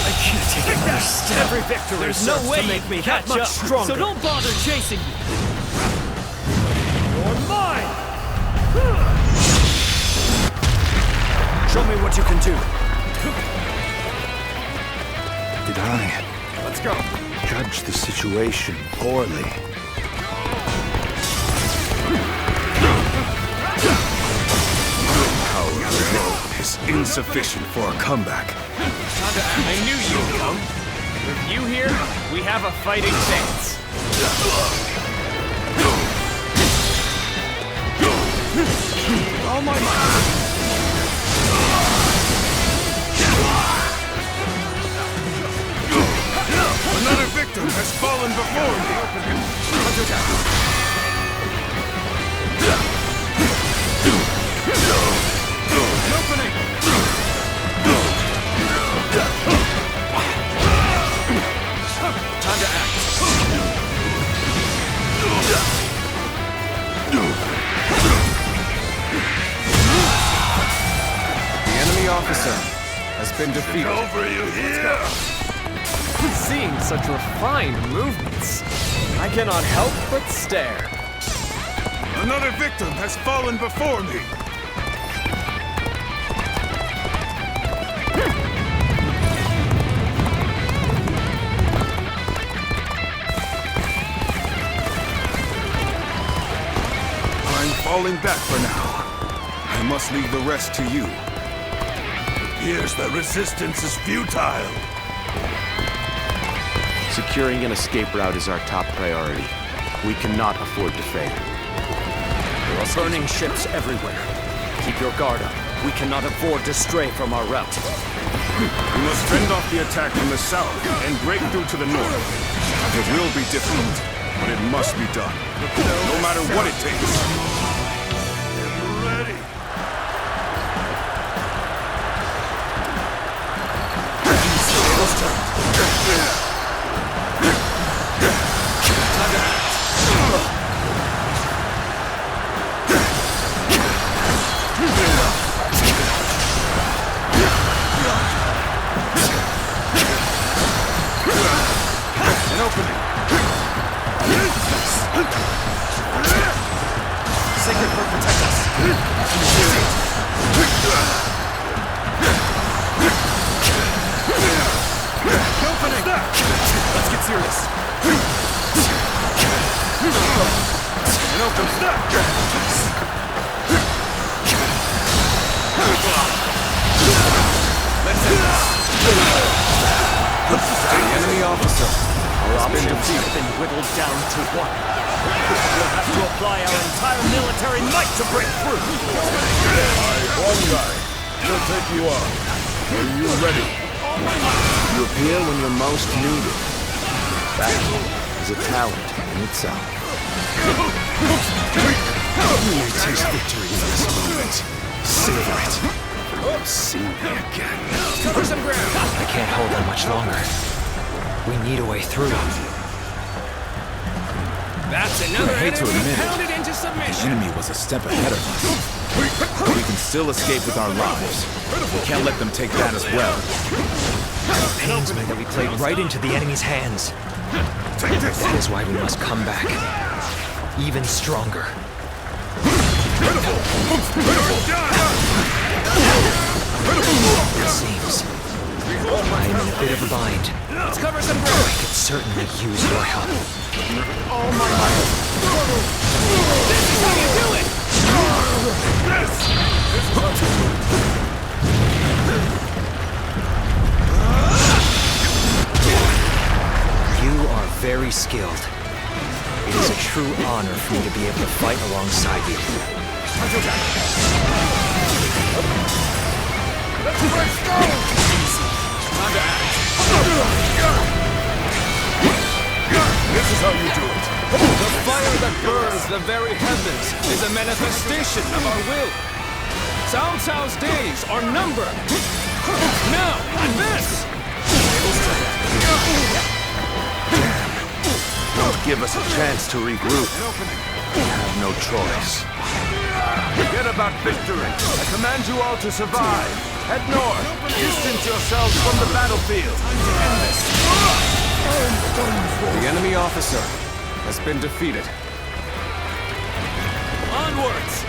I can't take another step. Every victory There's no way to make me that catch much up. stronger. So don't bother chasing me. You're mine! Show me what you can do. Did I Let's go! judge the situation poorly? Power alone is insufficient for a comeback. I knew you'd come. With you here, we have a fighting chance. All my might! Another victim has fallen before me! An opening! Time to act. The enemy officer has been defeated. Over you here! Seeing such refined movements, I cannot help but stare. Another victim has fallen before me! I'm falling back for now. I must leave the rest to you. Appears the resistance is futile. Securing an escape route is our top priority. We cannot afford to fail. There are burning ships everywhere. Keep your guard up. We cannot afford to stray from our route. We must fend off the attack from the south and break through to the north. It will be difficult, but it must be done. No matter what it takes. Ready. An opening. Sacred Bird, protect us. Opening. Let's get serious. An opening. Let's end this. The enemy officer has been defeated. Been whittled down to one. We'll have to apply our entire military might to break through. One guy. We'll take you on. Are you ready? You appear when you're most needed. Battle is a talent in itself. You may taste victory in this moment. Savor it. You'll see me again. Cover some ground. I can't hold on much longer. We need a way through. That's another I hate to enemy admit it. pounded into The submission. enemy was a step ahead of us. We can still escape with our lives. We can't let them take that as well. It pains me that we played right into the enemy's hands. That is why we must come back. Even stronger. It seems I am in a bit of a bind. Let's cover some ground. I could certainly use your help. Oh my God. This is how you do it. You are very skilled. It is a true honor for me to be able to fight alongside you. Let's go! Time to act. This is how you do it. The fire that burns the very heavens is a manifestation of our will. Cao Cao's days are numbered. Now, advance! Don't give us a chance to regroup. We have no choice. Forget about victory. I command you all to survive. Head north. Distance yourselves from the battlefield. The enemy officer has been defeated. Onwards!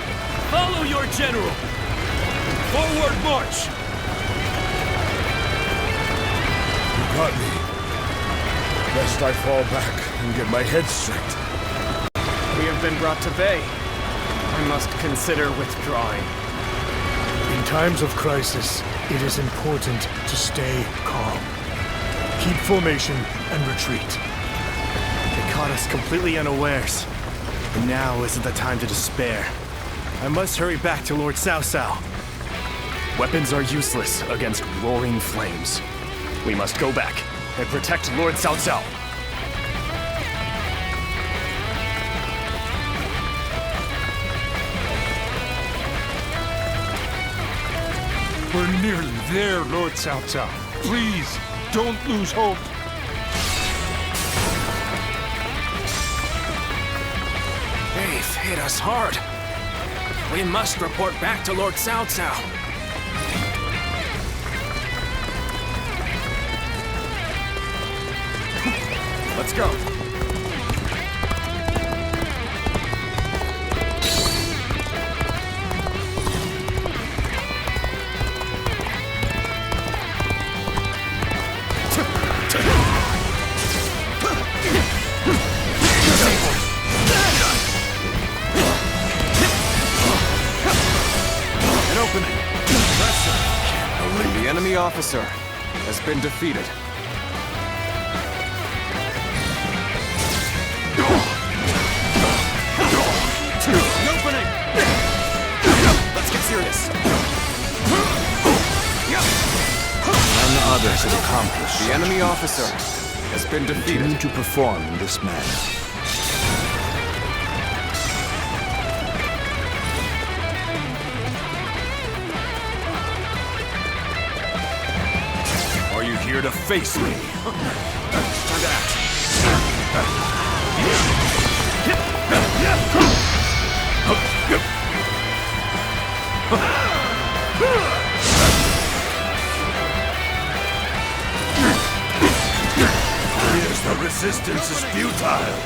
Follow your general! Forward march! You got me. Best I fall back and get my head straight. We have been brought to bay. I must consider withdrawing. In times of crisis, it is important to stay calm. Keep formation and retreat. They caught us completely unawares. And now isn't the time to despair. I must hurry back to Lord Cao Cao. Weapons are useless against roaring flames. We must go back and protect Lord Cao Cao. We're nearly there, Lord Cao Cao. Please, don't lose hope. They've hit us hard. We must report back to Lord Cao Cao. Let's go. An opening. The enemy officer has been defeated. An opening! Let's get serious. None others have accomplished. The enemy officer has been defeated. Continue to perform in this manner. dare to face me? Time to act. Here's the resistance is futile.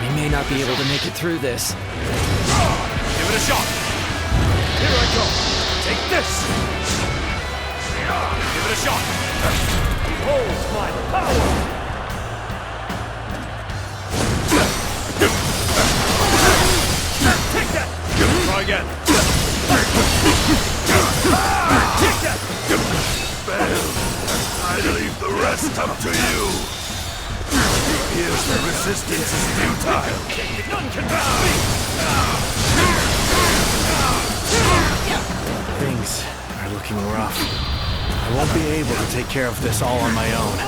We may not be able to make it through this. Give it a shot. Here I go. Take this. Give it a shot. Behold my power. Take that. Try again. Take that. Fail. I leave the rest up to you. Here's the resistance is futile. None can bow me. Things are looking rough. I won't be able to take care of this all on my own.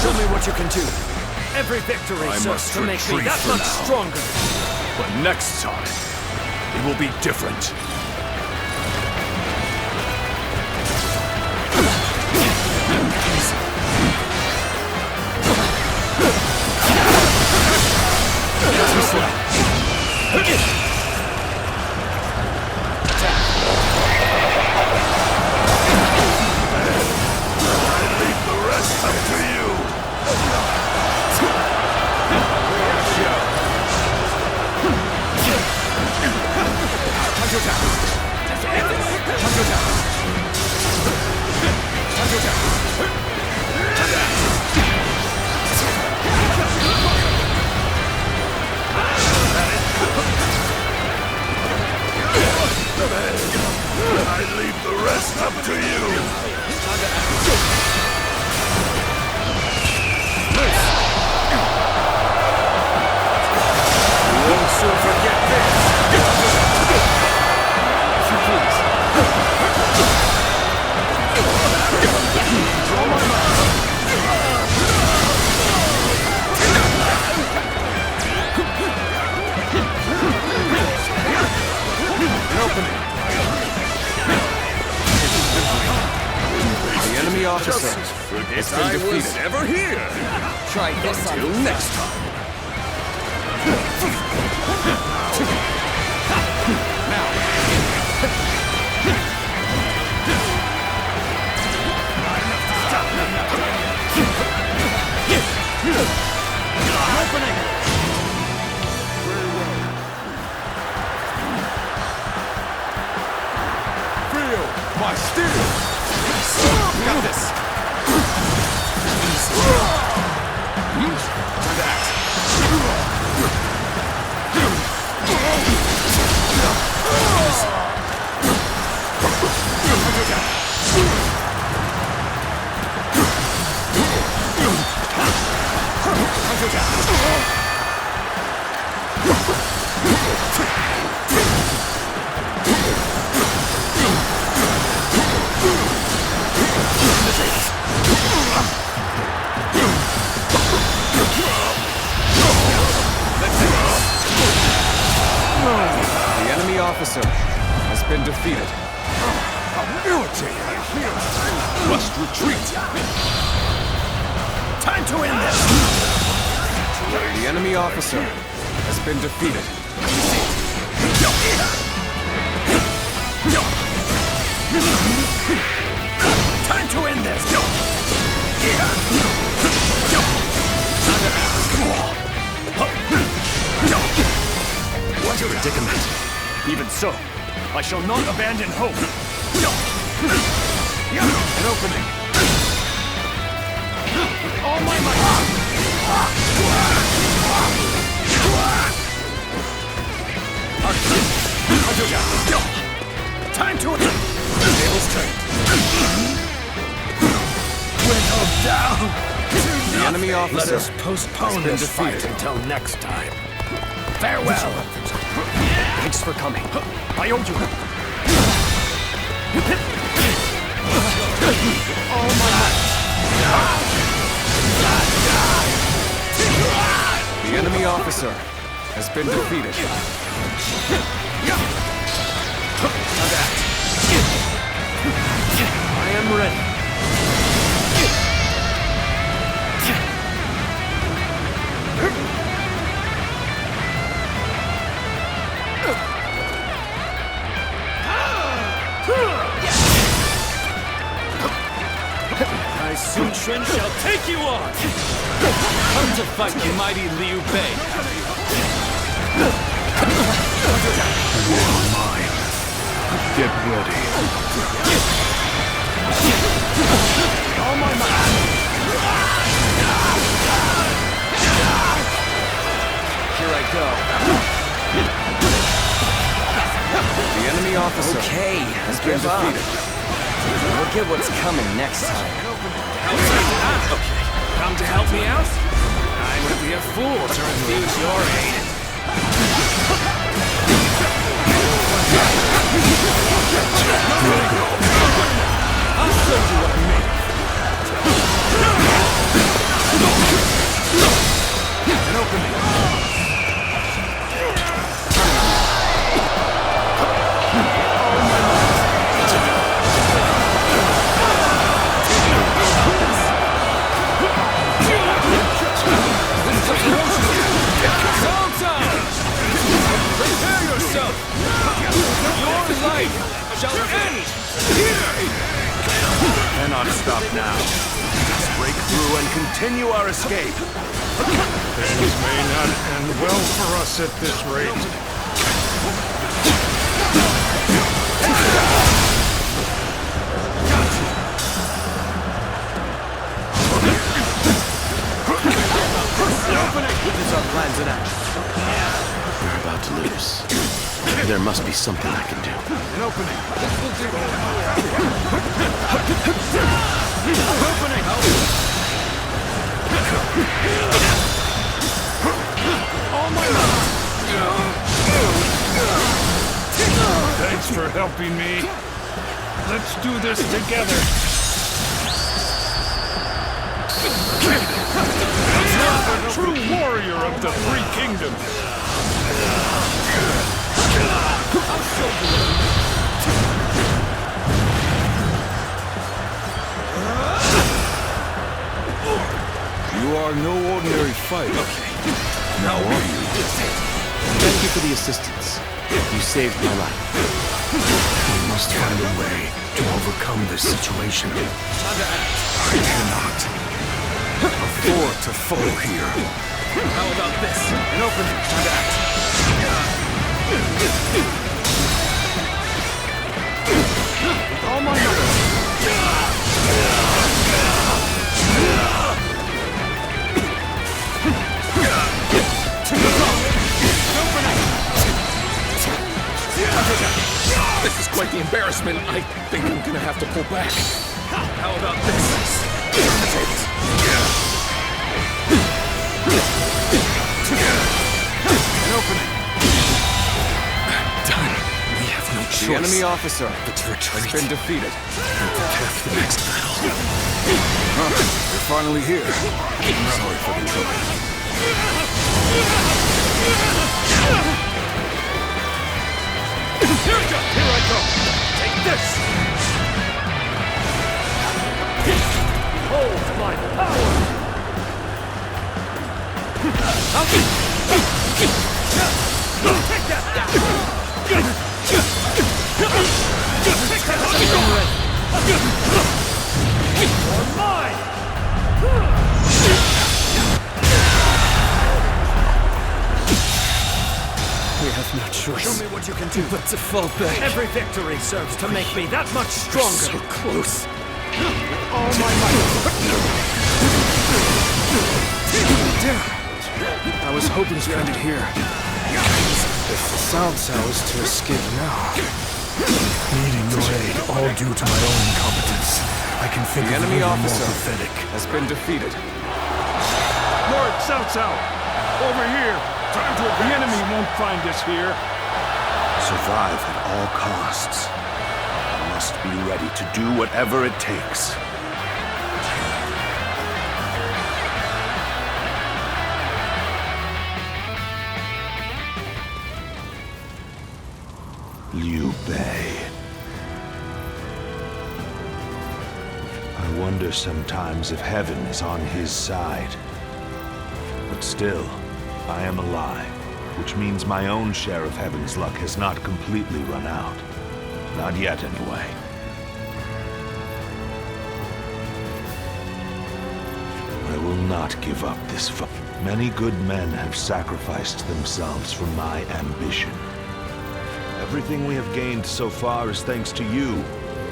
Show me what you can do. Every victory serves to make me that much stronger. But next time, it will be different. I leave the rest up to you. You won't soon forget this. If you please. Draw my mind. An opening. The enemy officer has been defeated. Never here. Try this Until next time. Feel my steel. Got this. Time to act. The enemy officer has been defeated. Must retreat. Time to end this. The enemy officer has been defeated. Time to end this. What a predicament. Even so, I shall not abandon hope. An opening. With all my might. Time to the tables turned. Whittle down. The enemy officer Let us postpone has been this fight defeated. until next time. Farewell. Thanks for coming. I owe you. all my might. The enemy officer has been defeated. I am ready. I soon shall take you on! Come to fight the mighty Liu Bei. You are mine. Get ready. All my might. Here I go. The enemy officer has been defeated. Look at what's coming next time. Okay, come to help me out? I would be a fool to refuse your aid. I'll show you what I mean. An opening. Prepare yourself! Your life shall end here! Cannot stop now. Let's break through and continue our escape. Things may not end well for us at this rate. Witness our plans in action. We're about to lose. There must be something I can do. An opening. Thanks for helping me. Let's do this together. A true warrior of the Three Kingdoms. You are no ordinary fighter. Now are you? Thank you for the assistance. You saved my life. We must find a way to overcome this situation. I cannot afford to fall here. How about this? An opening. Time to act. With all my might. This is quite the embarrassment. I think I'm gonna have to pull back. How about this? Turn the tables. An opening. Done. We have no choice. The enemy officer but to retreat. has been defeated. And prepare for the next battle. You're finally here. I'm sorry for the trouble. Here I go! Take this! Behold my power! Take that! You're mine! We have no choice. Show me what you can do. But to fall back. Every victory serves to make me that much stronger. So close. All my might. Damn. I was hoping to end it here. If Cao Cao is to escape now. Needing your aid, all due to my own incompetence. I can think The of enemy nothing more officer pathetic. has been defeated. Lord Cao Cao, over here. Time to the enemy won't find us here. Survive at all costs. must be ready to do whatever it takes. Liu Bei. I wonder sometimes if heaven is on his side. But still, I am alive, which means my own share of heaven's luck has not completely run out. Not yet, anyway. I will not give up this fight. Many good men have sacrificed themselves for my ambition. Everything we have gained so far is thanks to you,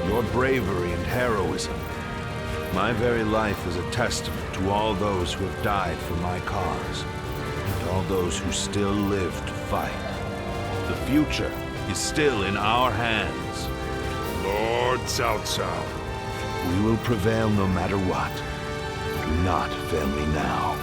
your bravery and heroism. My very life is a testament to all those who have died for my cause, and all those who still live to fight. The future is still in our hands. Lord Cao Cao. We will prevail no matter what. Do not fail me now.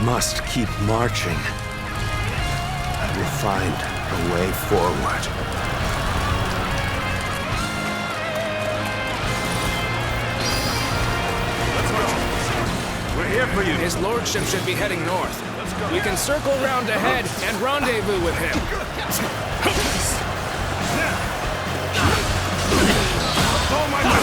Must keep marching. I will find a way forward. We're here for you. His lordship should be heading north. We can circle round ahead and rendezvous with him. Oh my God!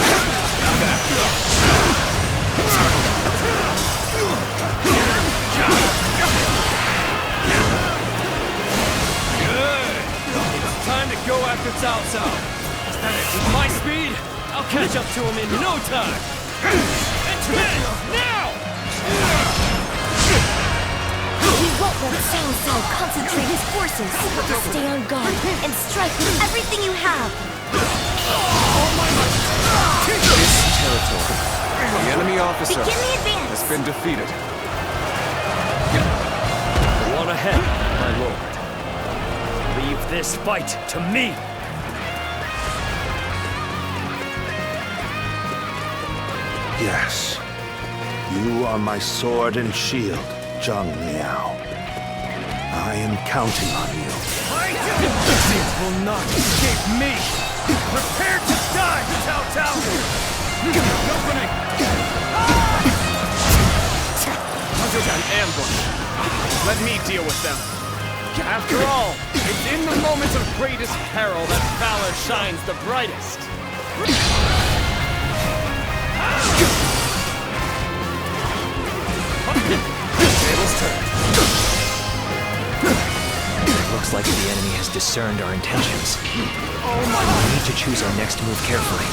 Time to go after Cao Cao. With my speed, I'll catch up to him in no time. Now! We won't let Cao Cao concentrate his forces. Stay on guard and strike with everything you have. This territory. The enemy officer Begin the advance. has been defeated. Go on ahead, my lord. Leave this fight to me! Yes. You are my sword and shield, Zhang Liao. I am counting on you. It will not escape me! Prepare to die, Cao Cao! Opening! Under an ambush. Let me deal with them. After all, it's in the moments of greatest peril that valor shines the brightest. Tables turned. Looks like the enemy has discerned our intentions. We need to choose our next move carefully.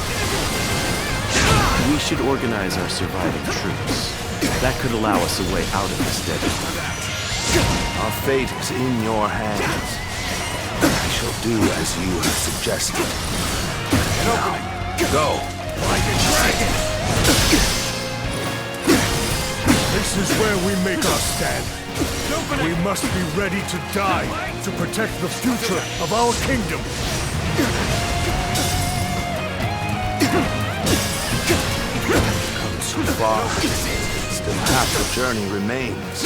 We should organize our surviving troops. That could allow us a way out of this deadlock. Our fate is in your hands. I shall do as you have suggested. Now, go. Like a dragon! This is where we make our stand. We must be ready to die to protect the future of our kingdom. Come too far. Still half the journey remains.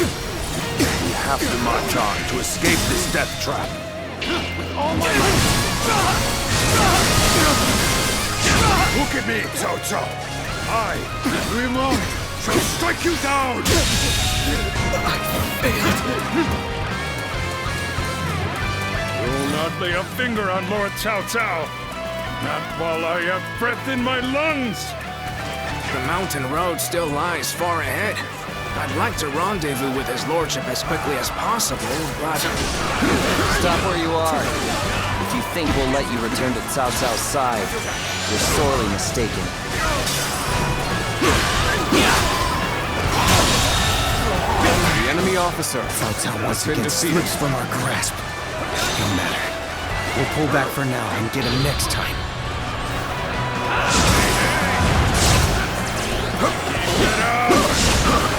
We have to march on to escape this death trap. With all my might! Look at me, Cao Cao! I, Liu Long, shall strike you down! You'll not lay a finger on Lord Cao Cao! Not while I have breath in my lungs! The mountain road still lies far ahead. I'd like to rendezvous with his lordship as quickly as possible, but... Stop where you are. If you think we'll let you return to Cao Cao's side, you're sorely mistaken. The enemy officer Cao Cao once has been again defeated. slips from our grasp. No matter. We'll pull back for now and get him next time.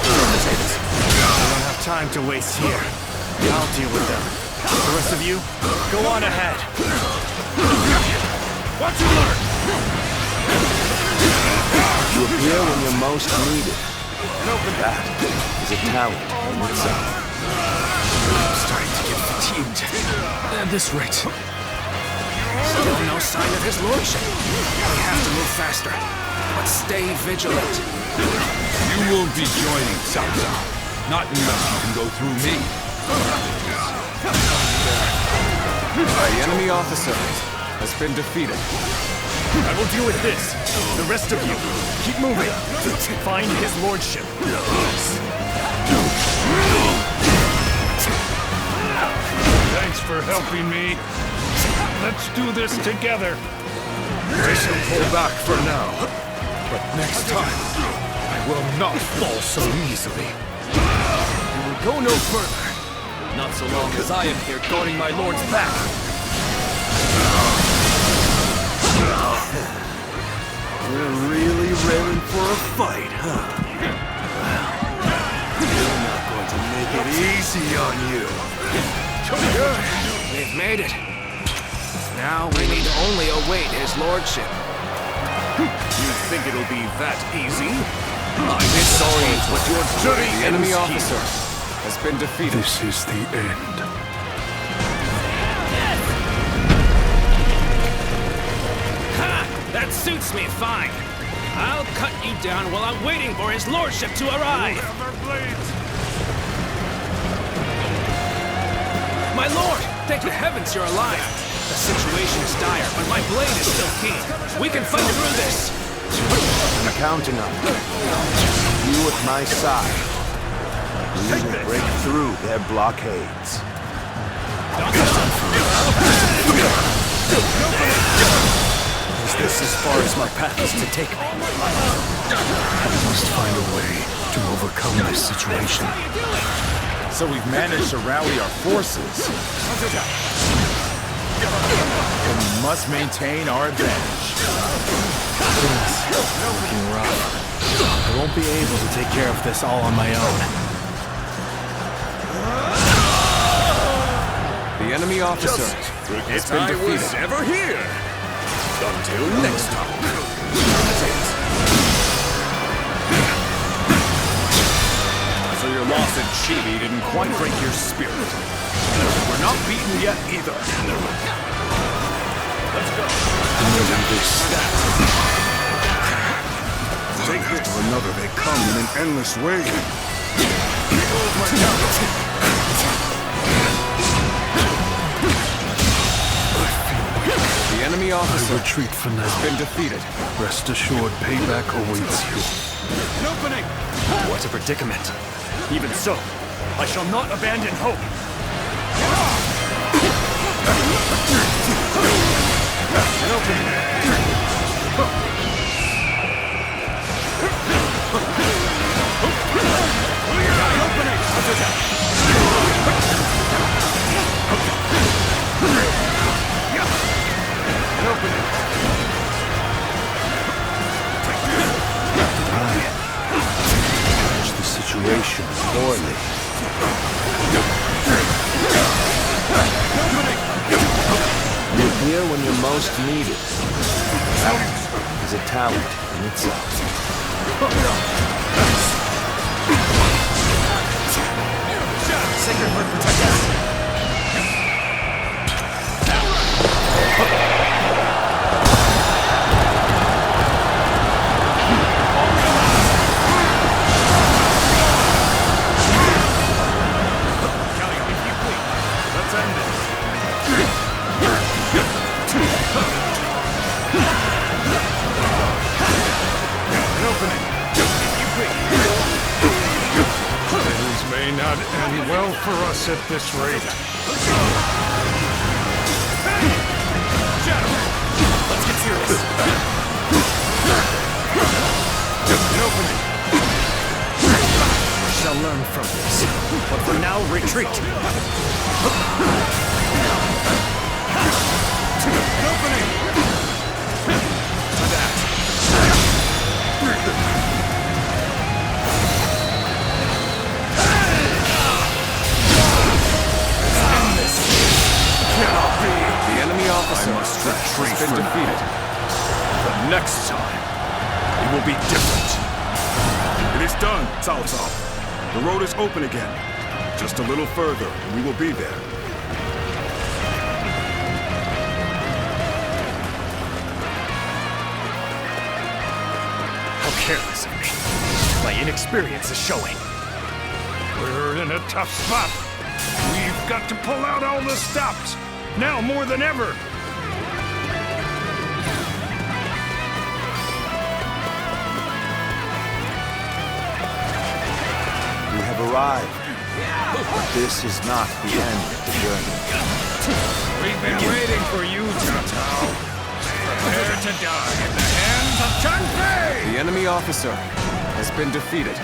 I don't have time to waste here. I'll deal with them. The rest of you, go on ahead. Watch and learn! You appear when you're most needed. That is a talent in itself. I'm starting to get fatigued. At this rate. Still no sign of his lordship. We have to move faster. But stay vigilant. You won't be joining Cao Cao. Not unless you can go through me. The enemy officer has been defeated. I will deal with this. The rest of you, keep moving. Find his lordship. Thanks for helping me. Let's do this together. I shall pull back for now. But next time, I will not fall so easily. You will go no further. Not so long as I am here guarding my lord's back. We're really raring for a fight, huh? Well, we're not going to make it easy on you. Good. We've made it. Now we need only await his lordship. You think it'll be that easy? I'm sorry, but your journey The enemy ends officer has been defeated. This is the end. Ha! That suits me fine. I'll cut you down while I'm waiting for his lordship to arrive. My lord, thank the heavens you're alive. The situation is dire, but my blade is still keen. We can fight through this. I'm counting on you. You at my side. We will break through their blockades. Is this as far as my path is to take me? I must find a way to overcome this situation. So we've managed to rally our forces. And we must maintain our advantage. Things looking rough. I won't be able to take care of this all on my own. The enemy officer has been I defeated. was ever here. Until next time. So your loss at Chibi didn't quite break your spirit. We're not beaten yet either. Let's go. Take this. After another, they come in an endless way. The enemy officer Retreat for now. has been defeated. Rest assured, payback awaits you. An opening! What a predicament. Even so, I shall not abandon hope. An opening. Manage the situation poorly. You appear when you're most needed. That is a talent in itself. Sacred Heart protect us. not end well for us at this rate. Let's get serious. An opening. We shall learn from this. But for now, retreat. An opening. The enemy officer has been defeated. But next time, it will be different. It is done, Cao Cao. The road is open again. Just a little further, and we will be there. How careless of me. My inexperience is showing. We're in a tough spot. We've got to pull out all the stops. Now more than ever. We have arrived. But this is not the end of the journey. We've been waiting for you, Cao Cao. Prepare to die in the hands of Chun Fei! The enemy officer has been defeated.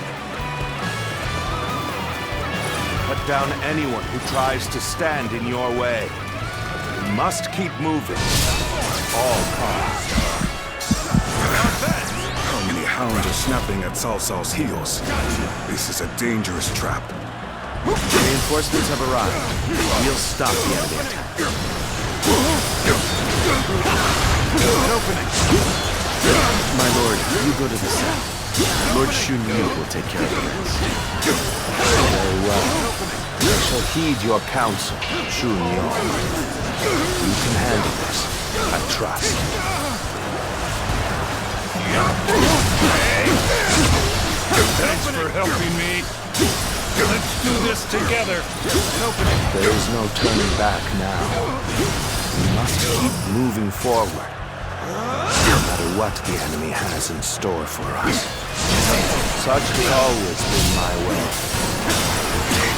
Cut down anyone who tries to stand in your way. We must keep moving. At all costs. How many hounds are snapping at Cao Cao's heels? This is a dangerous trap. Reinforcements have arrived. We'll stop the enemy attack. An opening. My lord, you go to the south. Lord Xun Yu will take care of the rest. Very well. I shall heed your counsel, Xun Yu. You can handle this. I trust. Thanks for helping me. Let's do this together. There is no turning back now. We must keep moving forward, no matter what the enemy has in store for us. Such has always been my way.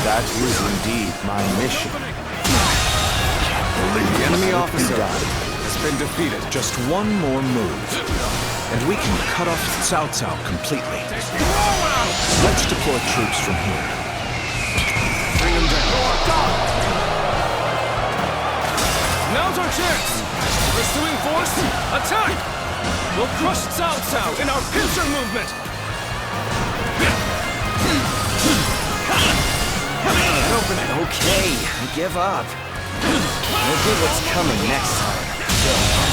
That is indeed my mission. The enemy officer has been defeated. Just one more move, and we can cut off Cao Cao completely. Let's deploy troops from here. Bring them down. Now's our chance! Pursuing force, attack! We'll crush Cao Cao in our pincer movement! Okay, I give up. We'll get what's coming next time.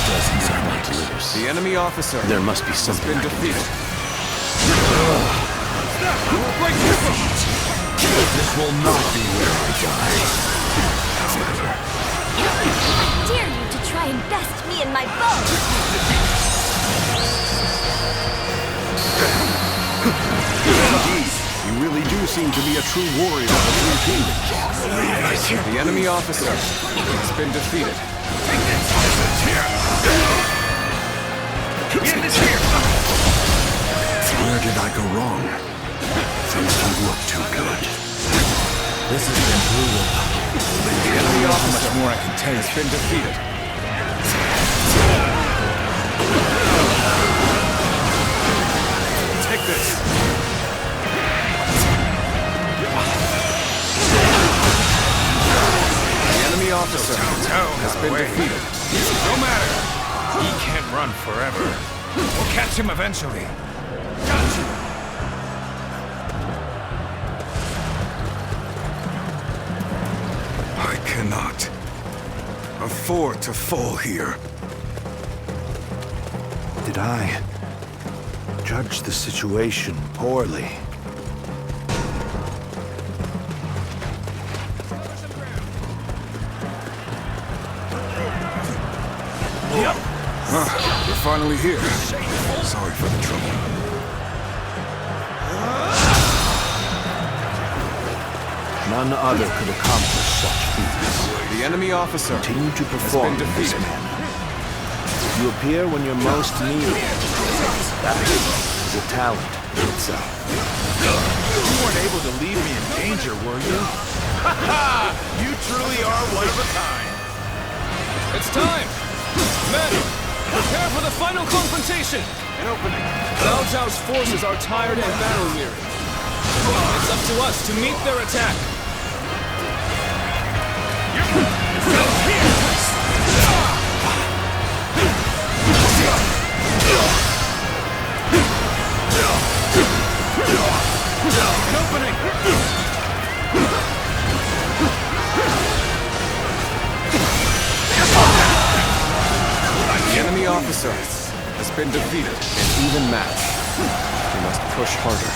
Dozens of my leaders. The enemy officer There must be something has been defeated. This will not be where I die. I dare you to try and best me and my bow! Indeed, you really do seem to be a true warrior of the Three Kingdoms. The enemy officer has been defeated. Where did I go wrong? Things don't look too good. This has been brutal. The enemy officer has been defeated. Take this. The enemy officer has been defeated. No matter. He can't run forever. We'll catch him eventually. Got you. I cannot afford to fall here. Did I judge the situation poorly? We're finally here. Sorry for the trouble. None other could accomplish such feats. The enemy officer Continue to perform has been in this defeated. manner. You appear when you're most needed. That is a talent in itself. weren't able to leave me in danger, were you? Ha ha! You truly are one of a kind. It's time! Men, prepare for the final confrontation! An opening. Cao Cao's forces are tired and battle-weary. It's up to us to meet their attack. An opening. The enemy officer has been defeated in even match. We must push harder.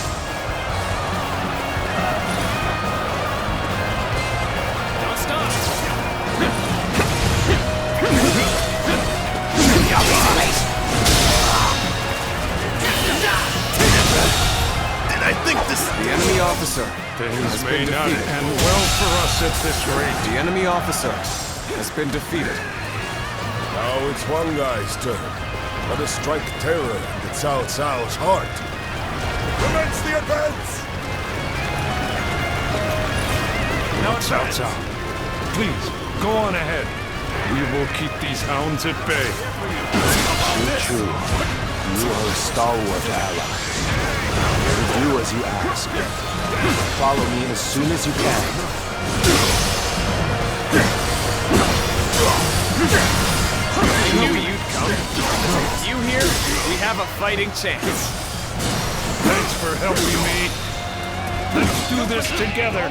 I think this... The enemy officer Things may not end well for us at this rate. The enemy officer has been defeated. Now it's one guy's turn. Let us strike terror into Cao Cao's heart. Commence the advance! Now it's Cao Cao. Please, go on ahead. We will keep these hounds at bay. True. You are a stalwart ally. Do as you ask. Follow me as soon as you can. I knew you'd come. With you here, we have a fighting chance. Thanks for helping me. Let's do this together.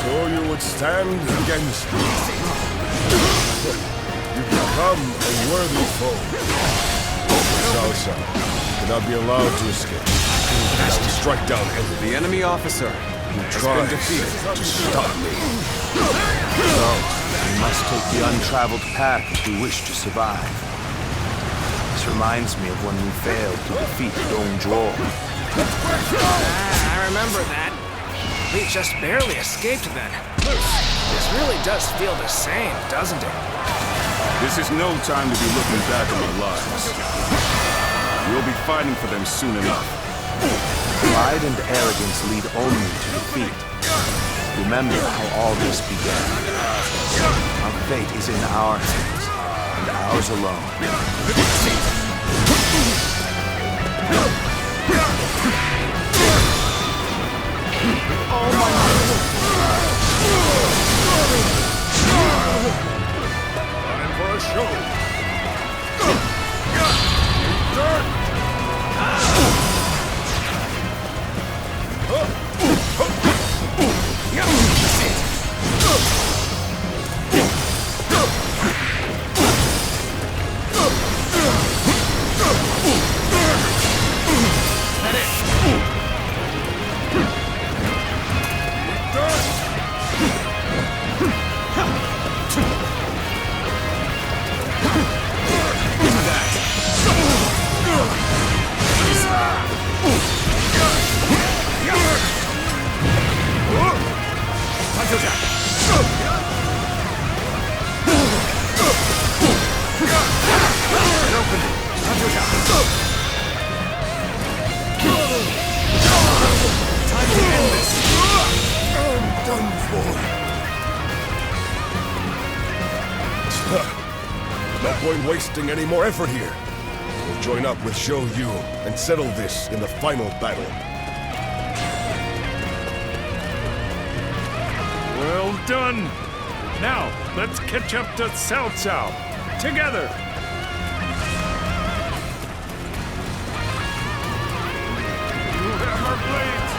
So you would stand against me. You become a worthy foe. Cao Cao cannot be allowed to escape. Now strike down enemy. The enemy officer has been defeated. To stop me. So, we must take the untraveled path if we wish to survive. This reminds me of when we failed to defeat Dong Zhuo. I remember that. We just barely escaped then. This really does feel the same, doesn't it? This is no time to be looking back on our lives. We'll be fighting for them soon enough. Pride and arrogance lead only to defeat. Remember how all this began. Our fate is in our hands, and ours alone. Time for a show. No point wasting any more effort here. We'll join up with Zhou Yu and settle this in the final battle. Well done. Now, let's catch up to Cao Cao. Together. You have our blades.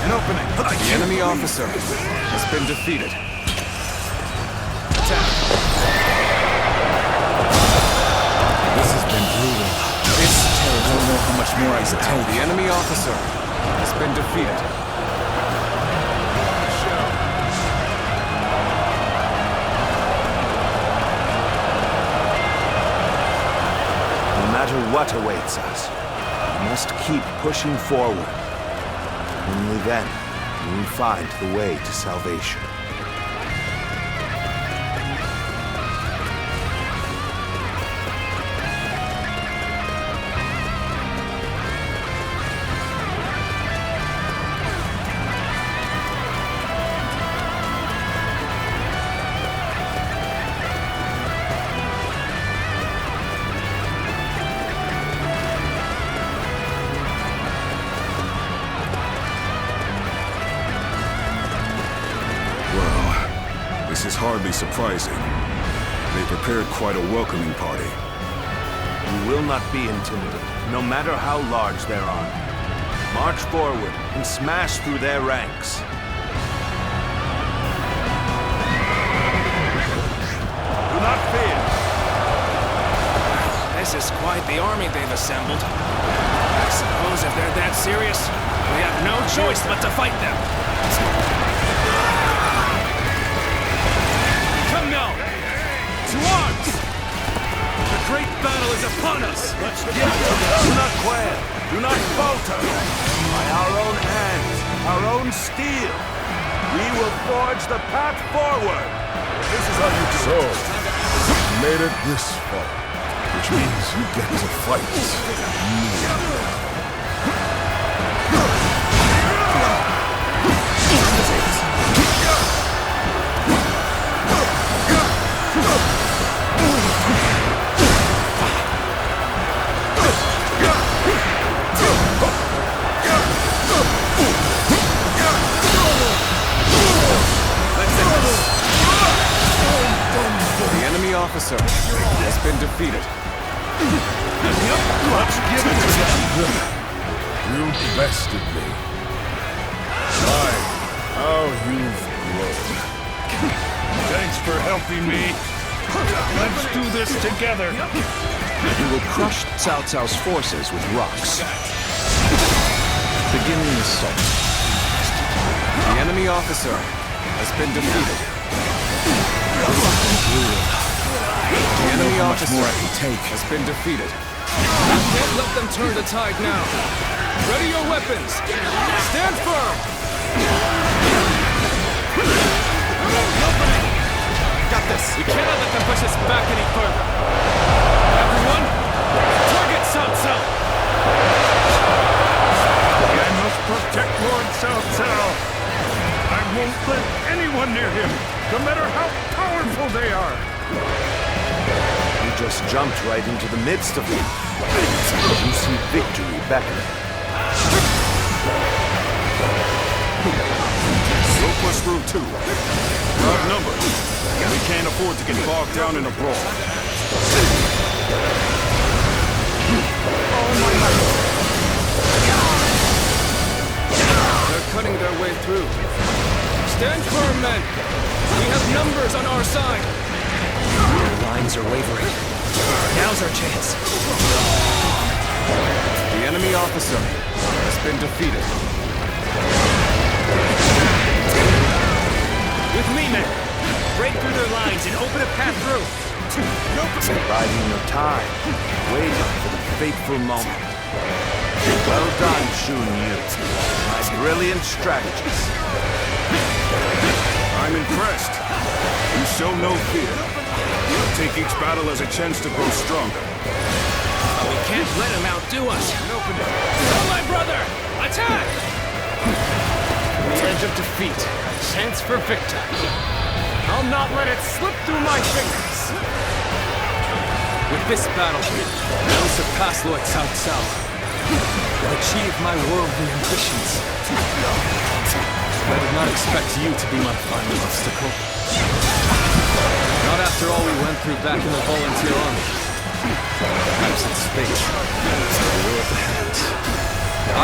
An opening. The enemy officer has been defeated. Attack. This has been brutal. don't know how much more I can take. The enemy officer has been defeated. No matter what awaits us, we must keep pushing forward. Only then will we find the way to salvation. This is hardly surprising. They prepared quite a welcoming party. We will not be intimidated, no matter how large their army. March forward and smash through their ranks. Do not fear. This is quite the army they've assembled. I suppose if they're that serious, we have no choice but to fight them. Come now! To arms! The great battle is upon us! Let's get it! Do not quail! Do not falter! By our own hands, our own steel, we will forge the path forward! This is how you do it. So, you made it this far, which means you get to fight me. Officer has been defeated. Let's give it to them. You bested me. My, how you've grown. Thanks for helping me. Let's do this together. We will crush Cao Cao's forces with rocks. Begin the assault. The enemy officer has been defeated. The enemy officer has been defeated. You can't let them turn the tide now. Ready your weapons. Stand firm. Got this. We cannot let them push us back any further. Everyone, target Cao Cao. I must protect Lord Cao Cao. I won't let anyone near him, no matter how powerful they are. You just jumped right into the midst of it. You see victory beckoning. We'll push through too. We're outnumbered. We can't afford to get bogged down in a brawl. They're cutting their way through. Stand firm, men. We have numbers on our side. Their lines are wavering. Now's our chance. The enemy officer has been defeated. With me, men. Break through their lines and open a path through. Biding your time, waiting for the fateful moment. Well done, Shun Yu, my brilliant strategist. I'm impressed. You show no fear. Take each battle as a chance to grow stronger. But we can't let him outdo us. Oh, my brother! Attack! The edge of defeat. Chance for victory. I'll not let it slip through my fingers. With this battle, I will surpass Lord Cao Cao and achieve my worldly ambitions. I did not expect you to be my final obstacle. Not after all we went through back in the volunteer army. Perhaps it's fate, or the will of the hands.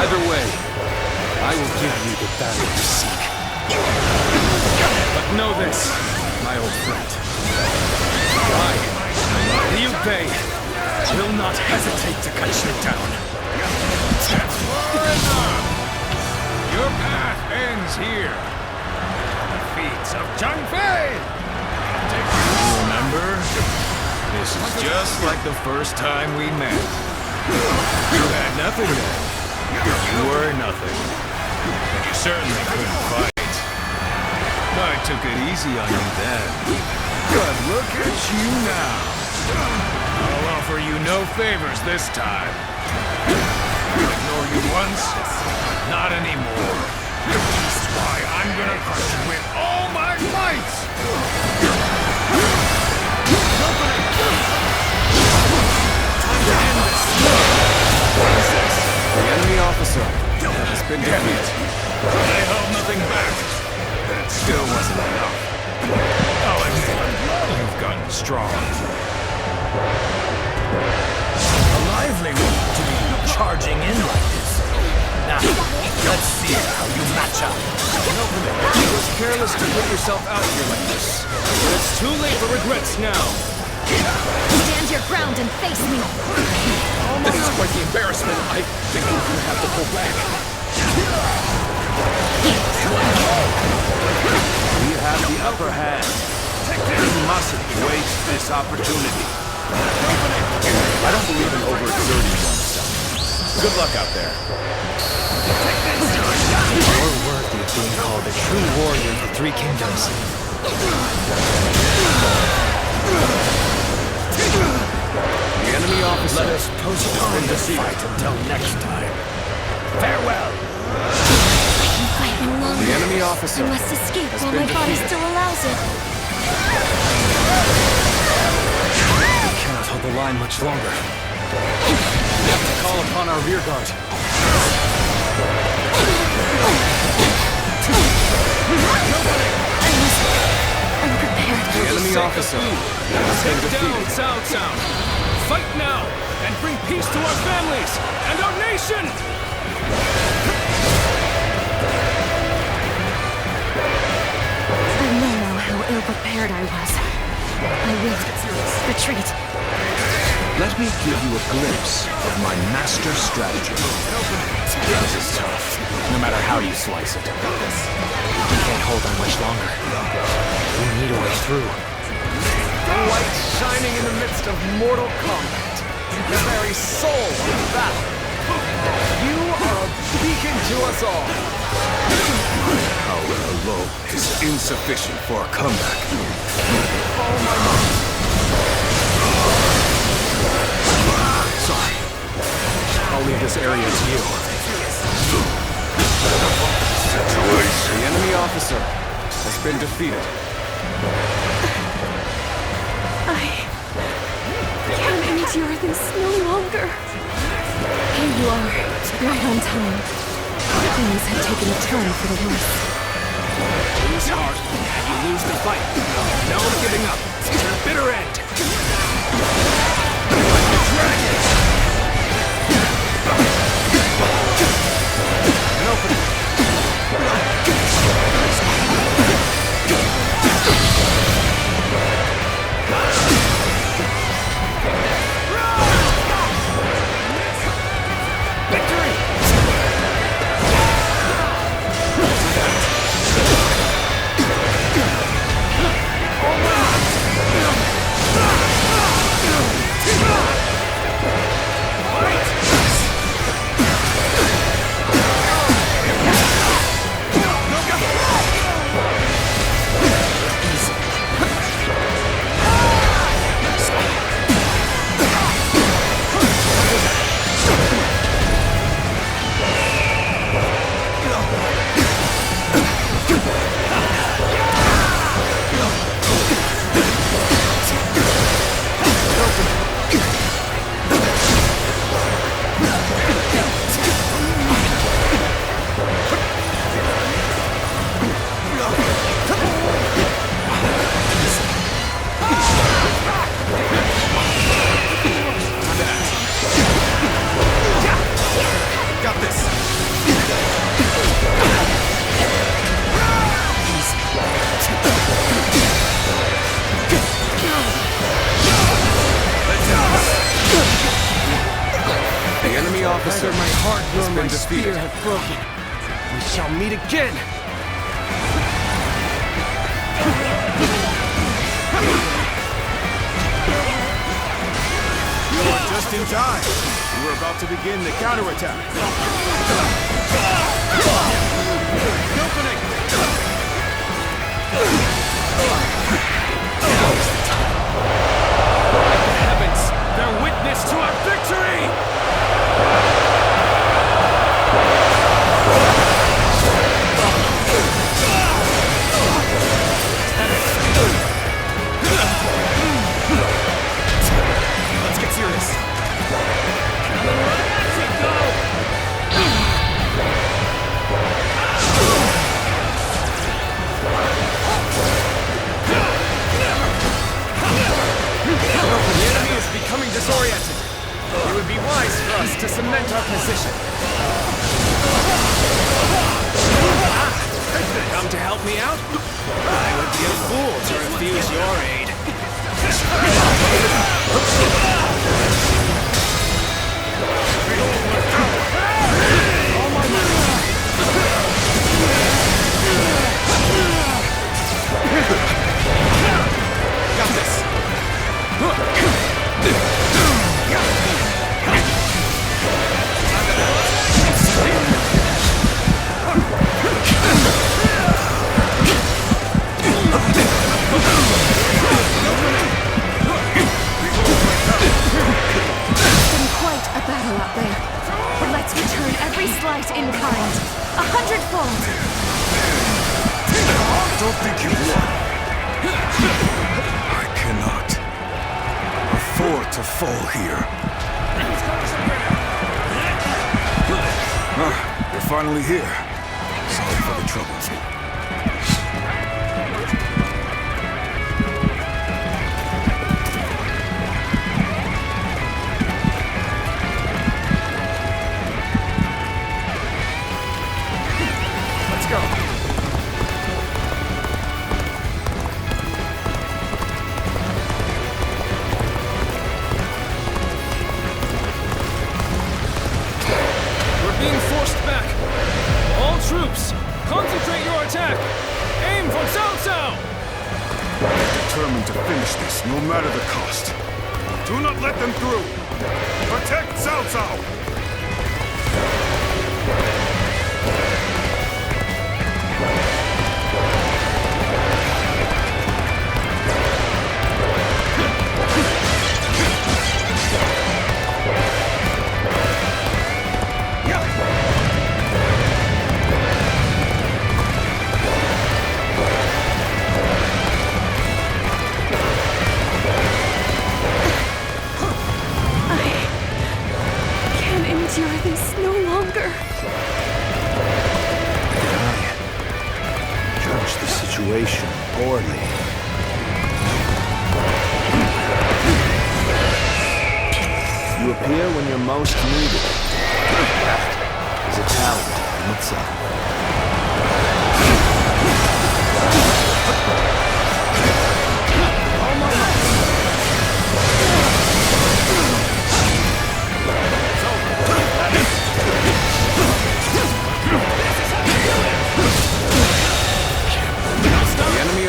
Either way, I will give you the battle you seek. But know this, my old friend. I, Liu Bei, will not hesitate to cut you down. is here. The feats of Zhang Fei! Remember? This is just like the first time we met. You had nothing then. You were nothing. And you certainly couldn't fight. I took it easy on you then. But look at you now. I'll offer you no favors this time. I'll ignore you once, not anymore. That's why I'm gonna crush you with all my might! Time to end this! What is this? The enemy officer has been defeated. They held nothing back, but it still wasn't enough. I'll admit, you've gotten strong. A lively one to be charging in like this. Now, let's see how you match up. It was careless to put yourself out here like this. But it's too late for regrets now. Stand your ground and face me! This is quite the embarrassment. I think we're gonna have to pull back. We have the upper hand. We mustn't waste this opportunity. I don't believe in overexerting oneself. Good luck out there. You're worthy of being called a true warrior of the Three Kingdoms. The enemy officer. Let us postpone this fight until next time. Farewell! Fight no longer. The enemy officer I must escape has while been my body defeated. still allows it. We cannot hold the line much longer. We have to call upon our rear guard. The enemy officer has been Take down defeated. Cao Cao. Fight now and bring peace to our families and our nation! I know now how ill-prepared I was. I will retreat. Let me give you a glimpse of my master strategy. This is tough, no matter how you slice it. We can't hold on much longer. We need a way through. The light shining in the midst of mortal combat. The very soul of battle. You are a beacon to us all. My power alone is insufficient for a comeback. Sorry. I'll leave this area to you. The enemy officer has been defeated. I can't endure this no longer. Here you are, right on time. Things had taken a turn for the worse. Lose heart, and you lose the fight. No giving up. To the bitter end. Like the dragon. An opening. Victory! Officer, neither my heart nor has my been spear defeated. have broken. We shall meet again Just in time. We were about to begin the counterattack. Opening! Heavens! They're witness to our victory! Let's get serious. The enemy is becoming disoriented. It would be wise for us to cement our position. Come to help me out? I would be a fool to refuse your aid. Got this. Quite a battle out there. But let's return every slight in kind. 100-fold. Don't think you won. I cannot afford to fall here. You're finally here. Sorry for the trouble. Let's go. We're being forced back. All troops, concentrate your attack. Aim for Cao Cao. I'm determined to finish this, no matter the cost. Do not let them through! Protect Cao Cao! Endure this no longer. I judge the situation poorly. You appear when you're most needed. That is a talent in itself.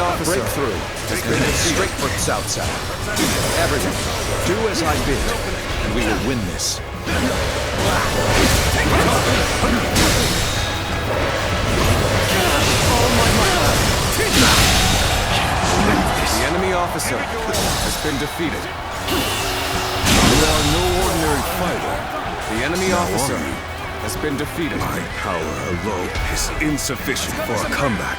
Officer breakthrough has been straight for Cao Cao. Everyone, do as I bid, and we will win this. The enemy officer has been defeated. You are no ordinary fighter. The enemy officer has been defeated. My power alone is insufficient for a comeback.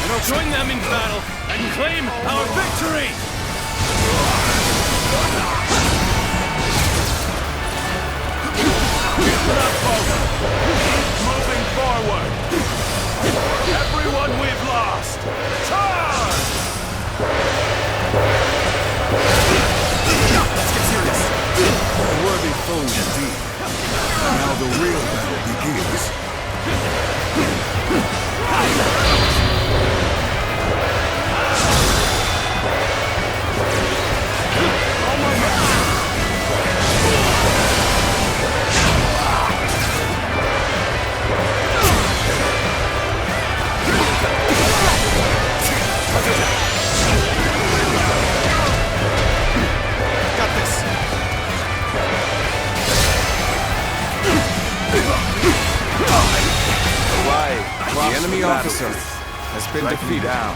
Join them in battle and claim our victory! Keep moving forward! Everyone we've lost! Charge! Let's get serious. A worthy foe indeed. Now the real battle begins. Got this! The enemy officer has been defeated. Down,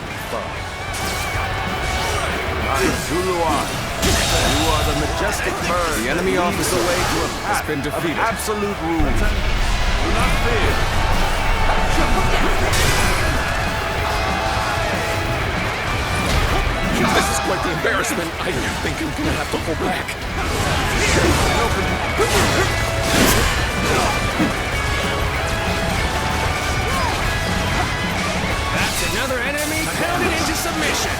Zuluan, you are the majestic bird. The enemy officer way to a has path been defeated. Of absolute rule. Do not fear. This is quite the embarrassment. I think I'm gonna have to pull back. That's another enemy pounded into submission!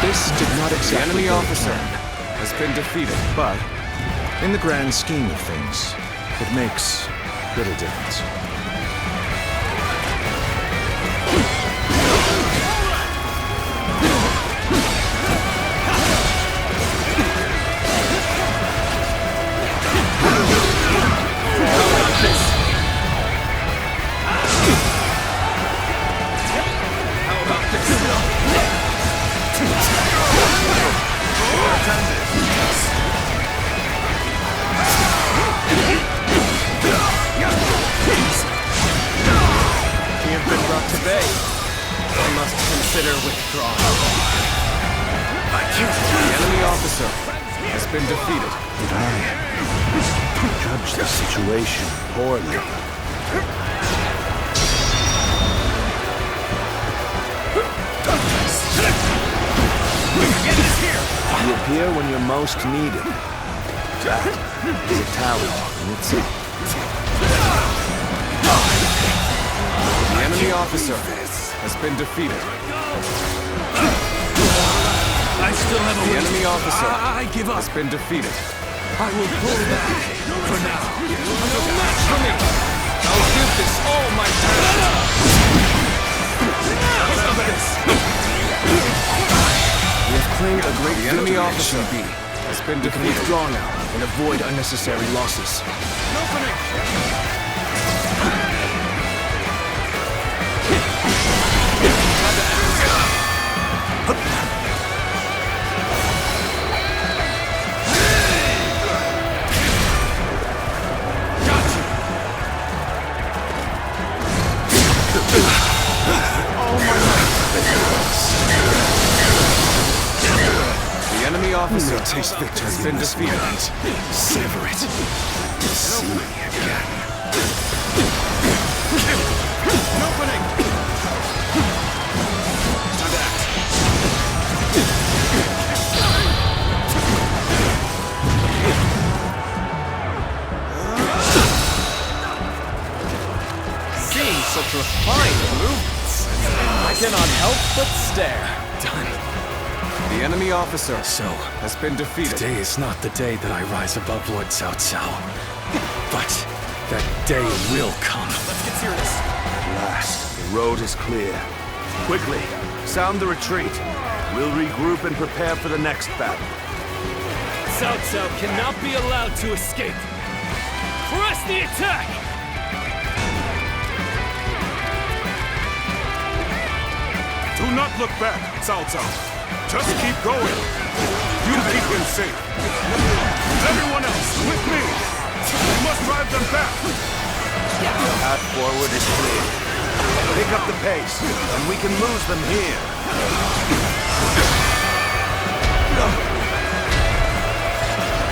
This did not exactly. The enemy officer has been defeated, but in the grand scheme of things, it makes little difference. We have been brought to bay. I must consider withdrawing. The enemy officer has been defeated. I judge the situation poorly. You appear when you're most needed. That is a talent in itself. The enemy officer has been defeated. I still have a The way. enemy officer I give up. has been defeated. I will pull back for now. No match for me. I'll give this all my time. We have claimed a great enemy officer has been defeated. Withdraw now and avoid unnecessary losses. The enemy officer has been defeated. Savor it. See me again. An opening. Seeing such refined movements, I cannot help but stare. Done. The enemy officer has been defeated. Today is not the day that I rise above Lord Cao Cao. But that day will come. Let's get serious. At last, the road is clear. Quickly, sound the retreat. We'll regroup and prepare for the next battle. Cao Cao cannot be allowed to escape. Press the attack! Do not look back, Cao Cao. Just keep going. You keep them safe. Everyone else, with me. We must drive them back. The path forward is clear. Pick up the pace, and we can lose them here.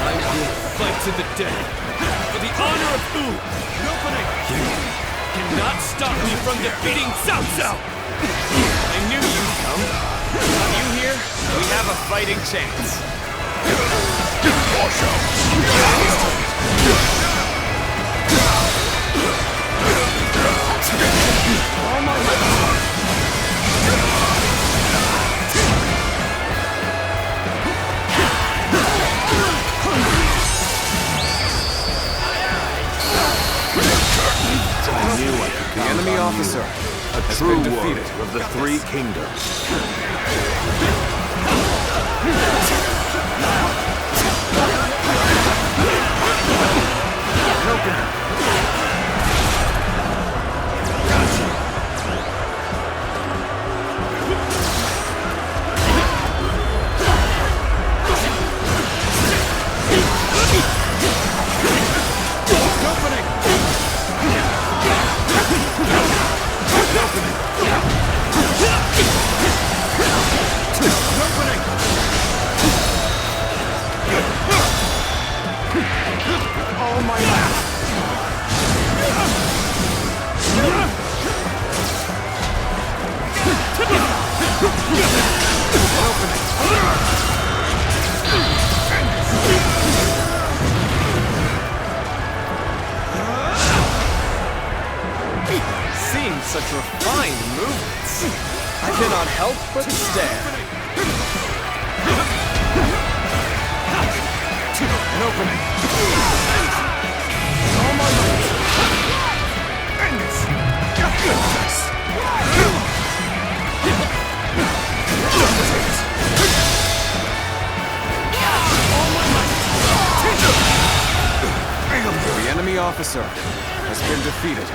I will fight to the death for the honor of Wu. You cannot stop me from defeating Cao Cao. I knew you'd come. With you here, we have a fighting chance. Oh my God. I knew I could The enemy officer a has true been defeated. warrior of the Three Kingdoms. Seeing such refined movements, I cannot help but stare. An opening. Oh my The enemy officer has been defeated.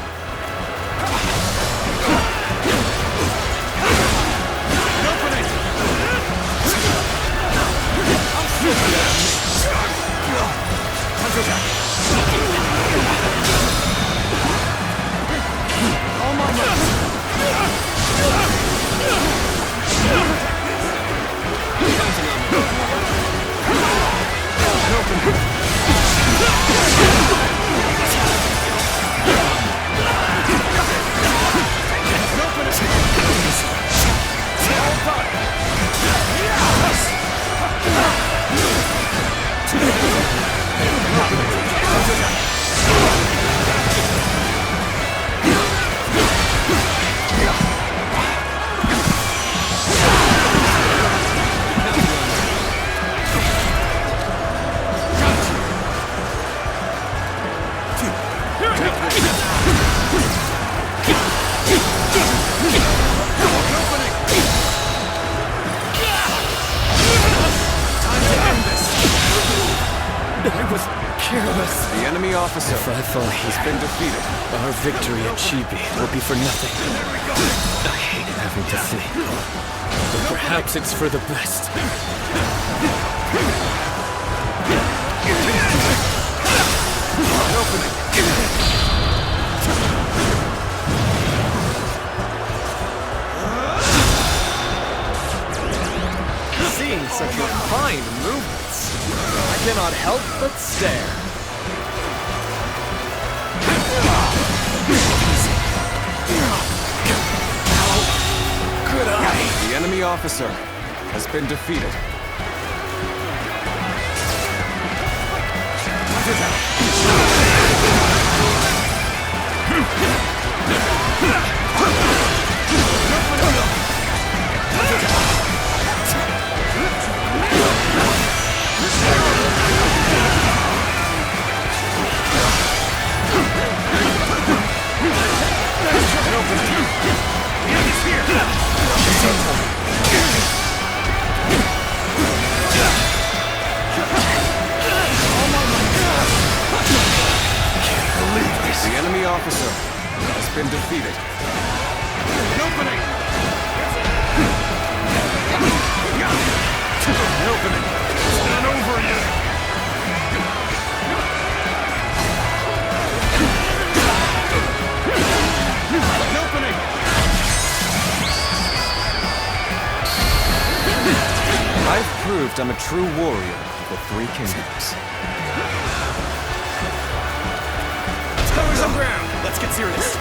The enemy officer If I fall has here, been defeated. our victory at Chibi will be for nothing. I hate having to think, but perhaps it's for the best. Seeing such refined movements, I cannot help but stare. The enemy officer has been defeated. officer has been defeated. An opening! An opening! It's not over yet! An opening! I've proved I'm a true warrior of the Three Kingdoms. Let's cover some ground. Let's get serious.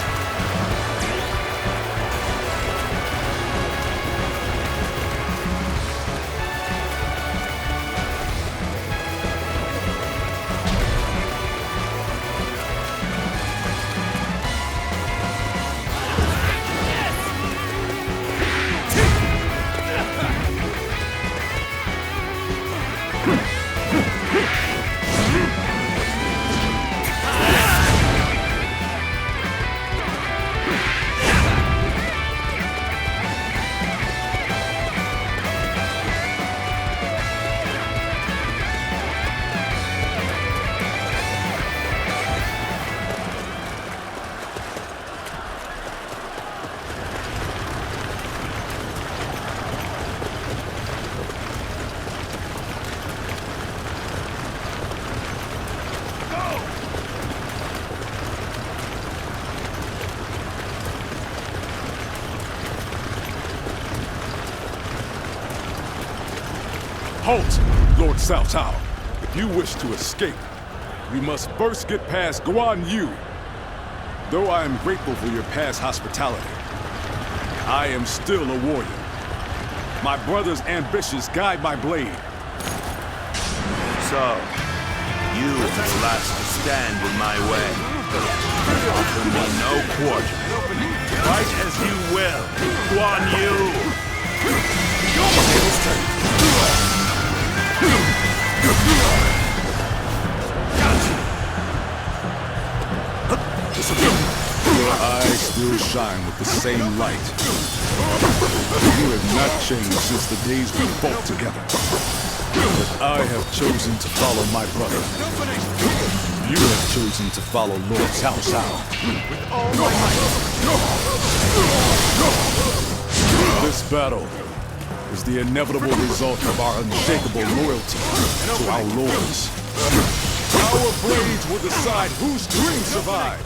Halt, Lord Cao Cao. If you wish to escape, you must first get past Guan Yu. Though I am grateful for your past hospitality, I am still a warrior. My brother's ambitions guide my blade. So, you are the last to stand in my way. Offer me no quarter. Fight as you will, Guan Yu! Tables turn. Your eyes still shine with the same light. You have not changed since the days we fought together. But I have chosen to follow my brother. You have chosen to follow Lord Cao Cao. This battle is the inevitable result of our unshakable loyalty to our lords. Our blades will decide whose dreams survive.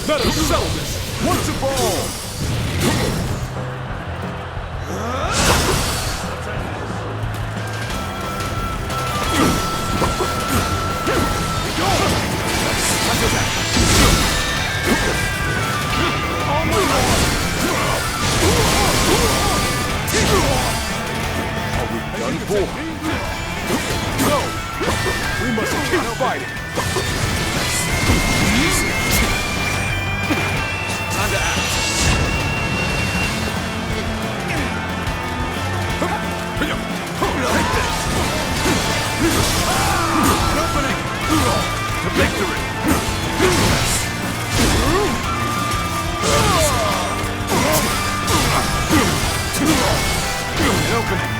Let us settle this once and for all. Are we done for? No! We must keep fighting! Time to act. Like this. An opening! To victory! An opening!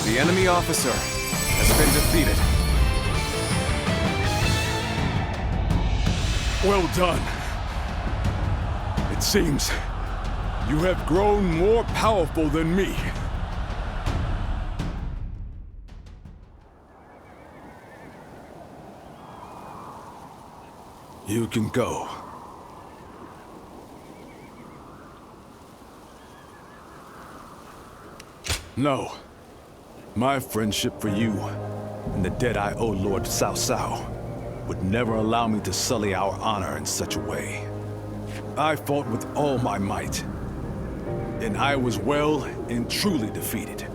The enemy officer has been defeated. Well done. It seems you have grown more powerful than me. You can go. No. My friendship for you and the debt I owe Lord Cao Cao would never allow me to sully our honor in such a way. I fought with all my might, and I was well and truly defeated.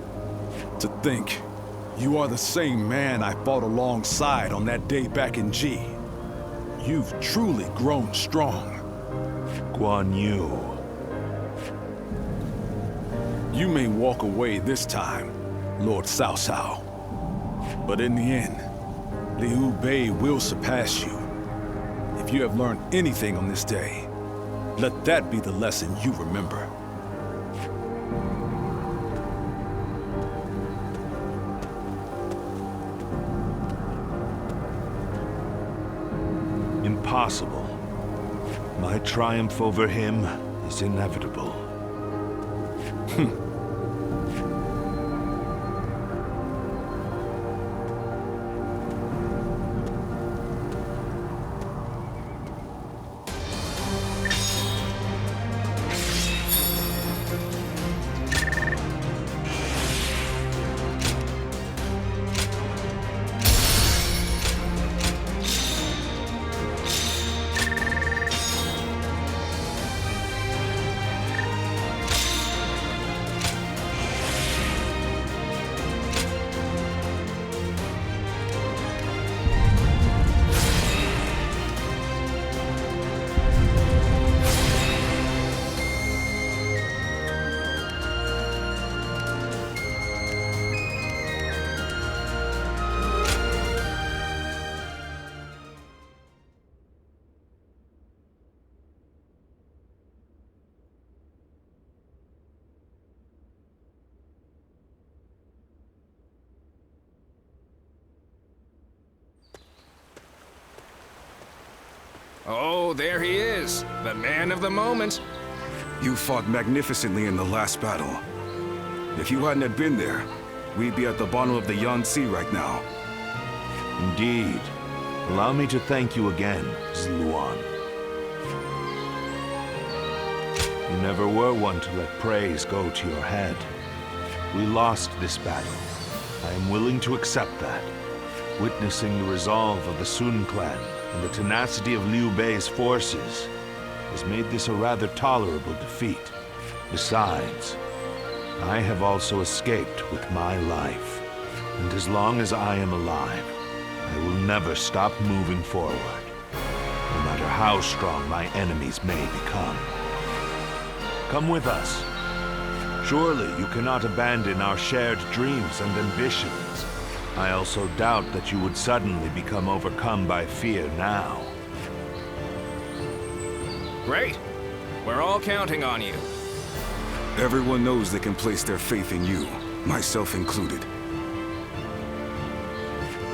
To think, you are the same man I fought alongside on that day back in G. You've truly grown strong. Guan Yu. You may walk away this time, Lord Cao Cao. But in the end, Liu Bei will surpass you. If you have learned anything on this day, let that be the lesson you remember. Impossible. My triumph over him is inevitable. Oh, there he is, the man of the moment. You fought magnificently in the last battle. If you hadn't have been there, we'd be at the bottom of the Yangtze right now. Indeed. Allow me to thank you again, Zluan. You never were one to let praise go to your head. We lost this battle. I am willing to accept that. Witnessing the resolve of the Sun clan and the tenacity of Liu Bei's forces has made this a rather tolerable defeat. Besides, I have also escaped with my life. And as long as I am alive, I will never stop moving forward, no matter how strong my enemies may become. Come with us. Surely you cannot abandon our shared dreams and ambitions. I also doubt that you would suddenly become overcome by fear now. Great. We're all counting on you. Everyone knows they can place their faith in you, myself included.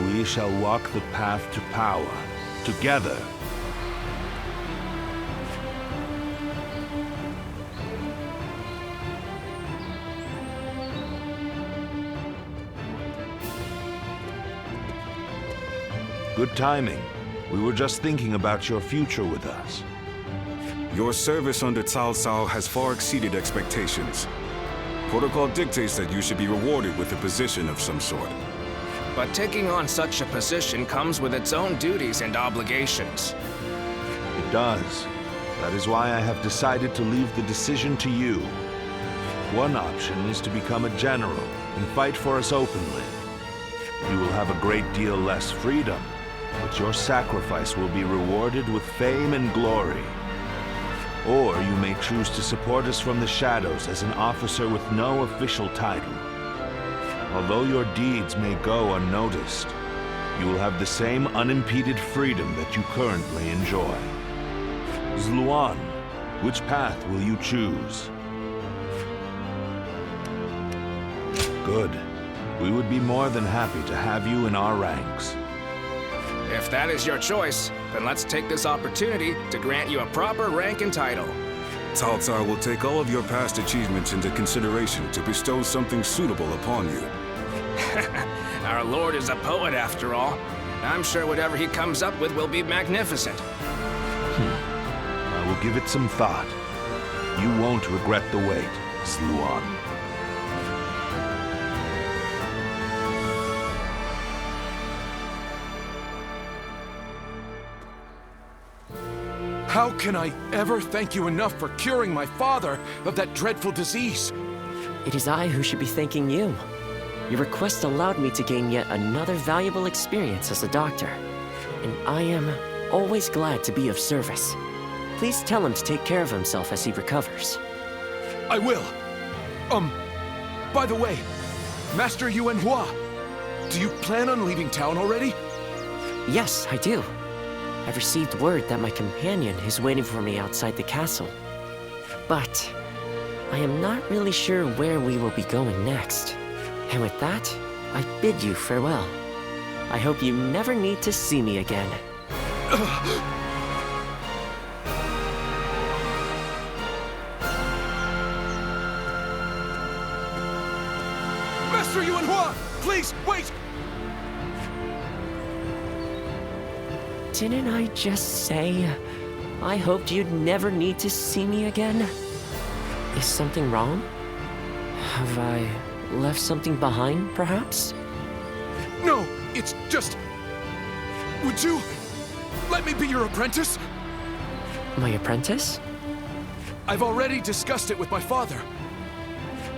We shall walk the path to power, together. Good timing. We were just thinking about your future with us. Your service under Cao Cao has far exceeded expectations. Protocol dictates that you should be rewarded with a position of some sort. But taking on such a position comes with its own duties and obligations. It does. That is why I have decided to leave the decision to you. One option is to become a general and fight for us openly. You will have a great deal less freedom, but your sacrifice will be rewarded with fame and glory. Or you may choose to support us from the shadows as an officer with no official title. Although your deeds may go unnoticed, you will have the same unimpeded freedom that you currently enjoy. Zluan, which path will you choose? Good. We would be more than happy to have you in our ranks. If that is your choice, then let's take this opportunity to grant you a proper rank and title. Cao Cao will take all of your past achievements into consideration to bestow something suitable upon you. Our lord is a poet after all. I'm sure whatever he comes up with will be magnificent. I will give it some thought. You won't regret the wait, Sluan. How can I ever thank you enough for curing my father of that dreadful disease? It is I who should be thanking you. Your request allowed me to gain yet another valuable experience as a doctor, and I am always glad to be of service. Please tell him to take care of himself as he recovers. I will. By the way, Master Yuan Hua, do you plan on leaving town already? Yes, I do. I've received word that my companion is waiting for me outside the castle. But I am not really sure where we will be going next. And with that, I bid you farewell. I hope you never need to see me again. Master Yuan Hua, please, wait! Didn't I just say I hoped you'd never need to see me again? Is something wrong? Have I left something behind, perhaps? No, it's just... Would you let me be your apprentice? My apprentice? I've already discussed it with my father.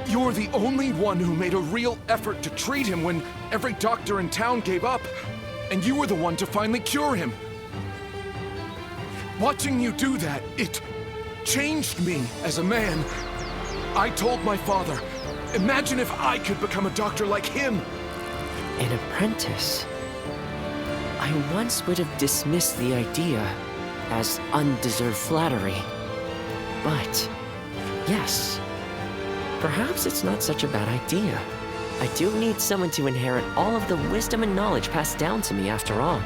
You're the only one who made a real effort to treat him when every doctor in town gave up, and you were the one to finally cure him. Watching you do that, it changed me as a man. I told my father, imagine if I could become a doctor like him. An apprentice? I once would have dismissed the idea as undeserved flattery. But, yes, perhaps it's not such a bad idea. I do need someone to inherit all of the wisdom and knowledge passed down to me after all.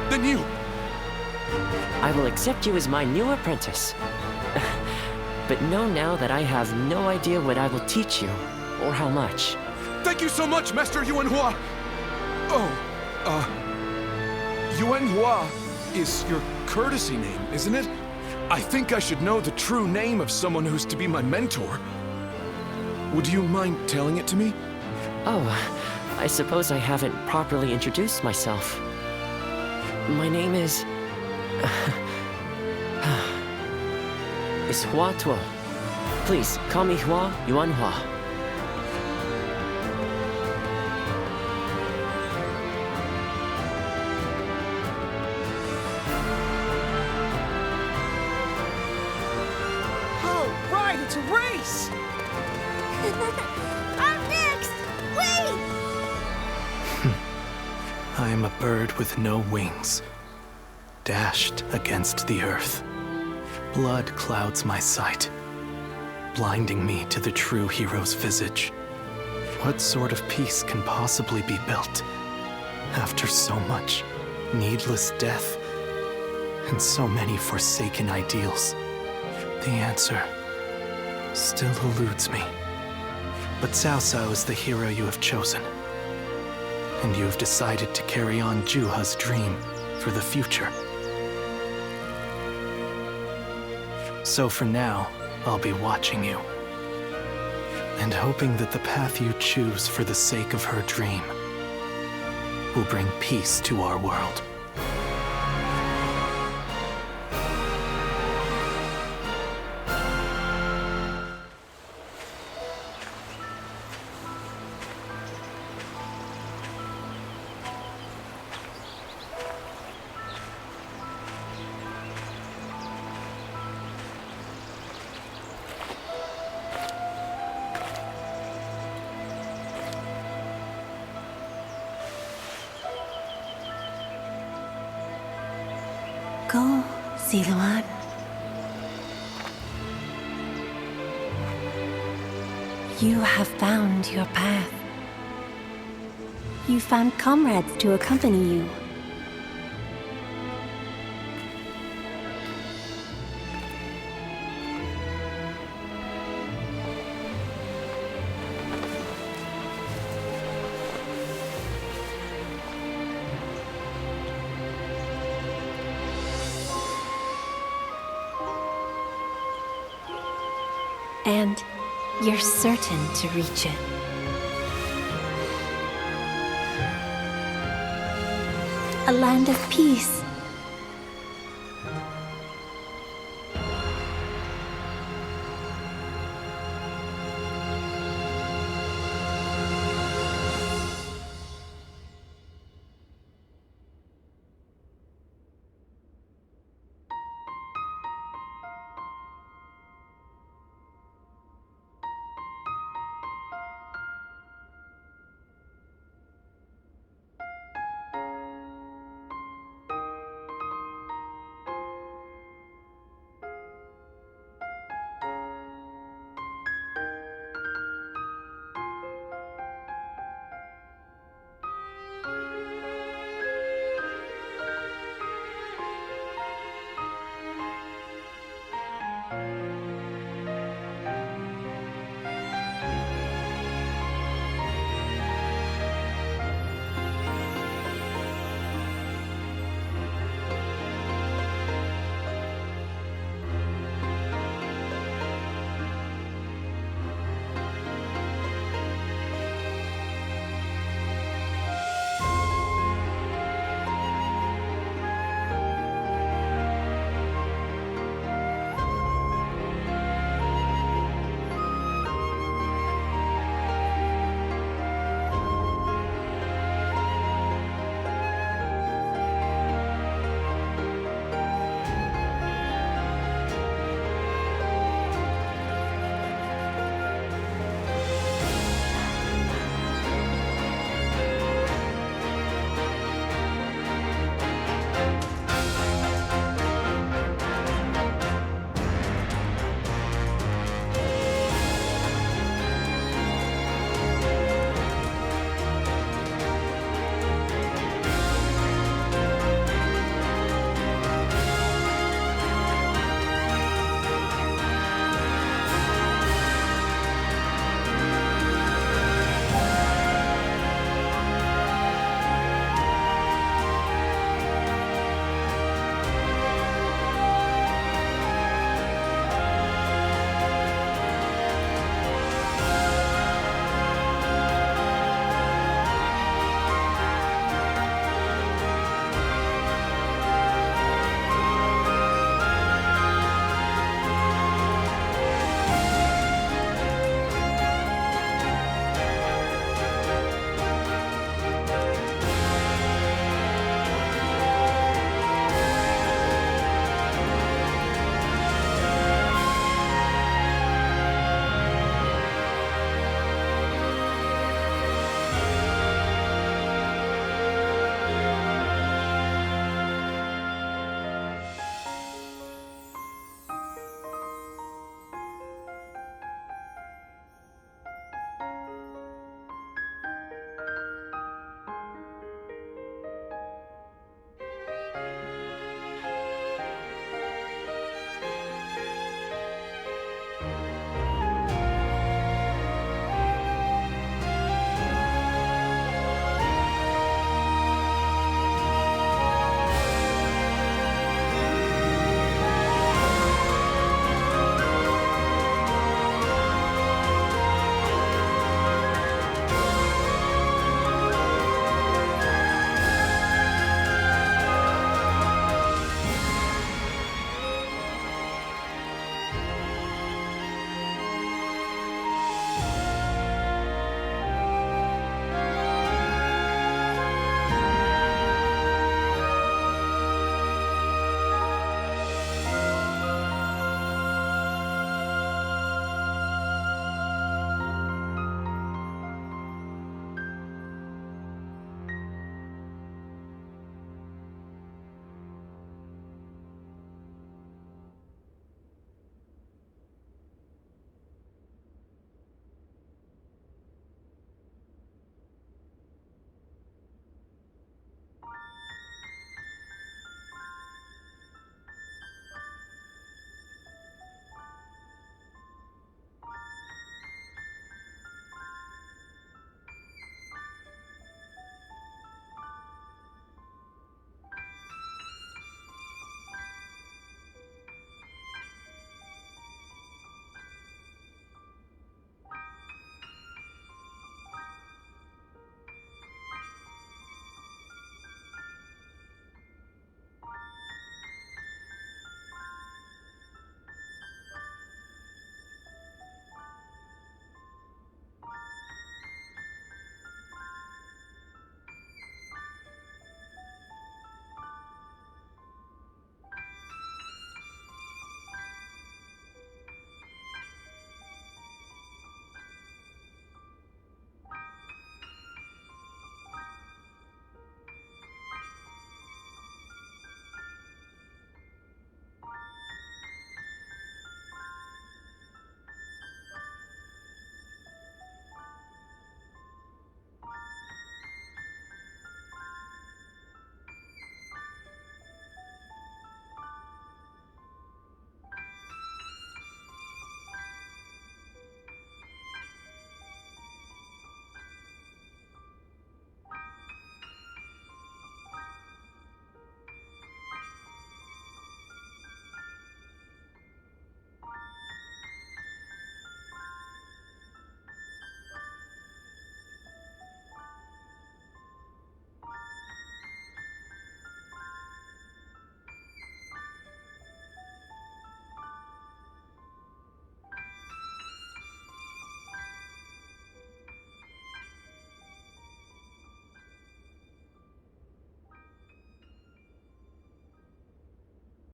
Then you! I will accept you as my new apprentice. But know now that I have no idea what I will teach you, or how much. Thank you so much, Master Yuan Hua! Yuan Hua is your courtesy name, isn't it? I think I should know the true name of someone who's to be my mentor. Would you mind telling it to me? Oh, I suppose I haven't properly introduced myself. My name is Hua Tuo. Please, call me Hua Yuan Hua. Oh, right, it's a race! I'm next! Wait! I am a bird with no wings, dashed against the earth. Blood clouds my sight, blinding me to the true hero's visage. What sort of peace can possibly be built after so much needless death and so many forsaken ideals? The answer still eludes me. But Cao Cao is the hero you have chosen, and you have decided to carry on Juha's dream for the future. So for now, I'll be watching you, and hoping that the path you choose for the sake of her dream will bring peace to our world. Go, Ziluan. You have found your path. You found comrades to accompany you. And you're certain to reach it. A land of peace,